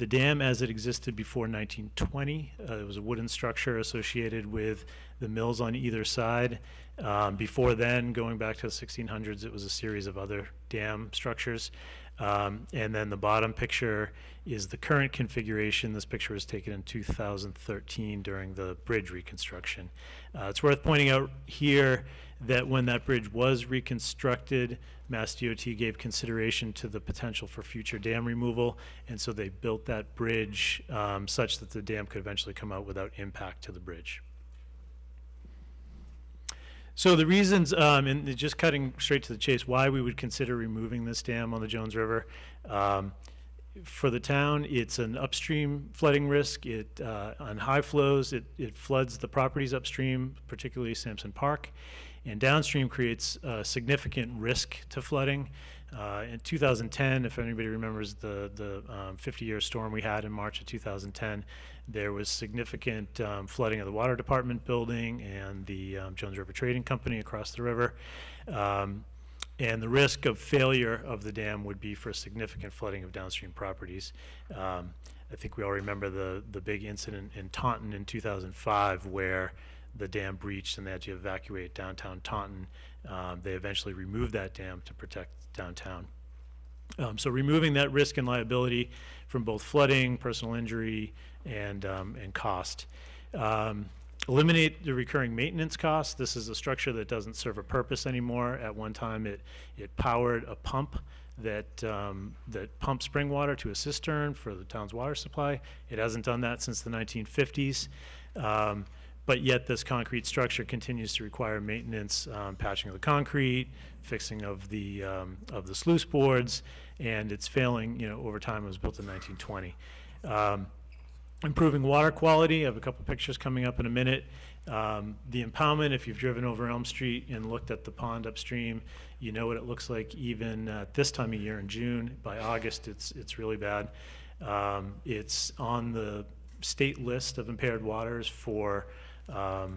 dam as it existed before 1920. It was a wooden structure associated with the mills on either side. Before then, going back to the 1600s, it was a series of other dam structures. And then the bottom picture is the current configuration. This picture was taken in 2013 during the bridge reconstruction. It's worth pointing out here that when that bridge was reconstructed, Mass DOT gave consideration to the potential for future dam removal, and so they built that bridge such that the dam could eventually come out without impact to the bridge. So the reasons, and just cutting straight to the chase, why we would consider removing this dam on the Jones River. For the town, it's an upstream flooding risk. On high flows, it floods the properties upstream, particularly Sampson Park. and downstream creates significant risk to flooding. In 2010, if anybody remembers the 50-year storm we had in March of 2010, there was significant flooding of the water department building and the Jones River Trading Company across the river. And the risk of failure of the dam would be for significant flooding of downstream properties. I think we all remember the big incident in Taunton in 2005 where the dam breached and they had to evacuate downtown Taunton. They eventually removed that dam to protect downtown. So removing that risk and liability from both flooding, personal injury, and cost. Eliminate the recurring maintenance costs. This is a structure that doesn't serve a purpose anymore. At one time, it powered a pump that pumped spring water to a cistern for the town's water supply. It hasn't done that since the 1950s. But yet this concrete structure continues to require maintenance, patching of the concrete, fixing of the sluice boards, and it's failing. Over time. It was built in 1920. Improving water quality. I have a couple pictures coming up in a minute. The impoundment, if you've driven over Elm Street and looked at the pond upstream, you know what it looks like even at this time of year in June. By August, it's really bad. It's on the state list of impaired waters for a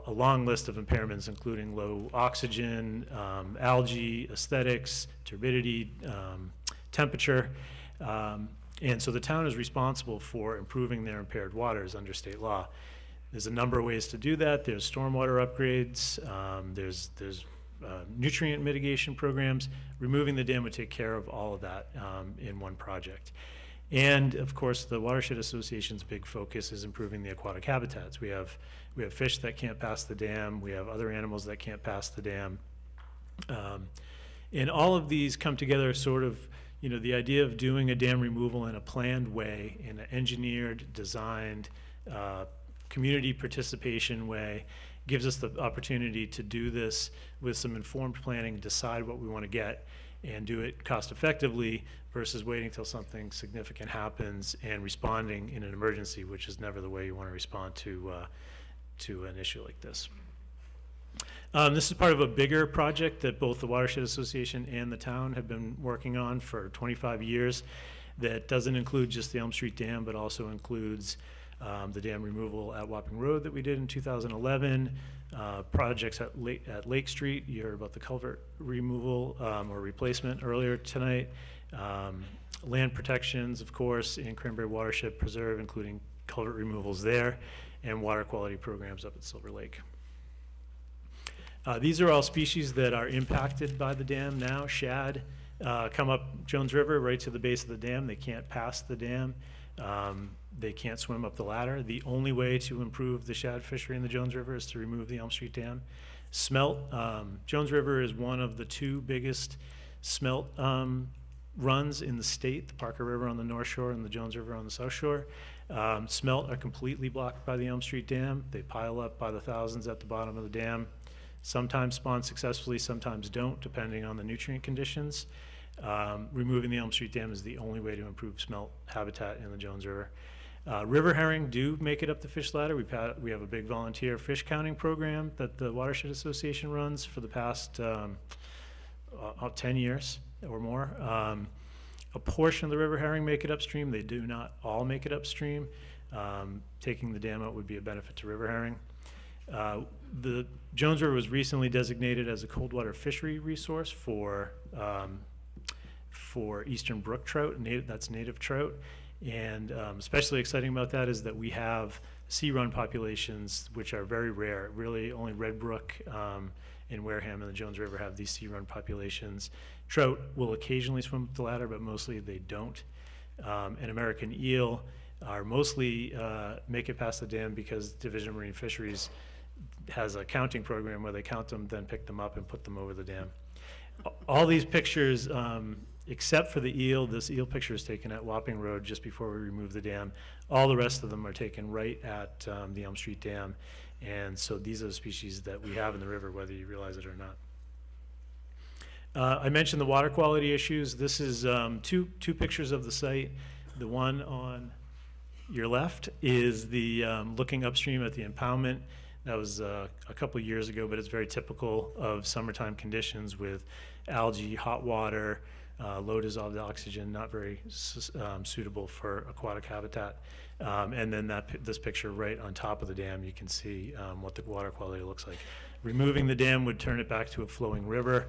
long list of impairments, including low oxygen, algae, aesthetics, turbidity, temperature. And so the town is responsible for improving their impaired waters under state law. There's a number of ways to do that. There's stormwater upgrades. There's nutrient mitigation programs. Removing the dam would take care of all of that in one project. And of course, the Watershed Association's big focus is improving the aquatic habitats. We have fish that can't pass the dam. We have other animals that can't pass the dam. And all of these come together sort of, the idea of doing a dam removal in a planned way, in an engineered, designed, community participation way, gives us the opportunity to do this with some informed planning, decide what we want to get, and do it cost effectively versus waiting until something significant happens and responding in an emergency, which is never the way you want to respond to an issue like this. This is part of a bigger project that both the Watershed Association and the town have been working on for 25 years that doesn't include just the Elm Street Dam, but also includes the dam removal at Wapping Road that we did in 2011, projects at Lake Street. You heard about the culvert removal or replacement earlier tonight. Land protections, of course, in Cranberry Watershed Preserve, including culvert removals there, and water quality programs up at Silver Lake. These are all species that are impacted by the dam now. Shad come up Jones River right to the base of the dam. They can't pass the dam. They can't swim up the ladder. The only way to improve the shad fishery in the Jones River is to remove the Elm Street Dam. Smelt, Jones River is one of the two biggest smelt runs in the state, the Parker River on the North Shore and the Jones River on the South Shore. Smelt are completely blocked by the Elm Street Dam. They pile up by the thousands at the bottom of the dam. Sometimes spawn successfully, sometimes don't, depending on the nutrient conditions. Removing the Elm Street Dam is the only way to improve smelt habitat in the Jones River. River herring do make it up the fish ladder. We have a big volunteer fish counting program that the Watershed Association runs for the past 10 years or more. A portion of the river herring make it upstream. They do not all make it upstream. Taking the dam out would be a benefit to river herring. The Jones River was recently designated as a cold water fishery resource for eastern brook trout, that's native trout. And especially exciting about that is that we have sea run populations, which are very rare. Really only Red Brook in Wareham and the Jones River have these sea run populations. Trout will occasionally swim up the ladder, but mostly they don't. And American eel are mostly make it past the dam because Division of Marine Fisheries has a counting program where they count them, then pick them up and put them over the dam. All these pictures, except for the eel, this eel picture is taken at Wapping Road just before we remove the dam. All the rest of them are taken right at the Elm Street Dam. And so these are the species that we have in the river, whether you realize it or not. I mentioned the water quality issues. This is two pictures of the site. The one on your left is the looking upstream at the impoundment. That was a couple years ago, but it's very typical of summertime conditions with algae, hot water, low dissolved oxygen, not very suitable for aquatic habitat. And then this picture right on top of the dam, you can see what the water quality looks like. Removing the dam would turn it back to a flowing river.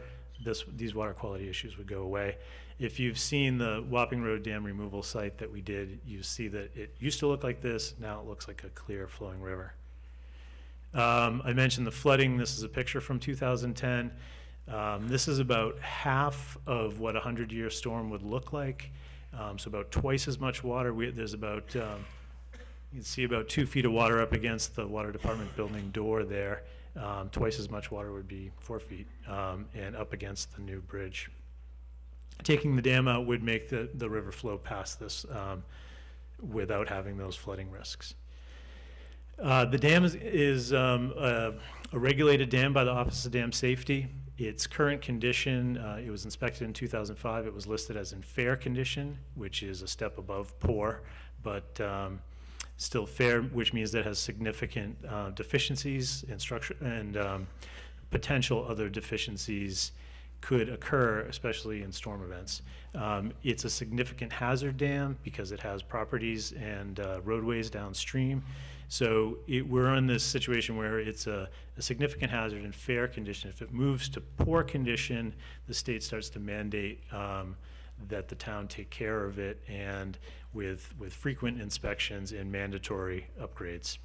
These water quality issues would go away. If you've seen the Wapping Road Dam removal site that we did, you see that it used to look like this. Now it looks like a clear flowing river. I mentioned the flooding. This is a picture from 2010. This is about half of what a 100-year storm would look like. So about twice as much water. There's about, you can see about 2 feet of water up against the water department building door there. Twice as much water would be 4 feet, and up against the new bridge. Taking the dam out would make the river flow past this without having those flooding risks. The dam is a regulated dam by the Office of Dam Safety. Its current condition, it was inspected in 2005. It was listed as in fair condition, which is a step above poor, but still fair, which means that it has significant deficiencies in structure, and potential other deficiencies could occur, especially in storm events. It's a significant hazard dam because it has properties and roadways downstream. So we're in this situation where it's a significant hazard in fair condition. If it moves to poor condition, the state starts to mandate that the town take care of it, and with frequent inspections and mandatory upgrades.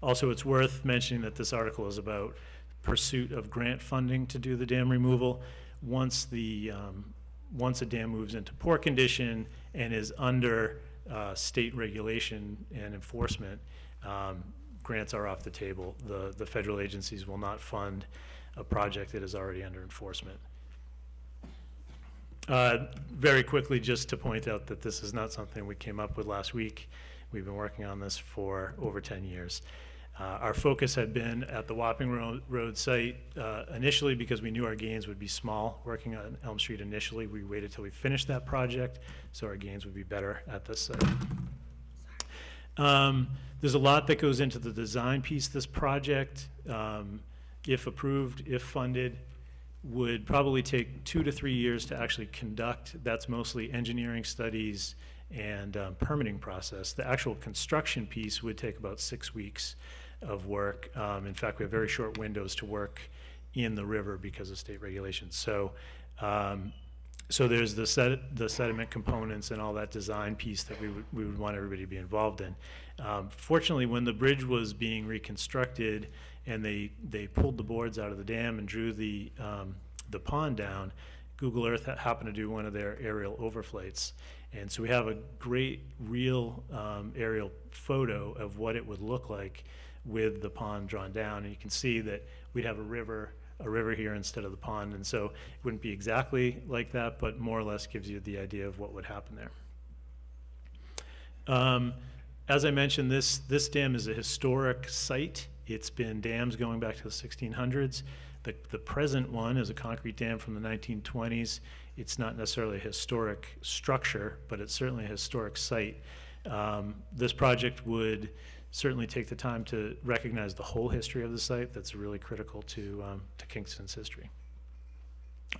Also, it's worth mentioning that this article is about pursuit of grant funding to do the dam removal. Once a dam moves into poor condition and is under state regulation and enforcement, grants are off the table. The federal agencies will not fund a project that is already under enforcement. Very quickly, just to point out that this is not something we came up with last week. We've been working on this for over 10 years. Our focus had been at the Wapping Road site initially because we knew our gains would be small working on Elm Street initially. We waited till we finished that project so our gains would be better at this site. There's a lot that goes into the design piece. This project, if approved, if funded, would probably take 2 to 3 years to actually conduct. That's mostly engineering studies and permitting process. The actual construction piece would take about 6 weeks of work. In fact, we have very short windows to work in the river because of state regulations. So, so there's the sediment components and all that design piece that we would want everybody to be involved in. Fortunately, when the bridge was being reconstructed and they pulled the boards out of the dam and drew the pond down, Google Earth happened to do one of their aerial overflights. And so we have a great real aerial photo of what it would look like with the pond drawn down. And you can see that we'd have a river here instead of the pond. And so it wouldn't be exactly like that, but more or less gives you the idea of what would happen there. As I mentioned, this dam is a historic site. It's been dams going back to the 1600s. The present one is a concrete dam from the 1920s. It's not necessarily a historic structure, but it's certainly a historic site. This project would certainly take the time to recognize the whole history of the site. That's really critical to Kingston's history.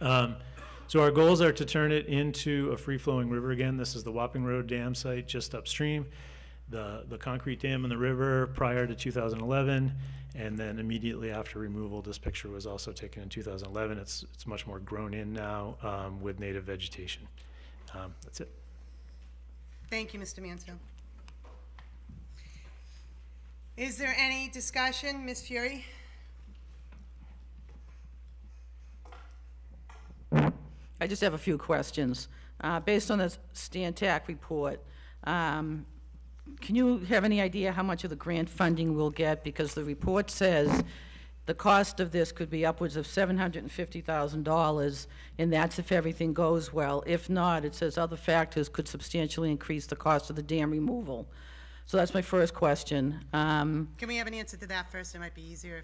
So our goals are to turn it into a free-flowing river again. This is the Wapping Road Dam site just upstream. The concrete dam in the river prior to 2011, and then immediately after removal, this picture was also taken in 2011. It's much more grown in now with native vegetation. That's it. Thank you, Mr. Mansfield. Is there any discussion? Ms. Fury? I just have a few questions. Based on the Stantec report, can you have any idea how much of the grant funding we'll get? Because the report says the cost of this could be upwards of $750,000, and that's if everything goes well. If not, it says other factors could substantially increase the cost of the dam removal. So that's my first question. Can we have an answer to that first? It might be easier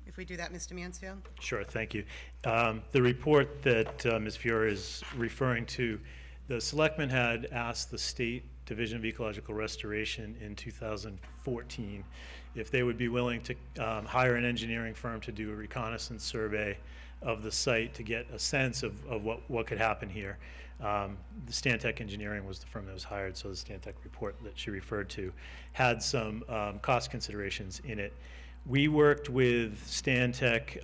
if we do that, Mr. Mansfield. Sure, thank you. The report that Ms. Fuhrer is referring to, the selectmen had asked the state Division of Ecological Restoration in 2014 if they would be willing to hire an engineering firm to do a reconnaissance survey of the site to get a sense of what could happen here. The Stantec Engineering was the firm that was hired, so the Stantec report that she referred to had some cost considerations in it. We worked with Stantec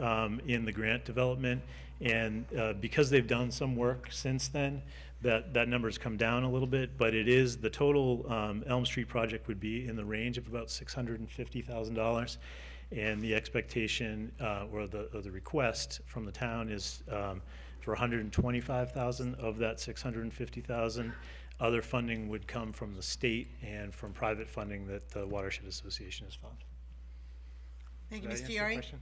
in the grant development, and because they've done some work since then, that number's come down a little bit, but it is, the total Elm Street project would be in the range of about $650,000. And the expectation or the request from the town is for $125,000 of that $650,000. Other funding would come from the state and from private funding that the Watershed Association has found. Thank you, Did I Ms. answer the Fiore. question?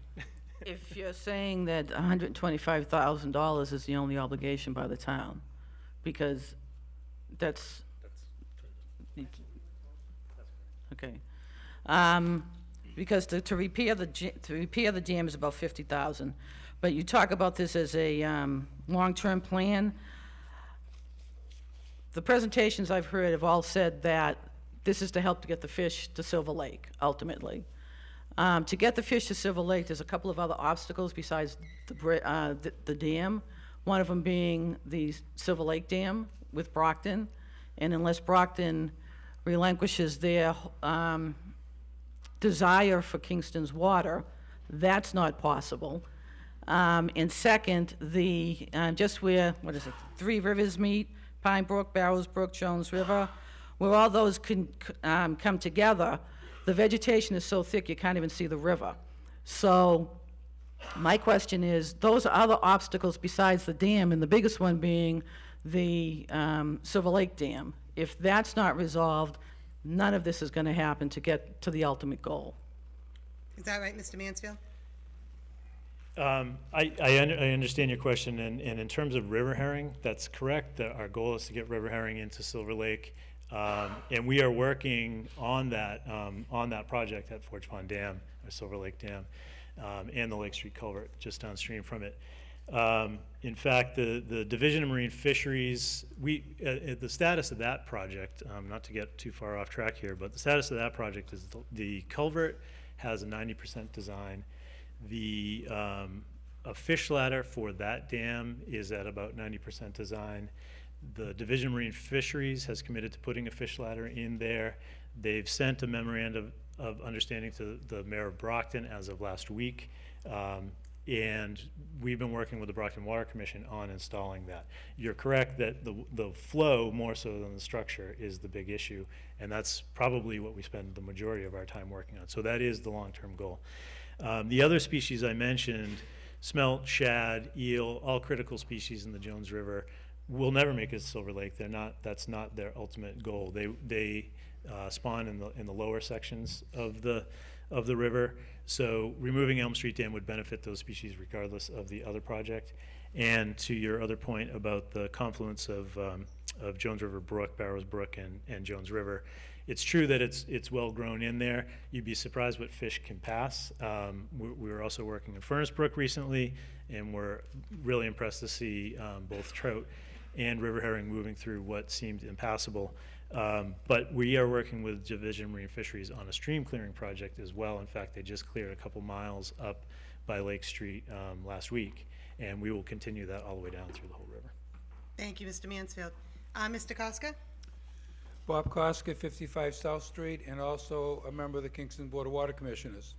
If you're saying that $125,000 is the only obligation by the town, because that's okay. Because to repair the dam is about $50,000, but you talk about this as a long-term plan. The presentations I've heard have all said that this is to help to get the fish to Silver Lake, ultimately. To get the fish to Silver Lake, there's a couple of other obstacles besides the dam. One of them being the Silver Lake Dam with Brockton, and unless Brockton relinquishes their desire for Kingston's water, that's not possible. And second, just where, what is it, 3 rivers meet, Pine Brook, Barrows Brook, Jones River, where all those can come together, the vegetation is so thick you can't even see the river. So my question is, those are other obstacles besides the dam, and the biggest one being the Silver Lake Dam. If that's not resolved, none of this is going to happen to get to the ultimate goal. Is that right, Mr. Mansfield? I understand your question, and in terms of river herring, that's correct. Our goal is to get river herring into Silver Lake, and we are working on that project at Forge Pond Dam, or Silver Lake Dam, and the Lake Street Culvert just downstream from it. In fact, the Division of Marine Fisheries, the status of that project, not to get too far off track here, but the status of that project is the culvert has a 90% design. A fish ladder for that dam is at about 90% design. The Division of Marine Fisheries has committed to putting a fish ladder in there. They've sent a memorandum of understanding to the Mayor of Brockton as of last week. And we've been working with the Brockton Water Commission on installing that. You're correct that the flow, more so than the structure, is the big issue, and that's probably what we spend the majority of our time working on. So that is the long-term goal. The other species I mentioned, smelt, shad, eel, all critical species in the Jones River, will never make it to Silver Lake. That's not their ultimate goal. They spawn in the lower sections of the river. So removing Elm Street Dam would benefit those species regardless of the other project. And to your other point about the confluence of Jones River Brook, Barrows Brook, and Jones River, it's true that it's well grown in there. You'd be surprised what fish can pass. We were also working in Furnace Brook recently, and we're really impressed to see both trout and river herring moving through what seemed impassable. But we are working with Division of Marine Fisheries on a stream clearing project as well. In fact, they just cleared a couple miles up by Lake Street last week, and we will continue that all the way down through the whole river. Thank you, Mr. Mansfield. Mr. Koska? Bob Koska, 55 South Street, and also a member of the Kingston Board of Water Commissioners.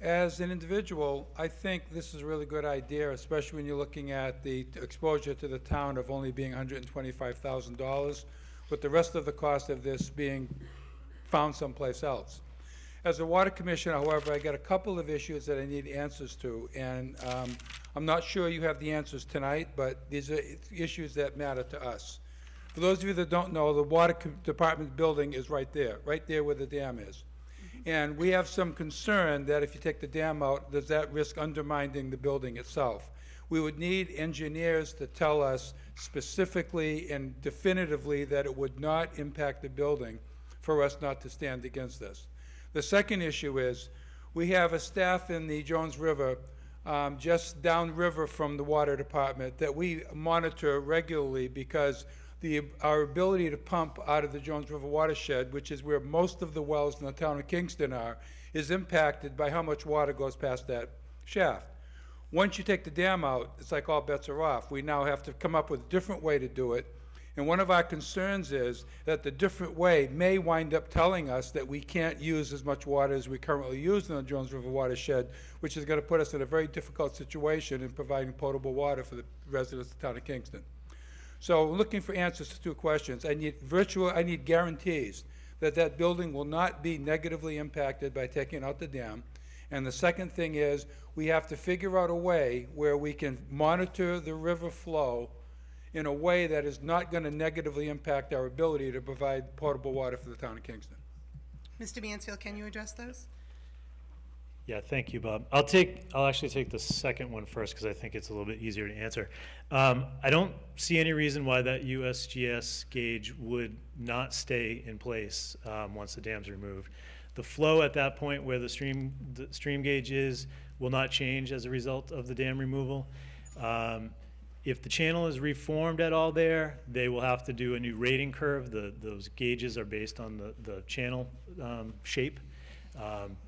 As an individual, I think this is a really good idea, especially when you're looking at the exposure to the town of only being $125,000, with the rest of the cost of this being found someplace else. As a water commissioner, however, I got a couple of issues that I need answers to, and I'm not sure you have the answers tonight, but these are issues that matter to us. For those of you that don't know, the water department building is right there where the dam is. And we have some concern that if you take the dam out, does that risk undermining the building itself? We would need engineers to tell us specifically and definitively that it would not impact the building for us not to stand against this. The second issue is we have a staff in the Jones River just downriver from the water department that we monitor regularly because our ability to pump out of the Jones River watershed, which is where most of the wells in the town of Kingston are, is impacted by how much water goes past that shaft. Once you take the dam out, it's like all bets are off. We now have to come up with a different way to do it. And one of our concerns is that the different way may wind up telling us that we can't use as much water as we currently use in the Jones River watershed, which is going to put us in a very difficult situation in providing potable water for the residents of the town of Kingston. So looking for answers to two questions. I need guarantees that that building will not be negatively impacted by taking out the dam. And the second thing is we have to figure out a way where we can monitor the river flow in a way that is not going to negatively impact our ability to provide potable water for the town of Kingston. Mr. Mansfield, can you address those? Yeah, thank you, Bob. I'll actually take the second one first because I think it's a little bit easier to answer. I don't see any reason why that USGS gauge would not stay in place once the dam's removed. The flow at that point where the stream gauge is will not change as a result of the dam removal. If the channel is reformed at all there, they will have to do a new rating curve. Those gauges are based on the channel shape,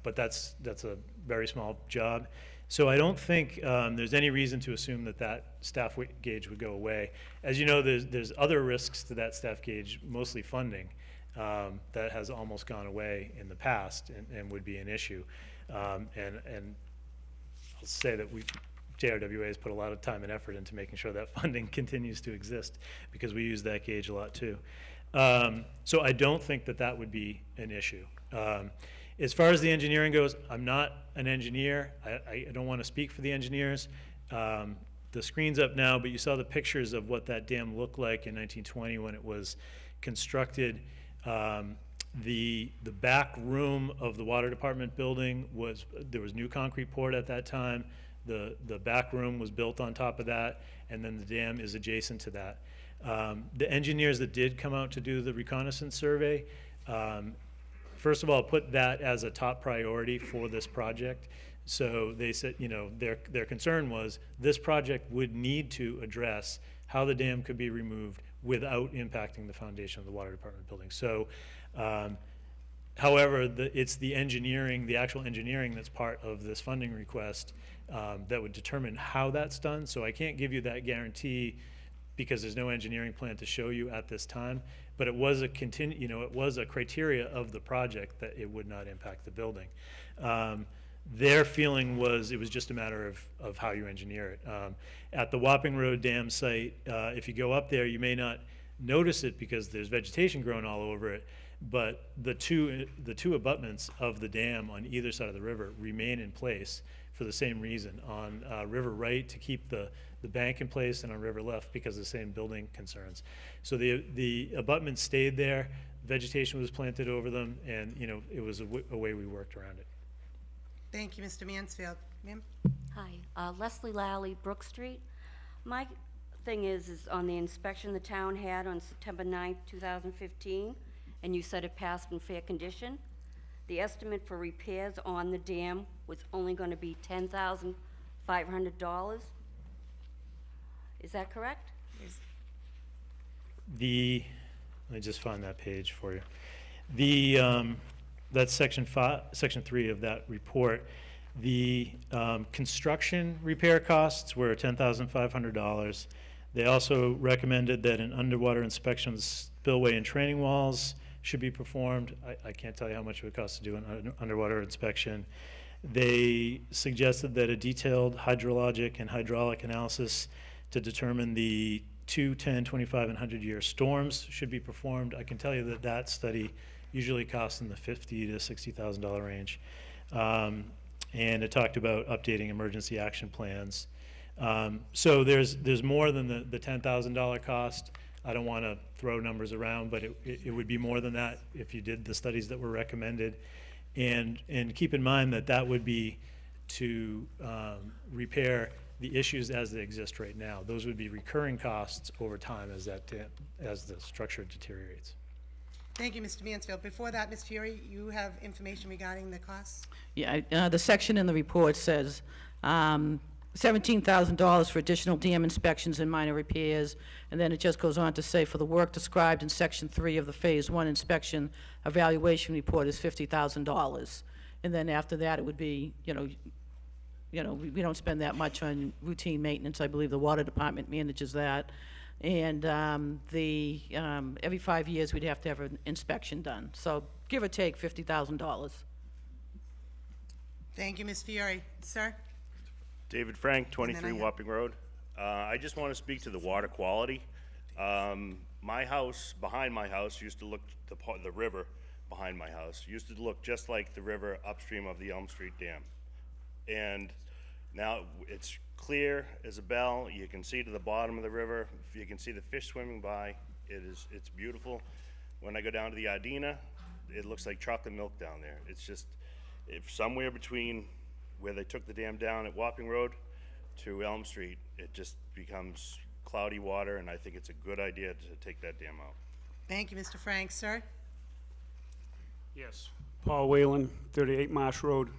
but that's a very small job. So I don't think there's any reason to assume that staff gauge would go away. As you know, there's other risks to that staff gauge, mostly funding, that has almost gone away in the past and would be an issue. And I'll say that JRWA has put a lot of time and effort into making sure that funding continues to exist because we use that gauge a lot too. So I don't think that would be an issue. As far as the engineering goes, I'm not an engineer. I don't want to speak for the engineers. The screen's up now, but you saw the pictures of what that dam looked like in 1920 when it was constructed. The back room of the water department building there was new concrete poured at that time. The back room was built on top of that, and then the dam is adjacent to that. The engineers that did come out to do the reconnaissance survey, first of all, put that as a top priority for this project. So they said, their concern was this project would need to address how the dam could be removed without impacting the foundation of the water department building. So, however, it's the engineering, the actual engineering that's part of this funding request that would determine how that's done. So I can't give you that guarantee because there's no engineering plan to show you at this time. But it was it was a criteria of the project that it would not impact the building. Their feeling was it was just a matter of how you engineer it. At the Wapping Road Dam site, if you go up there, you may not notice it because there's vegetation growing all over it. But the two abutments of the dam on either side of the river remain in place for the same reason. On river right to keep the bank in place, and on river left because of the same building concerns. So the abutments stayed there, vegetation was planted over them, and it was a way we worked around it. Thank you, Mr. Mansfield. Ma'am? Hi, Leslie Lally, Brook Street. My thing is on the inspection the town had on September 9th, 2015, and you said it passed in fair condition. The estimate for repairs on the dam was only going to be $10,500. Is that correct? Let me just find that page for you. That's section 3 of that report. The construction repair costs were $10,500. They also recommended that an underwater inspection of the spillway and training walls should be performed. I can't tell you how much it would cost to do an underwater inspection. They suggested that a detailed hydrologic and hydraulic analysis to determine the 2, 10, 25, and 100-year storms should be performed. I can tell you that study usually costs in the $50,000 to $60,000 range. And it talked about updating emergency action plans. So there's more than the $10,000 cost. I don't want to throw numbers around, but it would be more than that if you did the studies that were recommended. And keep in mind that would be to repair the issues as they exist right now. Those would be recurring costs over time as the structure deteriorates. Thank you, Mr. Mansfield. Before that, Ms. Fury, you have information regarding the costs? Yeah, the section in the report says $17,000 for additional dam inspections and minor repairs, and then it just goes on to say, for the work described in Section 3 of the Phase 1 inspection evaluation report is $50,000. And then after that, it would be, we don't spend that much on routine maintenance. I believe the water department manages that. And every 5 years, we'd have to have an inspection done. So give or take $50,000. Thank you, Ms. Fiore. Sir? David Frank, And 23 then I have- Wapping Road. I just want to speak to the water quality. My house, behind my house, used to look, the river behind my house, used to look just like the river upstream of the Elm Street Dam. And now it's clear as a bell. You can see to the bottom of the river. You can see the fish swimming by. It's beautiful. When I go down to the Ardina, it looks like chocolate milk down there. It's just, if somewhere between where they took the dam down at Wapping Road to Elm Street, it just becomes cloudy water, and I think it's a good idea to take that dam out. Thank you, Mr. Frank. Sir? Yes. Paul Whalen, 38 Marsh Road.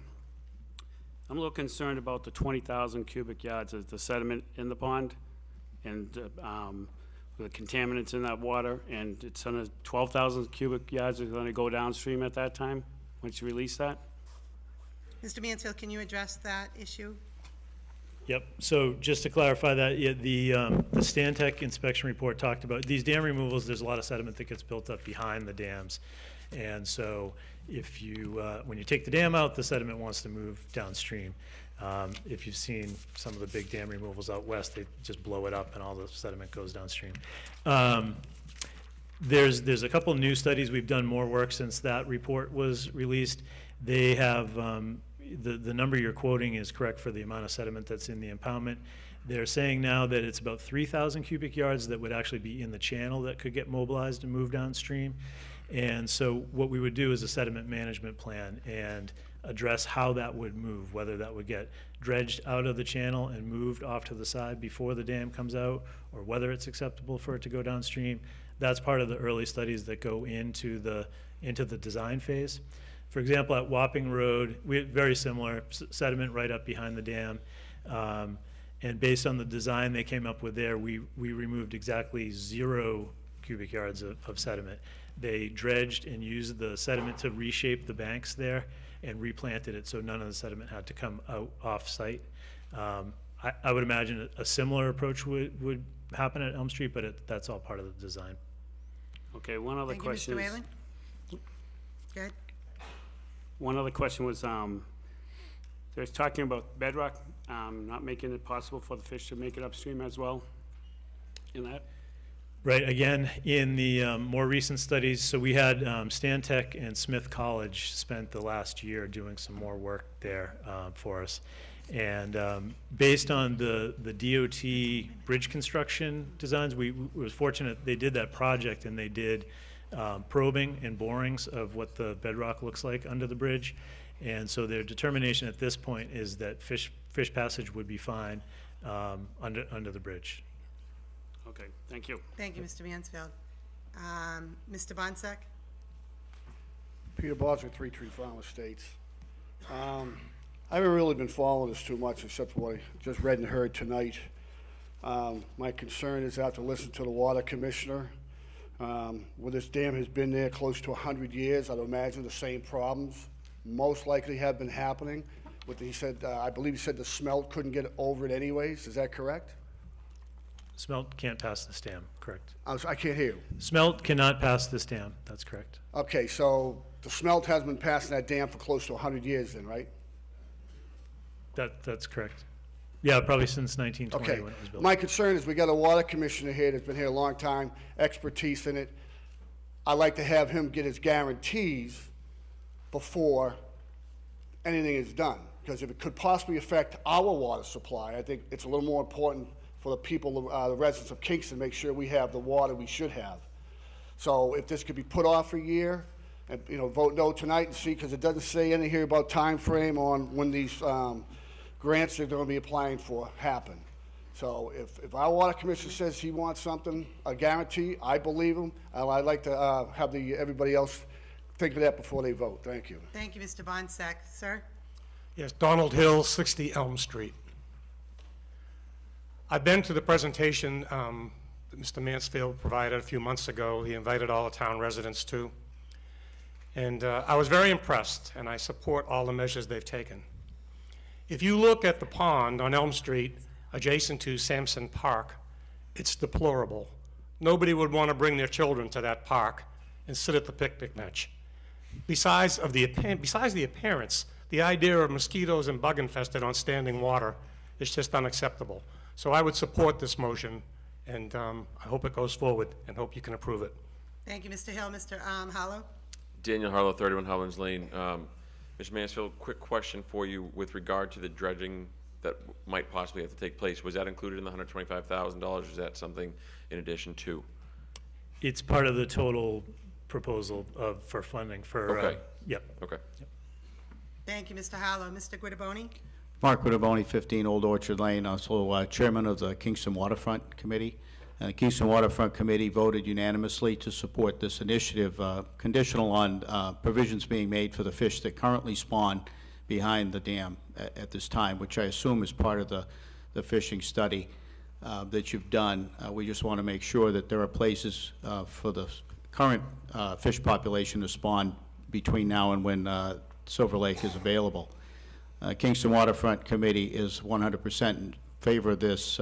I'm a little concerned about the 20,000 cubic yards of the sediment in the pond and the contaminants in that water, and it's on 12,000 cubic yards is going to go downstream at that time, once you release that? Mr. Mansfield, can you address that issue? Yep, so just to clarify that, yeah, the Stantec inspection report talked about, these dam removals, there's a lot of sediment that gets built up behind the dams. And so if you, when you take the dam out, the sediment wants to move downstream. If you've seen some of the big dam removals out west, they just blow it up and all the sediment goes downstream. There's a couple new studies. We've done more work since that report was released. They have, the number you're quoting is correct for the amount of sediment that's in the impoundment. They're saying now that it's about 3,000 cubic yards that would actually be in the channel that could get mobilized and moved downstream. And so what we would do is a sediment management plan and address how that would move, whether that would get dredged out of the channel and moved off to the side before the dam comes out, or whether it's acceptable for it to go downstream. That's part of the early studies that go into the design phase. For example, at Wapping Road, we had very similar sediment right up behind the dam. And based on the design they came up with there, we removed exactly 0 cubic yards of sediment. They dredged and used the sediment to reshape the banks there and replanted it so none of the sediment had to come out off-site. I would imagine a similar approach would happen at Elm Street, but that's all part of the design. Okay, one other question. Thank you, Mr. Whalen. Good. One other question was, they're talking about bedrock, not making it possible for the fish to make it upstream as well in that? Right, again, in the more recent studies, so we had Stantec and Smith College spent the last year doing some more work there for us. And based on the DOT bridge construction designs, we was fortunate they did that project and they did probing and borings of what the bedrock looks like under the bridge. And so their determination at this point is that fish passage would be fine under the bridge. Okay, thank you. Thank you, Mr. Mansfield. Mr. Bonsack? Peter Bosworth, 33 Farm Estates. I haven't really been following this too much except for what I just read and heard tonight. My concern is after listening to the water commissioner, well, this dam has been there close to 100 years. I'd imagine the same problems most likely have been happening. What he said, I believe he said the smelt couldn't get over it anyways. Is that correct? Smelt can't pass this dam, correct. I can't hear you. Smelt cannot pass this dam, that's correct. Okay, so the smelt has been passing that dam for close to 100 years then, right? That's correct. Yeah, probably since 1920 Okay. when it was built. My concern is we got a water commissioner here that's been here a long time, expertise in it. I'd like to have him get his guarantees before anything is done, because if it could possibly affect our water supply, I think it's a little more important for the people, the residents of Kingston, to make sure we have the water we should have. So if this could be put off for a year, and vote no tonight and see, because it doesn't say anything here about time frame on when these grants they're going to be applying for happen. So if our water commissioner says he wants something, a guarantee, I believe him. I'd like to have everybody else think of that before they vote. Thank you. Thank you, Mr. Bonsack. Sir? Yes, Donald Hill, 60 Elm Street. I've been to the presentation that Mr. Mansfield provided a few months ago. He invited all the town residents to. And I was very impressed, and I support all the measures they've taken. If you look at the pond on Elm Street adjacent to Sampson Park, it's deplorable. Nobody would want to bring their children to that park and sit at the picnic bench. Besides the appearance, the idea of mosquitoes and bug infested on standing water is just unacceptable. So I would support this motion, and I hope it goes forward, and hope you can approve it. Thank you, Mr. Hill. Mr. Hollow? Daniel Harlow, 31 Howlands Lane. Mr. Mansfield, quick question for you with regard to the dredging that might possibly have to take place. Was that included in the $125,000, or is that something in addition to? It's part of the total proposal for funding for. Okay. Yep. Okay. Yep. Thank you, Mr. Hollow. Mr. Guidoboni? Mark Guidoboni, 15 Old Orchard Lane, also chairman of the Kingston Waterfront Committee. And the Kingston Waterfront Committee voted unanimously to support this initiative, conditional on provisions being made for the fish that currently spawn behind the dam at this time, which I assume is part of the fishing study that you've done. We just want to make sure that there are places for the current fish population to spawn between now and when Silver Lake is available. Kingston Waterfront Committee is 100% in favor of this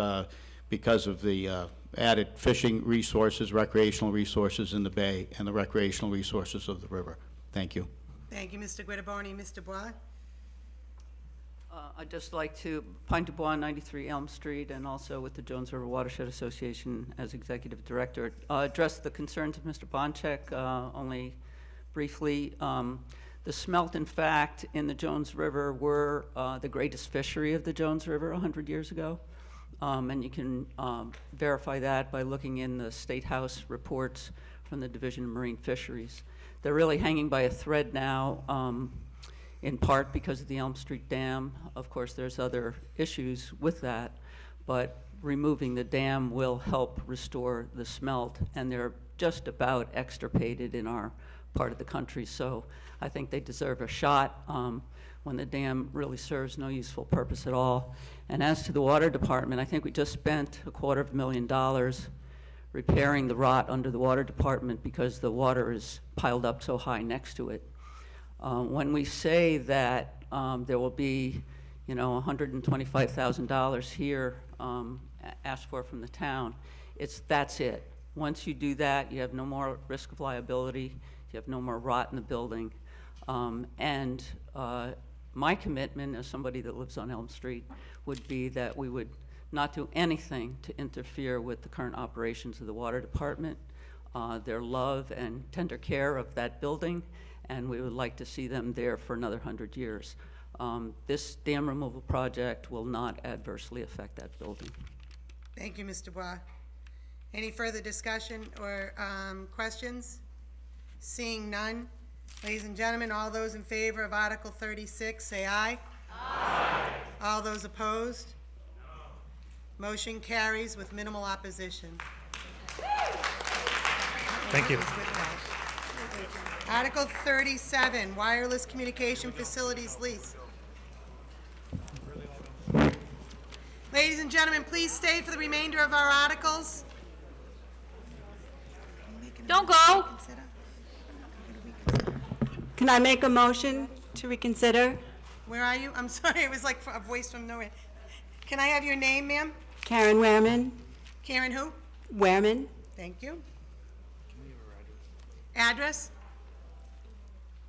because of the added fishing resources, recreational resources in the bay, and the recreational resources of the river. Thank you. Thank you, Mr. Guidoboni. Mr. Bois? I'd just like to, Pine du Bois, 93 Elm Street, and also with the Jones River Watershed Association as Executive Director, address the concerns of Mr. Bonchek only briefly. The smelt, in fact, in the Jones River were the greatest fishery of the Jones River 100 years ago. And you can verify that by looking in the State House reports from the Division of Marine Fisheries. They're really hanging by a thread now, in part because of the Elm Street Dam. Of course, there's other issues with that, but removing the dam will help restore the smelt, and they're just about extirpated in our part of the country. So I think they deserve a shot when the dam really serves no useful purpose at all. And as to the water department, I think we just spent $250,000 repairing the rot under the water department because the water is piled up so high next to it. When we say that there will be, $125,000 here asked for from the town, that's it. Once you do that, you have no more risk of liability, you have no more rot in the building. My commitment as somebody that lives on Elm Street would be that we would not do anything to interfere with the current operations of the water department, their love and tender care of that building, and we would like to see them there for another 100 years. This dam removal project will not adversely affect that building. Thank you, Mr. Bois. Any further discussion or questions? Seeing none. Ladies and gentlemen, all those in favor of Article 36, say aye. Aye. All those opposed? No. Motion carries with minimal opposition. Thank you. Article 37, wireless communication facilities lease. Ladies and gentlemen, please stay for the remainder of our articles. Don't go. Can I make a motion to reconsider? Where are you? I'm sorry, it was like a voice from nowhere. Can I have your name, ma'am? Karen Wehrman. Karen who? Wehrman. Thank you. Address?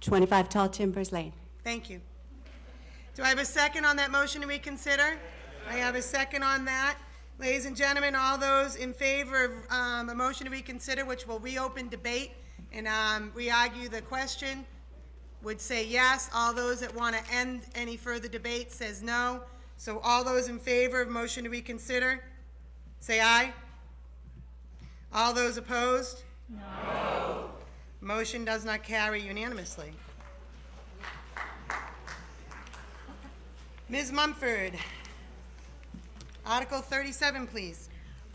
25 Tall Timbers Lane. Thank you. Do I have a second on that motion to reconsider? I have a second on that. Ladies and gentlemen, all those in favor of a motion to reconsider, which will reopen debate and re-argue the question, would say yes. All those that want to end any further debate says no. So all those in favor of motion to reconsider, say aye. All those opposed? No. Motion does not carry unanimously. Ms. Mumford, Article 37, please.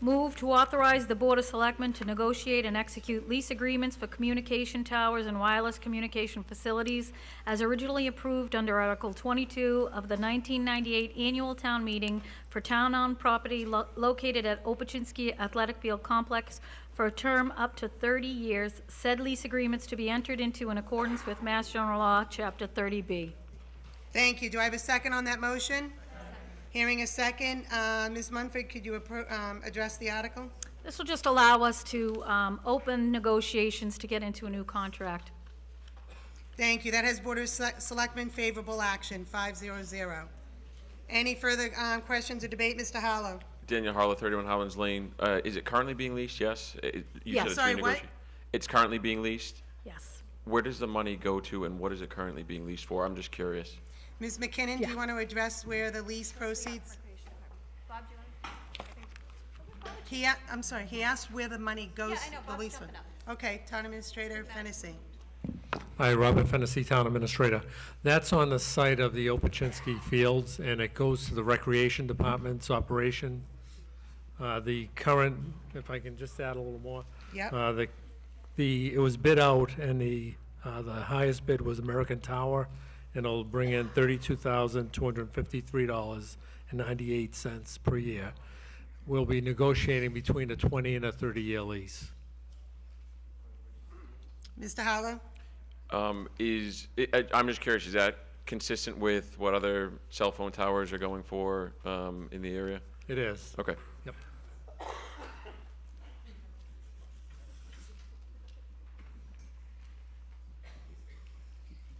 Move to authorize the Board of Selectmen to negotiate and execute lease agreements for communication towers and wireless communication facilities as originally approved under Article 22 of the 1998 Annual Town Meeting for town-owned property located at Opachinski Athletic Field Complex for a term up to 30 years. Said lease agreements to be entered into in accordance with Mass General Law, Chapter 30B. Thank you. Do I have a second on that motion? Hearing a second, Ms. Munford, could you address the article? This will just allow us to open negotiations to get into a new contract. Thank you. That has Board of Selectmen favorable action, 5-0-0. Any further questions or debate, Mr. Harlow? Daniel Harlow, 31 Howlands Lane. Is it currently being leased? Yes? You said it's Sorry, what? It's currently being leased? Yes. Where does the money go to, and what is it currently being leased for? I'm just curious. Ms. McKinnon, do you want to address where the lease proceeds? I'm sorry, he asked where the money goes, the lease fund. Okay, Town Administrator Fennessy. Hi, Robert Fennessy, Town Administrator. That's on the site of the Opachinski Fields, and it goes to the Recreation Department's operation. The current, if I can just add a little more. Yep. It was bid out, and the highest bid was American Tower, and it'll bring in $32,253.98 per year. We'll be negotiating between a 20 and a 30-year lease. Mr. Harlow? I'm just curious, is that consistent with what other cell phone towers are going for in the area? It is. Okay. Yep.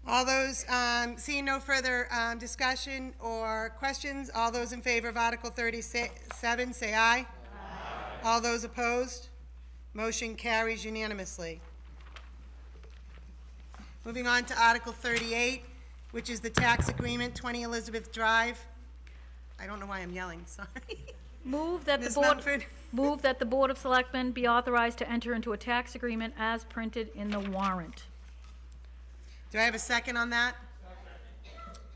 All those, seeing no further discussion or questions, all those in favor of Article 37, say aye. Aye. All those opposed? Motion carries unanimously. Moving on to Article 38, which is the tax agreement, 20 Elizabeth Drive. I don't know why I'm yelling, sorry. Move that Ms. the Board, Mumford? move that the Board of Selectmen be authorized to enter into a tax agreement as printed in the warrant. Do I have a second on that?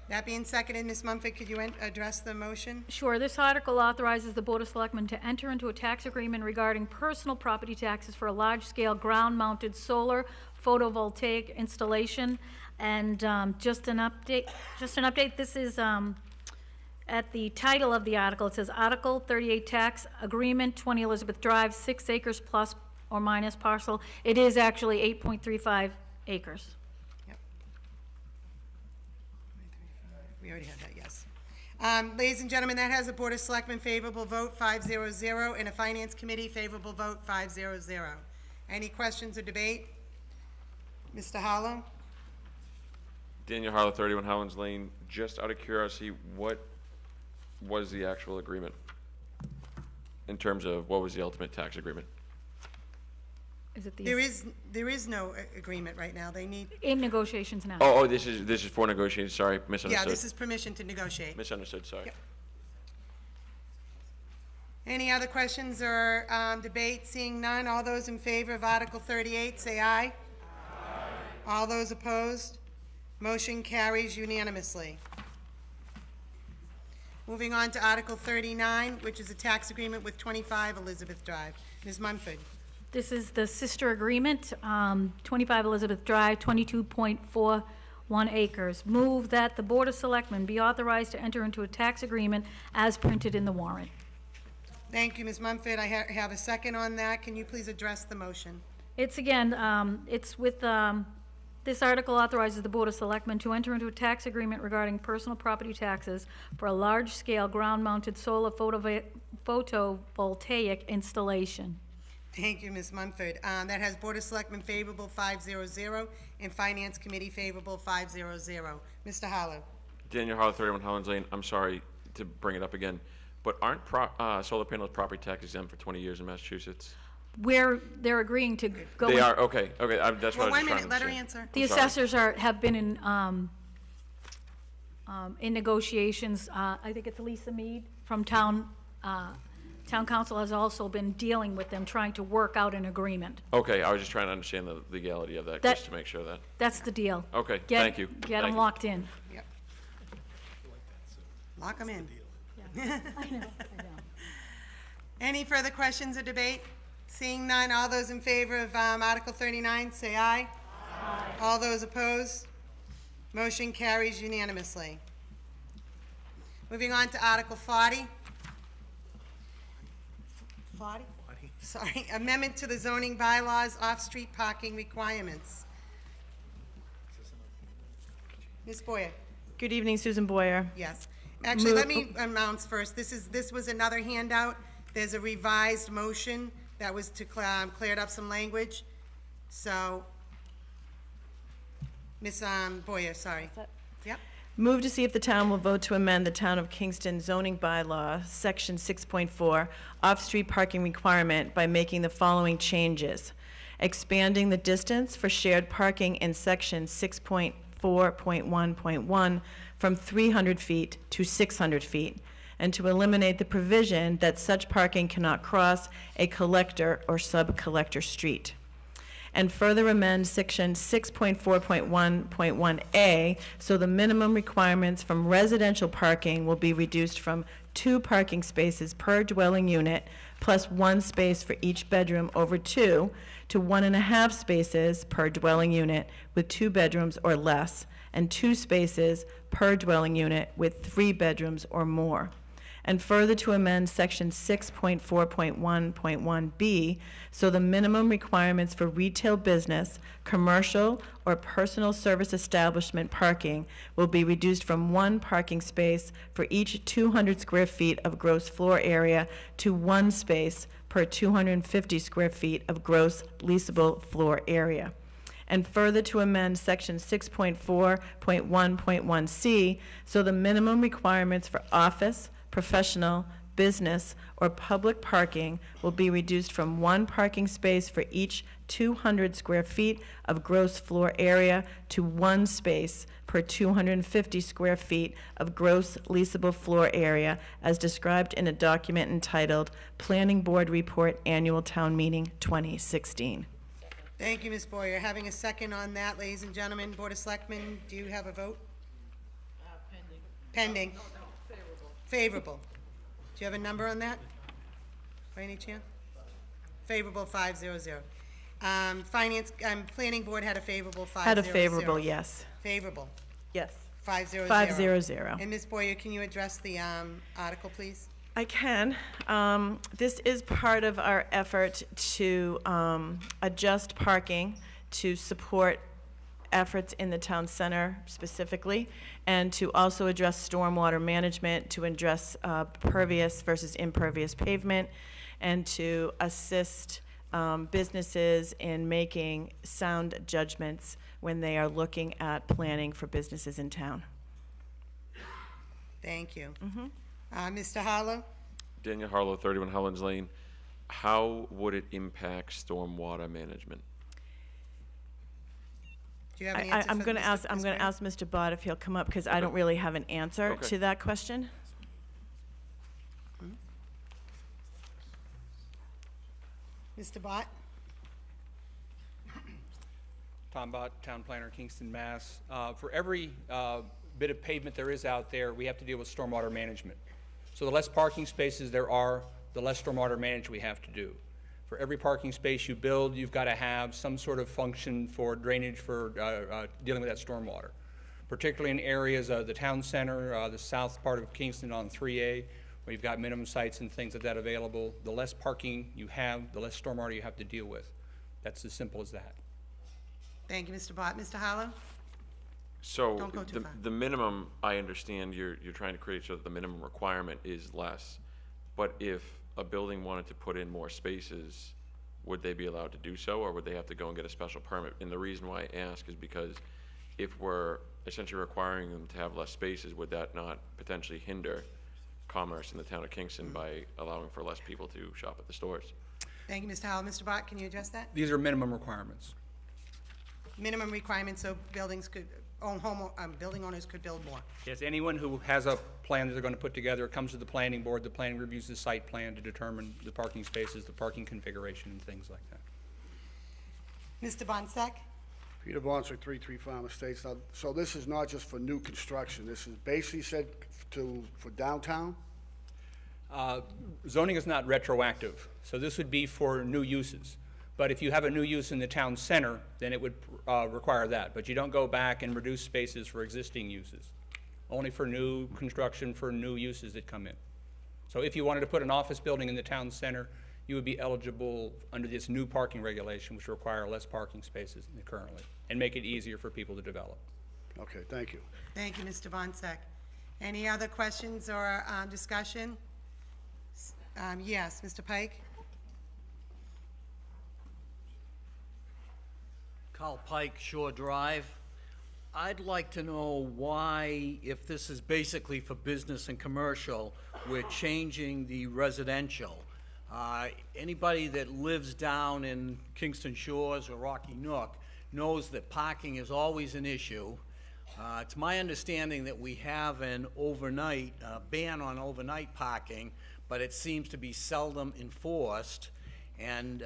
That being seconded, Ms. Mumford, could you address the motion? Sure. This article authorizes the Board of Selectmen to enter into a tax agreement regarding personal property taxes for a large-scale ground-mounted solar photovoltaic installation. And just an update. This is at the title of the article. It says Article 38 Tax Agreement, 20 Elizabeth Drive, 6 acres plus or minus parcel. It is actually 8.35 acres. We already had that, yes. Ladies and gentlemen, that has a Board of Selectmen favorable vote, 5-0-0, and a Finance Committee favorable vote, 5-0-0. Any questions or debate? Mr. Harlow? Daniel Harlow, 31 Howlands Lane. Just out of curiosity, what was the actual agreement in terms of what was the ultimate tax agreement? Is it the There is no agreement right now. They need. in negotiations now? Oh, this is for negotiations. Sorry, misunderstood. Yeah, this is permission to negotiate. Misunderstood. Sorry. Yep. Any other questions or debate? Seeing none, all those in favor of Article 38, say aye. Aye. All those opposed? Motion carries unanimously. Moving on to Article 39, which is a tax agreement with 25 Elizabeth Drive. Ms. Munford. This is the sister agreement, 25 Elizabeth Drive, 22.41 acres. Move that the Board of Selectmen be authorized to enter into a tax agreement as printed in the warrant. Thank you, Ms. Munford. I have a second on that. Can you please address the motion? It's again, it's with, this article authorizes the Board of Selectmen to enter into a tax agreement regarding personal property taxes for a large-scale ground-mounted solar photovoltaic installation. Thank you, Ms. Munford. That has Board of Selectmen favorable 5-0-0 and Finance Committee favorable 5-0-0. Mr. Harlow. Daniel Harlow, 31 Howlands Lane. I'm sorry to bring it up again, but aren't solar panels property tax exempt for 20 years in Massachusetts? Where they're agreeing to go. They are, okay, that's what I was Well, trying one minute, to let her say. answer. The assessors have been in negotiations. I think it's Lisa Mead from Town Council has also been dealing with them, trying to work out an agreement. Okay, I was just trying to understand the legality of that, just to make sure that. That's the deal. Okay, Get- thank you. Get Thank them you. locked in. Yep. Lock them in. I know. Any further questions or debate? Seeing none, all those in favor of Article 39, say aye. Aye. All those opposed? Motion carries unanimously. Moving on to Article 40. 40? Sorry, amendment to the zoning bylaws, off-street parking requirements. Ms. Boyer? Good evening, Susan Boyer. Yes. Actually, let me announce first, this was another handout. There's a revised motion that was to cleared up some language. So, Ms. Boyer, sorry. Yep. Move to see if the town will vote to amend the Town of Kingston zoning bylaw, Section 6.4, off-street parking requirement by making the following changes. Expanding the distance for shared parking in Section 6.4.1.1 from 300 feet to 600 feet, and to eliminate the provision that such parking cannot cross a collector or sub-collector street. And further amend Section 6.4.1.1A so the minimum requirements from residential parking will be reduced from 2 parking spaces per dwelling unit plus 1 space for each bedroom over 2 to 1.5 spaces per dwelling unit with 2 bedrooms or less, and 2 spaces per dwelling unit with 3 bedrooms or more. And further to amend Section 6.4.1.1B so the minimum requirements for retail business, commercial, or personal service establishment parking will be reduced from 1 parking space for each 200 square feet of gross floor area to 1 space per 250 square feet of gross leasable floor area. And further to amend Section 6.4.1.1C so the minimum requirements for office, professional, business, or public parking will be reduced from 1 parking space for each 200 square feet of gross floor area to 1 space per 250 square feet of gross leasable floor area as described in a document entitled Planning Board Report Annual Town Meeting 2016. Thank you, Ms. Boyer. Having a second on that, ladies and gentlemen, Board of Selectmen, do you have a vote? Pending. Pending. No, favorable. Favorable. Do you have a number on that, by any chance? Favorable, 500. Finance, Planning Board had a favorable 500. Had a favorable, yes. Favorable. Yes. 500. 500. And Ms. Boyer, can you address the article, please? I can. This is part of our effort to adjust parking to support efforts in the town center specifically, and to also address stormwater management, to address pervious versus impervious pavement, and to assist businesses in making sound judgments when they are looking at planning for businesses in town. Thank you. Mr. Harlow? Daniel Harlow, 31 Howlands Lane. How would it impact stormwater management? Do you have an answer I'm for going to Mr. ask Mr. Bott if he'll come up, because I don't really have an answer to that question. Mr. Bott? Tom Bott, Town Planner, Kingston, Mass. For every bit of pavement there is out there, we have to deal with stormwater management. So the less parking spaces there are, the less stormwater management we have to do. For every parking space you build, you've got to have some sort of function for drainage for dealing with that stormwater. Particularly in areas of the town center, the south part of Kingston on 3A, where you've got minimum sites and things like that available. The less parking you have, the less stormwater you have to deal with. That's as simple as that. Thank you, Mr. Bott. Mr. Harlow? So Don't go too far. the minimum, I understand you're trying to create so that the minimum requirement is less, but if a building wanted to put in more spaces, would they be allowed to do so, or would they have to go and get a special permit? And the reason why I ask is because if we're essentially requiring them to have less spaces, would that not potentially hinder commerce in the town of Kingston by allowing for less people to shop at the stores? Thank you, Mr. Howell. Mr. Bott, can you address that? These are minimum requirements. Minimum requirements so buildings could, building owners could build more. Yes, anyone who has a plan that they're going to put together comes to the planning board. The planning reviews the site plan to determine the parking spaces, the parking configuration, and things like that. Mr. Bonsack? Peter Bonsack, 33 Farm Estates. Now, so this is not just for new construction. This is basically said for downtown. Zoning is not retroactive, so this would be for new uses. But if you have a new use in the town center, then it would require that. But you don't go back and reduce spaces for existing uses, only for new construction for new uses that come in. So if you wanted to put an office building in the town center, you would be eligible under this new parking regulation, which require less parking spaces than currently, and make it easier for people to develop. Okay, thank you. Thank you, Mr. Bonsack. Any other questions or discussion? Yes, Mr. Pike? Carl Pike, Shore Drive. I'd like to know why, if this is basically for business and commercial, we're changing the residential. Anybody that lives down in Kingston Shores or Rocky Nook knows that parking is always an issue. It's my understanding that we have an overnight ban on overnight parking, but it seems to be seldom enforced. And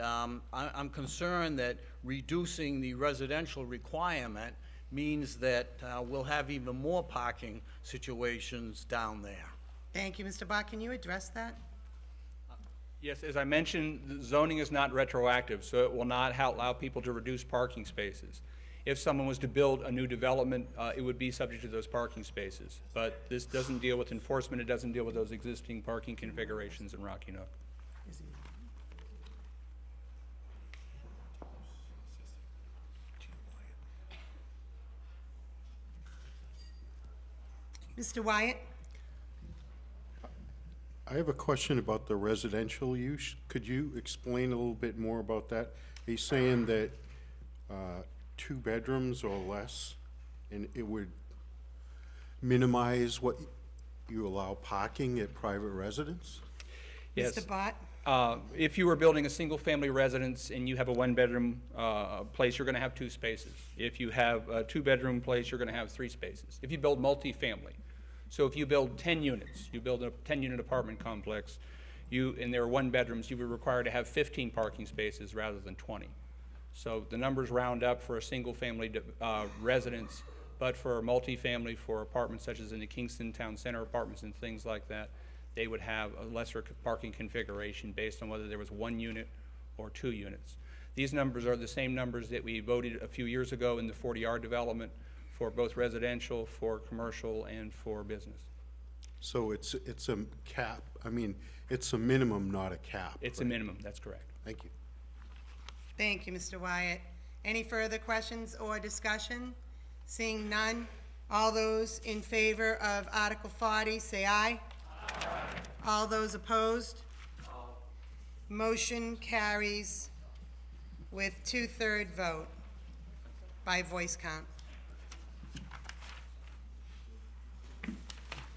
I'm concerned that reducing the residential requirement means that we'll have even more parking situations down there. Thank you, Mr. Bott. Can you address that? Yes, as I mentioned, the zoning is not retroactive, so it will not allow people to reduce parking spaces. If someone was to build a new development, it would be subject to those parking spaces. But this doesn't deal with enforcement. It doesn't deal with those existing parking configurations in Rocky Nook. Mr. Wyatt? I have a question about the residential use. Could you explain a little bit more about that? Are you saying that 2 bedrooms or less, and it would minimize what you allow parking at private residence? Yes. Mr. Bott? If you were building a single-family residence and you have a 1-bedroom place, you're going to have 2 spaces. If you have a 2-bedroom place, you're going to have 3 spaces. If you build multifamily, so if you build 10 units, you build a 10-unit apartment complex, and there are 1 bedrooms, you would require to have 15 parking spaces rather than 20. So the numbers round up for a single-family residence, but for a multifamily, for apartments such as in the Kingston Town Center apartments and things like that, they would have a lesser parking configuration based on whether there was 1 unit or 2 units. These numbers are the same numbers that we voted a few years ago in the 40R development for both residential, for commercial, and for business. So it's a cap, I mean, it's a minimum, not a cap. It's a minimum, that's correct. Thank you. Thank you, Mr. Wyatt. Any further questions or discussion? Seeing none, all those in favor of Article 40, say aye. Aye. All those opposed? Motion carries with 2/3 vote by voice count.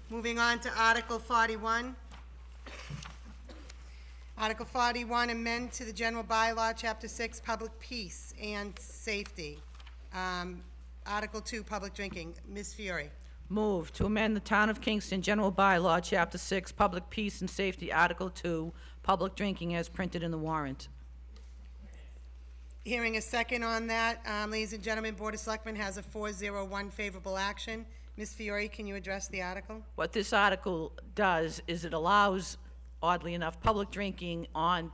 Moving on to Article 41. Article 41, amend to the general bylaw, Chapter 6, Public Peace and Safety. Article 2, Public Drinking. Ms. Fiore. Move to amend the Town of Kingston General Bylaw, Chapter 6, Public Peace and Safety, Article 2, Public Drinking as printed in the warrant. Hearing a second on that, ladies and gentlemen, Board of Selectmen has a 4-0-1 favorable action. Ms. Fiore, can you address the article? What this article does is it allows, oddly enough, public drinking on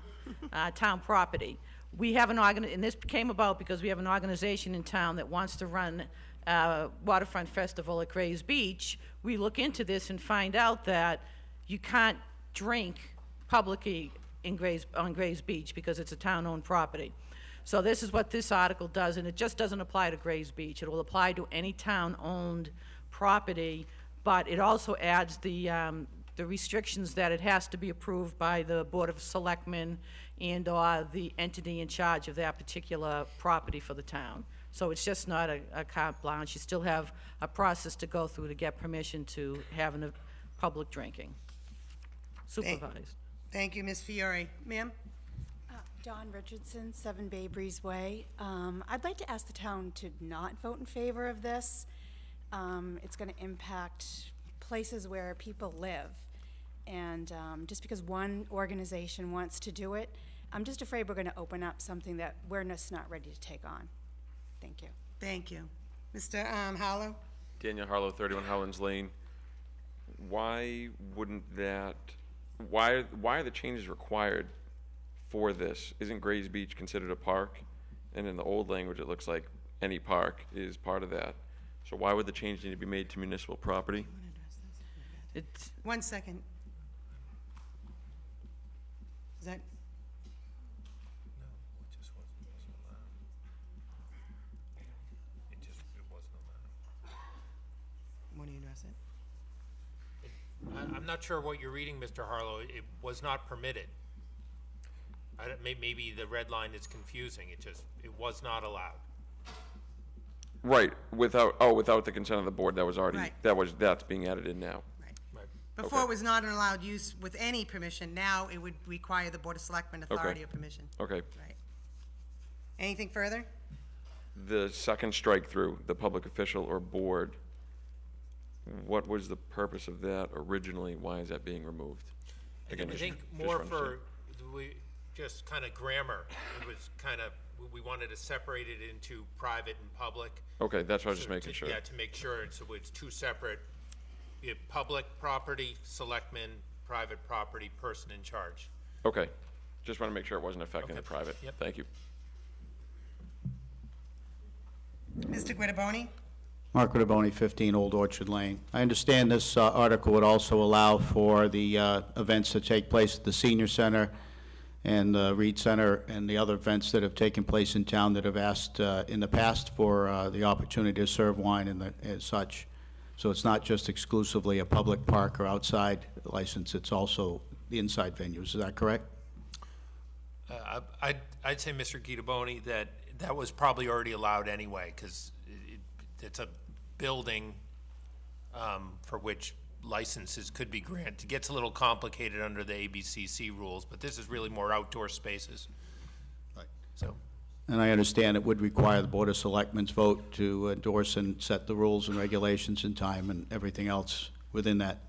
town property. We have and this came about because we have an organization in town that wants to run a waterfront festival at Gray's Beach. We look into this and find out that you can't drink publicly on Gray's Beach because it's a town-owned property. So this is what this article does, and it just doesn't apply to Gray's Beach. It will apply to any town-owned property, but it also adds the restrictions that it has to be approved by the Board of Selectmen and/or the entity in charge of that particular property for the town. So it's just not a carte blanche. You still have a process to go through to get permission to have a public drinking, supervised. Thank you, Ms. Fiore. Ma'am? Dawn Richardson, 7 Bay Breeze Way. I'd like to ask the town to not vote in favor of this. It's going to impact places where people live. And just because one organization wants to do it, I'm just afraid we're going to open up something that we're just not ready to take on. Thank you. Thank you. Mr. Harlow? Daniel Harlow, 31 Howlands Lane. Why wouldn't that why are the changes required for this? Isn't Grays Beach considered a park? And in the old language, it looks like any park is part of that. So why would the change need to be made to municipal property? It's, 1 second. Is that? Want to address it? I'm not sure what you're reading, Mr. Harlow. It was not permitted. Maybe the red line is confusing. It was not allowed. Right, without the consent of the board, that was already, Right. that's being added in now. Before Okay. it was not an allowed use with any permission. Now it would require the Board of Selectmen authority or permission. Okay. Right. Anything further? The second strike through, the public official or board, what was the purpose of that originally? Why is that being removed? Again, I just- think just more understand. just kind of grammar. It was kind of, we wanted to separate it into private and public. Okay, that's what I was just So making sure. Yeah, to make sure it's two separate, public property, selectmen, private property, person in charge. Okay, just want to make sure it wasn't affecting the private. Yep. Thank you. Mr. Guidoboni? Mark Ritaboni, 15 Old Orchard Lane. I understand this article would also allow for the events that take place at the Senior Center and the Reed Center and the other events that have taken place in town that have asked in the past for the opportunity to serve wine and such. So it's not just exclusively a public park or outside license, it's also the inside venues. Is that correct? I'd say, Mr. Guidoboni, that was probably already allowed anyway, because it's a building for which licenses could be granted. It gets a little complicated under the ABCC rules, but this is really more outdoor spaces. Right. So, And I understand it would require the Board of Selectmen's vote to endorse and set the rules and regulations in time and everything else within that.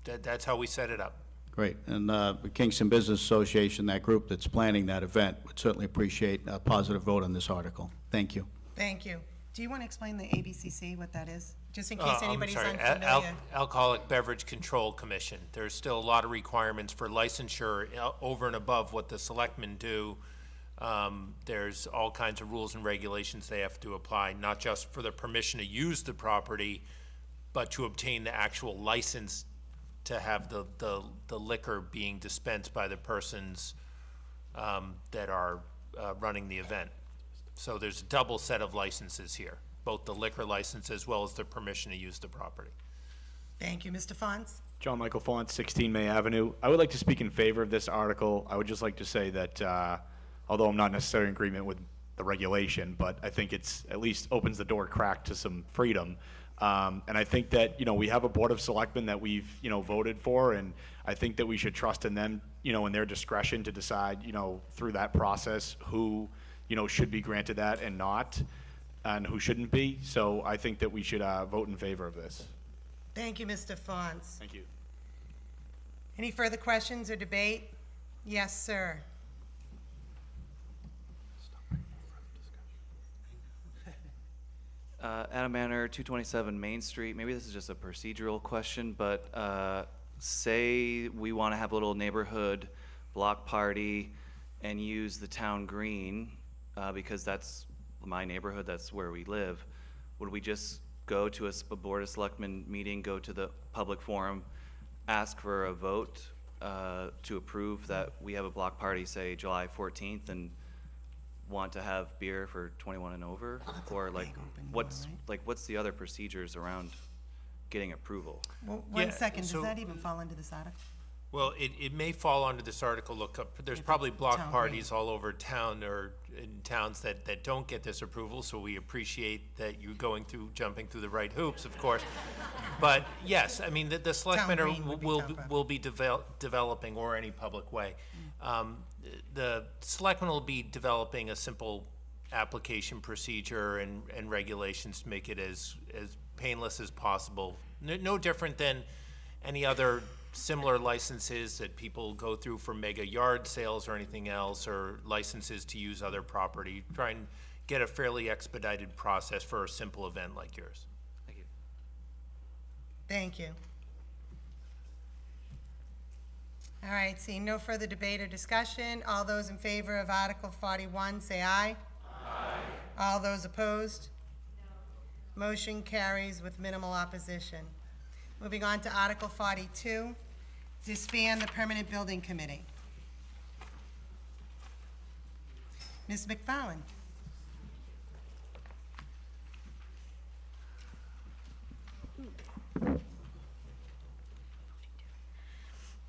that's how we set it up. Great. And the Kingston Business Association, that group that's planning that event, would certainly appreciate a positive vote on this article. Thank you. Thank you. Do you want to explain the ABCC, what that is? Just in case I'm anybody's sorry, unfamiliar. Alcoholic Beverage Control Commission. There's still a lot of requirements for licensure over and above what the selectmen do. There's all kinds of rules and regulations they have to apply, not just for the permission to use the property, but to obtain the actual license to have the liquor being dispensed by the persons that are running the event. So there's a double set of licenses here, both the liquor license as well as the permission to use the property. Thank you. Mr. Fons? John Michael Font, 16 May Avenue. I would like to speak in favor of this article. I would just like to say that although I'm not necessarily in agreement with the regulation, but I think it's at least opens the door crack to some freedom. And I think that, we have a Board of Selectmen that we've, voted for, and I think that we should trust in them, in their discretion to decide, through that process who, should be granted that and not, and who shouldn't be. So I think that we should vote in favor of this. Thank you, Mr. Fons. Thank you. Any further questions or debate? Yes, sir. Adam Manor, 227 Main Street. Maybe this is just a procedural question, but say we want to have a little neighborhood block party and use the town green because that's my neighborhood, that's where we live. Would we just go to a Board of Selectmen meeting, go to the public forum, ask for a vote to approve that we have a block party, say July 14th, and want to have beer for 21 and over? Or what's the other procedures around getting approval? Well, one Yeah, second. Does so- that even fall into this article? Well, it may fall under this article. Look up, there's probably block town parties all over town or in towns that don't get this approval, so we appreciate that you're jumping through the right hoops, of course. But yes, I mean, the selectmen green would be town will be developing, or any public way. The selectmen will be developing a simple application procedure and regulations to make it as painless as possible. No different than any other similar licenses that people go through for mega yard sales or anything else, or licenses to use other property. Try and get a fairly expedited process for a simple event like yours. Thank you. Thank you. All right, seeing no further debate or discussion, all those in favor of Article 41, say aye. Aye. All those opposed? No. Motion carries with minimal opposition. Moving on to Article 42, disband the Permanent Building Committee. Ms. McFarland.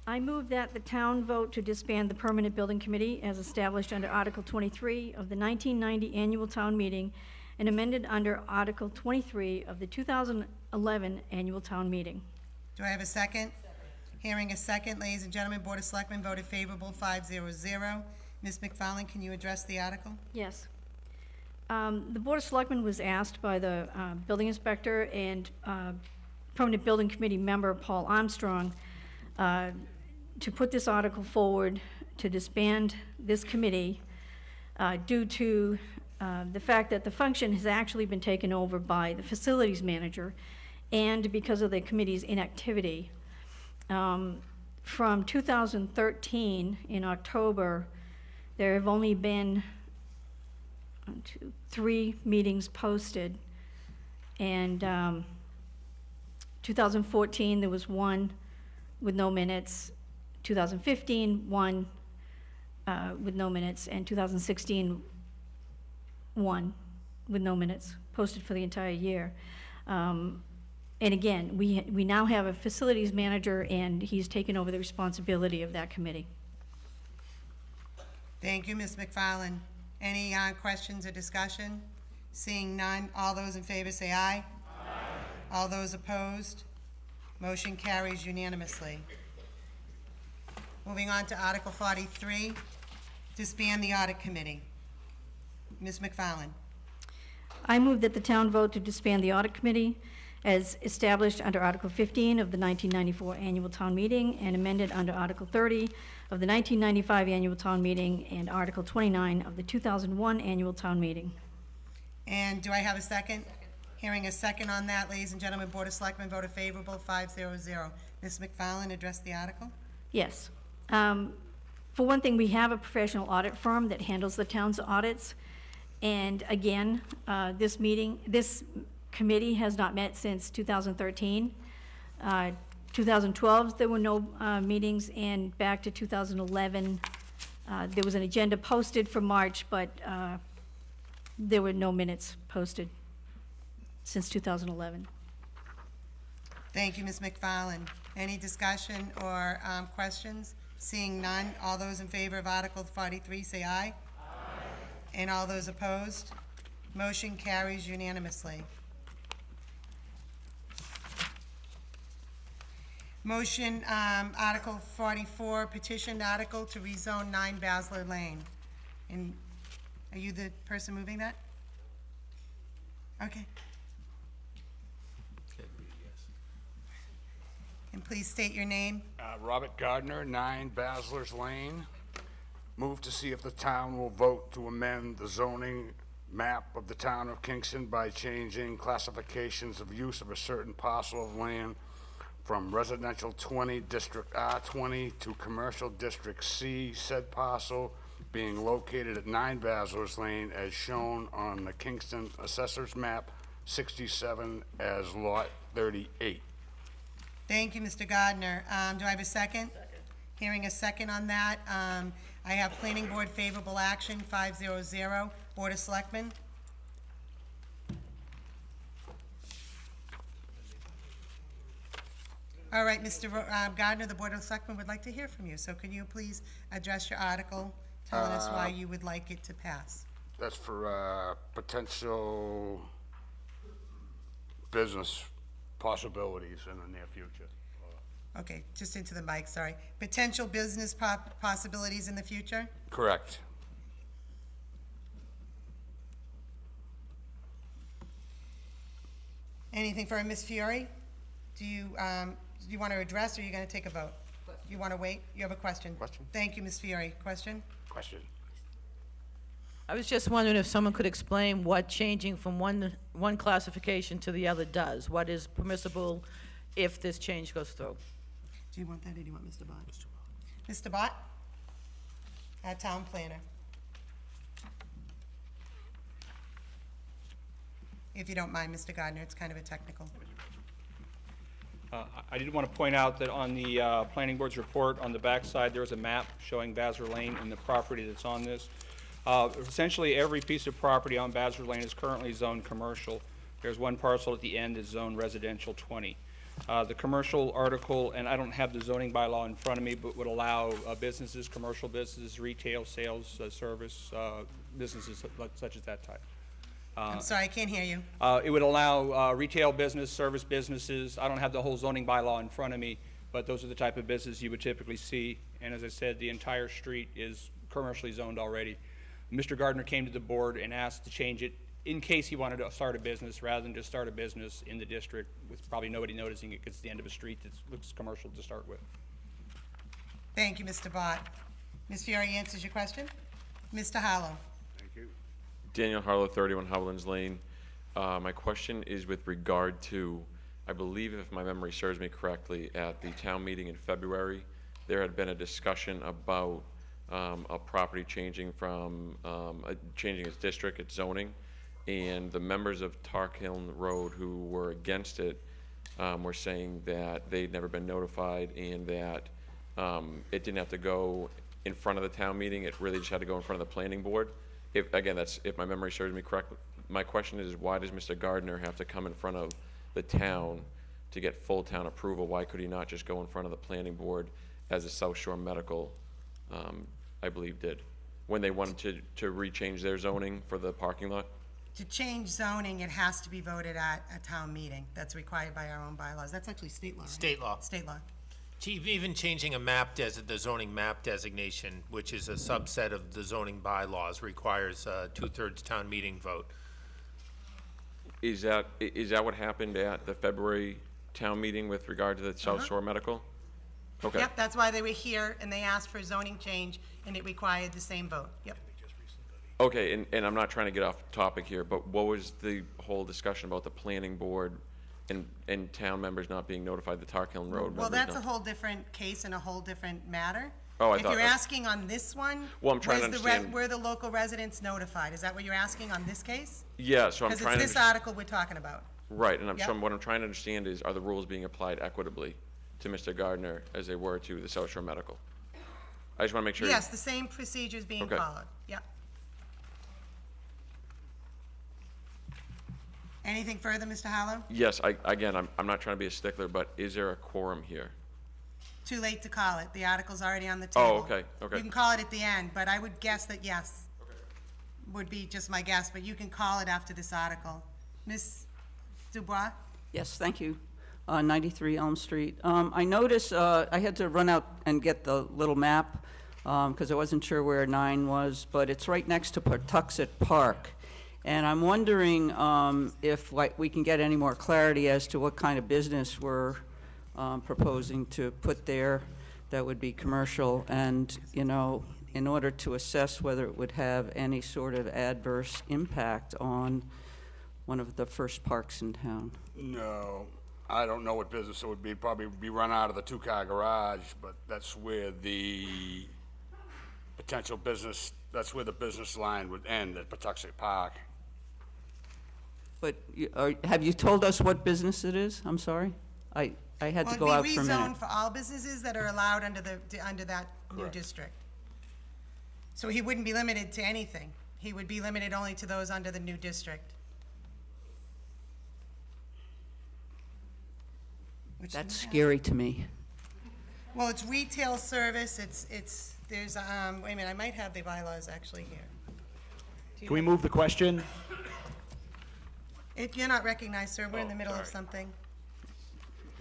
I move that the town vote to disband the Permanent Building Committee as established under Article 23 of the 1990 Annual Town Meeting and amended under Article 23 of the 2011 Annual Town Meeting. Do I have a second? Hearing a second, ladies and gentlemen, Board of Selectmen voted favorable, 5-0-0. Ms. McFarland, can you address the article? Yes. The Board of Selectmen was asked by the building inspector and Permanent Building Committee member Paul Armstrong to put this article forward to disband this committee due to the fact that the function has actually been taken over by the facilities manager and because of the committee's inactivity. From 2013, in October, there have only been 3 meetings posted, and 2014 there was 1 with no minutes, 2015 1 with no minutes, and 2016 1 with no minutes posted for the entire year. And again, we now have a facilities manager, and he's taken over the responsibility of that committee. Thank you, Ms. McFarland. Any questions or discussion? Seeing none, all those in favor say aye. Aye. All those opposed? Motion carries unanimously. Moving on to Article 43, disband the Audit Committee. Ms. McFarland. I move that the town vote to disband the Audit Committee as established under Article 15 of the 1994 Annual Town Meeting and amended under Article 30 of the 1995 Annual Town Meeting and Article 29 of the 2001 Annual Town Meeting. And do I have a second? Hearing a second on that, ladies and gentlemen, Board of Selectmen voted favorable, 5-0-0. Ms. McFarland, address the article? Yes. For one thing, we have a professional audit firm that handles the town's audits. And again, this committee has not met since 2013. 2012, there were no meetings, and back to 2011, there was an agenda posted for March, but there were no minutes posted since 2011. Thank you, Ms. McFarland. Any discussion or questions? Seeing none, all those in favor of Article 43 say aye. Aye. And all those opposed? Motion carries unanimously. Motion, Article 44, petition article to rezone 9 Basler Lane. And are you the person moving that? Okay. And please state your name. Robert Gardner, 9 Basler's Lane. Move to see if the town will vote to amend the zoning map of the town of Kingston by changing classifications of use of a certain parcel of land from residential 20 district R20 to commercial district C, said parcel being located at 9 Basler's Lane as shown on the Kingston Assessor's Map 67 as Lot 38. Thank you, Mr. Gardner. Do I have a second? Second. Hearing a second on that. I have Planning Board favorable action, 5-0-0. Board of Selectmen? All right, Mr. Gardner, the Board of Selectmen would like to hear from you. So could you please address your article, telling us why you would like it to pass? That's for potential business possibilities in the near future. Okay, just into the mic, sorry. Potential business possibilities in the future? Correct. Anything for Ms. Fiore? Do you want to address, or are you going to take a vote? You want to wait? You have a question? Question. Thank you, Ms. Fiore. Question? Question. I was just wondering if someone could explain what changing from one classification to the other does. What is permissible if this change goes through? Do you want that, or do you want Mr. Bond? Mr. Bott? Our town planner. If you don't mind, Mr. Gardner, it's kind of a technical. I did want to point out that on the planning board's report, on the back side, there is a map showing Vassar Lane and the property that's on this. Essentially, every piece of property on Vassar Lane is currently zoned commercial. There's one parcel at the end is zoned residential 20. The commercial article, and I don't have the zoning bylaw in front of me, but would allow businesses, commercial businesses, retail, sales, service, businesses such as that type. I'm sorry, I can't hear you. It would allow retail business, service businesses. I don't have the whole zoning bylaw in front of me, but those are the type of business you would typically see. And as I said, the entire street is commercially zoned already. Mr. Gardner came to the board and asked to change it in case he wanted to start a business rather than just start a business in the district with probably nobody noticing it because it's the end of a street that looks commercial to start with. Thank you, Mr. Bott. Ms. Fiore answers your question. Mr. Harlow. Daniel Harlow, 31 Howlands Lane. My question is with regard to, I believe if my memory serves me correctly, at the town meeting in February, there had been a discussion about a property changing from, changing its district, its zoning, and the members of Tarkhill Road who were against it were saying that they'd never been notified and that it didn't have to go in front of the town meeting, it really just had to go in front of the planning board. If, again, that's, if my memory serves me correct, my question is, why does Mr. Gardner have to come in front of the town to get full town approval? Why could he not just go in front of the planning board as the South Shore Medical, I believe, did, when they wanted to rechange their zoning for the parking lot? To change zoning, it has to be voted at a town meeting. That's required by our own bylaws. That's actually state law, right? State law. State law. Even changing a map the zoning map designation, which is a subset of the zoning bylaws, requires a 2/3 town meeting vote. Is that what happened at the February town meeting with regard to the South Shore Medical? Okay. Yep, that's why they were here, and they asked for a zoning change, and it required the same vote. Yep. Okay, and I'm not trying to get off topic here, but what was the whole discussion about the planning board and town members not being notified, the Tarkhill Road? Well, that's a whole different case and a whole different matter. Oh, I If thought you're that- asking on this one, Well, I'm trying to understand- were the local residents notified? Is that what you're asking on this case? Yeah, so I'm trying to. Because it's this article we're talking about. Right, and Yep. what I'm trying to understand is, are the rules being applied equitably to Mr. Gardner as they were to the South Shore Medical? I just want to make sure. Yes, the same procedure is being Okay. followed. Yep. Anything further, Mr. Harlow? Yes, again, I'm not trying to be a stickler, but is there a quorum here? Too late to call it. The article's already on the table. Oh, okay, okay. You can call it at the end, but I would guess that yes. Would be just my guess, but you can call it after this article. Ms. Dubois? Yes, thank you. 93 Elm Street. I noticed, I had to run out and get the little map, because I wasn't sure where 9 was, but it's right next to Pawtuxet Park. And I'm wondering if we can get any more clarity as to what kind of business we're proposing to put there that would be commercial, and, you know, in order to assess whether it would have any sort of adverse impact on one of the first parks in town. No, I don't know what business it would be. Probably be run out of the 2-car garage, but that's where the potential business, that's where the business line would end, at Pawtuxet Park. But have you told us what business it is? I'm sorry. I had to go out for a Well, it'd be minute. rezoned for all businesses that are allowed under that new Correct. district. So he wouldn't be limited to anything. He would be limited only to those under the new district. Which That's didn't have- scary to me. Well, it's retail service, there's, wait a minute, I might have the bylaws actually here. Can we move the question? You're not recognized, sir, we're in the middle of sorry. something.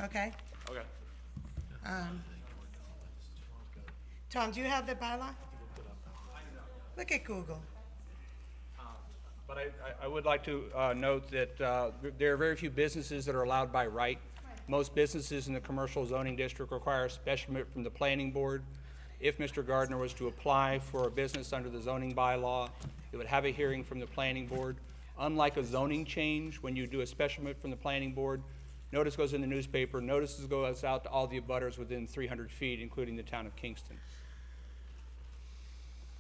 Okay? Okay. Tom, do you have the bylaw? Look at Google. But I would like to note that there are very few businesses that are allowed by right. Most businesses in the commercial zoning district require a special permit from the planning board. If Mr. Gardner was to apply for a business under the zoning bylaw, it would have a hearing from the planning board. Unlike a zoning change, when you do a special permit from the planning board, Notice goes in the newspaper, notices goes out to all the abutters within 300 feet, including the town of Kingston.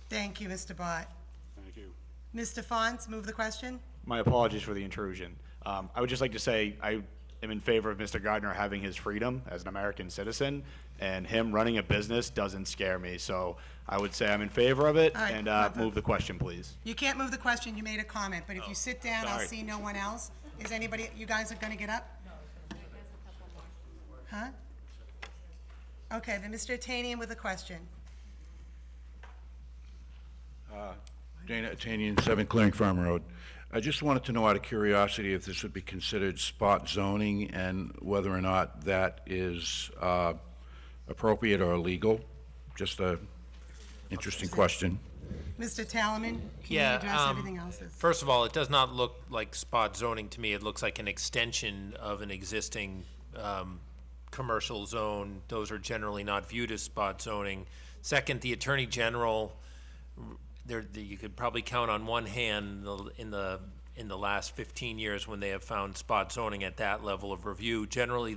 Thank you, Mr. Bott. Thank you. Mr. Fons, move the question. My apologies for the intrusion. I would just like to say I am in favor of Mr. Gardner having his freedom as an American citizen, and him running a business doesn't scare me. So I would say I'm in favor of it, All right, and move the question, please. You can't move the question, you made a comment, but if you sit down, I'll sorry. see no one else. Is anybody, you guys are gonna get up? Huh? Okay, then Mr. Atanian with a question. Dana Atanian, 7 Clearing Farm Road. I just wanted to know out of curiosity if this would be considered spot zoning and whether or not that is appropriate or illegal. Just a interesting question. Mr. Talaman, can you Yeah, address everything else? first of all, it does not look like spot zoning to me. It looks like an extension of an existing commercial zone. Those are generally not viewed as spot zoning. Second, the Attorney General, you could probably count on one hand in the last 15 years when they have found spot zoning at that level of review. Generally,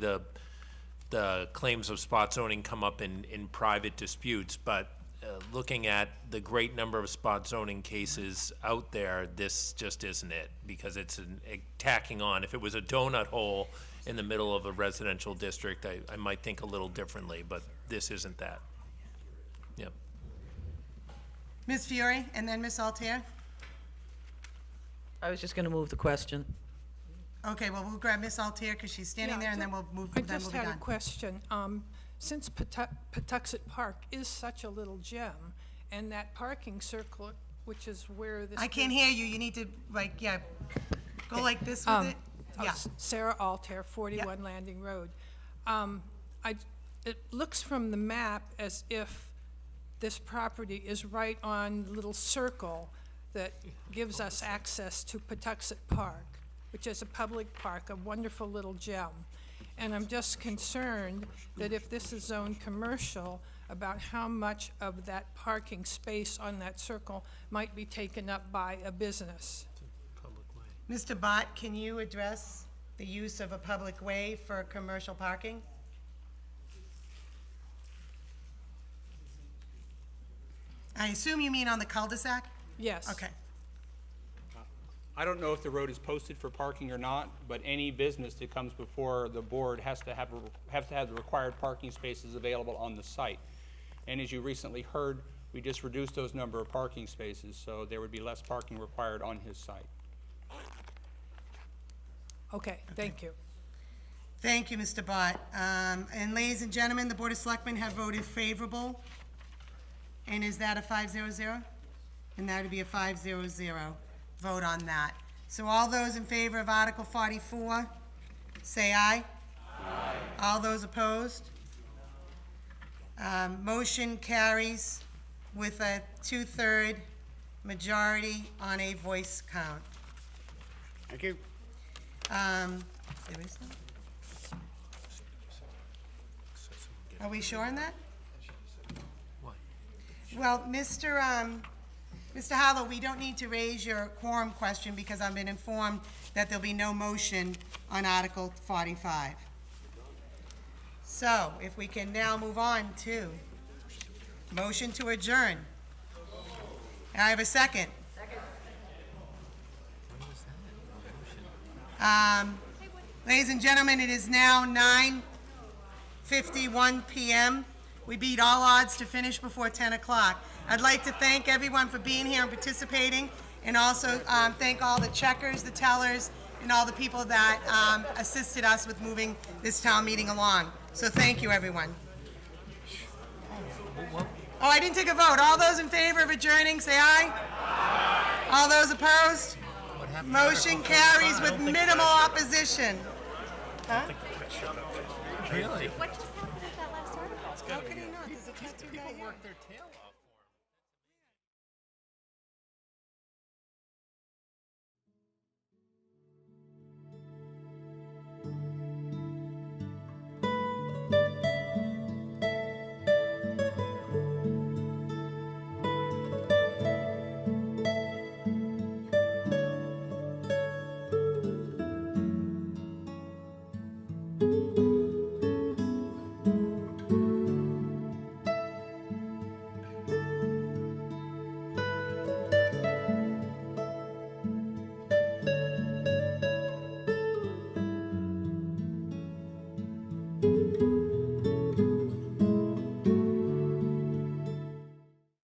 the claims of spot zoning come up in private disputes, but looking at the great number of spot zoning cases out there, this just isn't it, because it's tacking on. If it was a donut hole in the middle of a residential district, I might think a little differently, but this isn't that. Yep. Ms. Fiore, and then Ms. Altair? I was just going to move the question. Okay, well, we'll grab Ms. Altair because she's standing there, and then we'll move, I then we'll just be had a done. question. Since Patuxent Park is such a little gem, and that parking circle, which is where this... I can't hear you, you need to, like, yeah, go like this with it. Yeah. Sarah Altair, 41 Landing Road. It looks from the map as if this property is right on the little circle that gives us access to Patuxent Park, which is a public park, a wonderful little gem. And I'm just concerned that if this is zoned commercial, about how much of that parking space on that circle might be taken up by a business. Mr. Bott, can you address the use of a public way for commercial parking? I assume you mean on the cul-de-sac? Yes. Okay. I don't know if the road is posted for parking or not, but any business that comes before the board has to have the required parking spaces available on the site. And as you recently heard, we just reduced those number of parking spaces, so there would be less parking required on his site. Okay, thank you. Thank you, Mr. Bott. And ladies and gentlemen, the Board of Selectmen have voted favorable. And is that a 5-0-0? And that would be a 5-0-0 vote on that. So all those in favor of Article 44, say aye. Aye. All those opposed? Motion carries with a 2/3 majority on a voice count. Thank you. There is none? Are we sure on that? Well, Mr. Harlow, we don't need to raise your quorum question because I've been informed that there'll be no motion on Article 45. So, if we can now move on to motion to adjourn. I have a second. Ladies and gentlemen, it is now 9:51 p.m. We beat all odds to finish before 10 o'clock. I'd like to thank everyone for being here and participating, and also thank all the checkers, the tellers, and all the people that assisted us with moving this town meeting along. So thank you, everyone. Oh, I didn't take a vote. All those in favor of adjourning, say aye. Aye. All those opposed? Motion carries with minimal opposition. Huh? Really? What just happened at that last article? How could he not? There's a tattoo guy here. People work their tail off.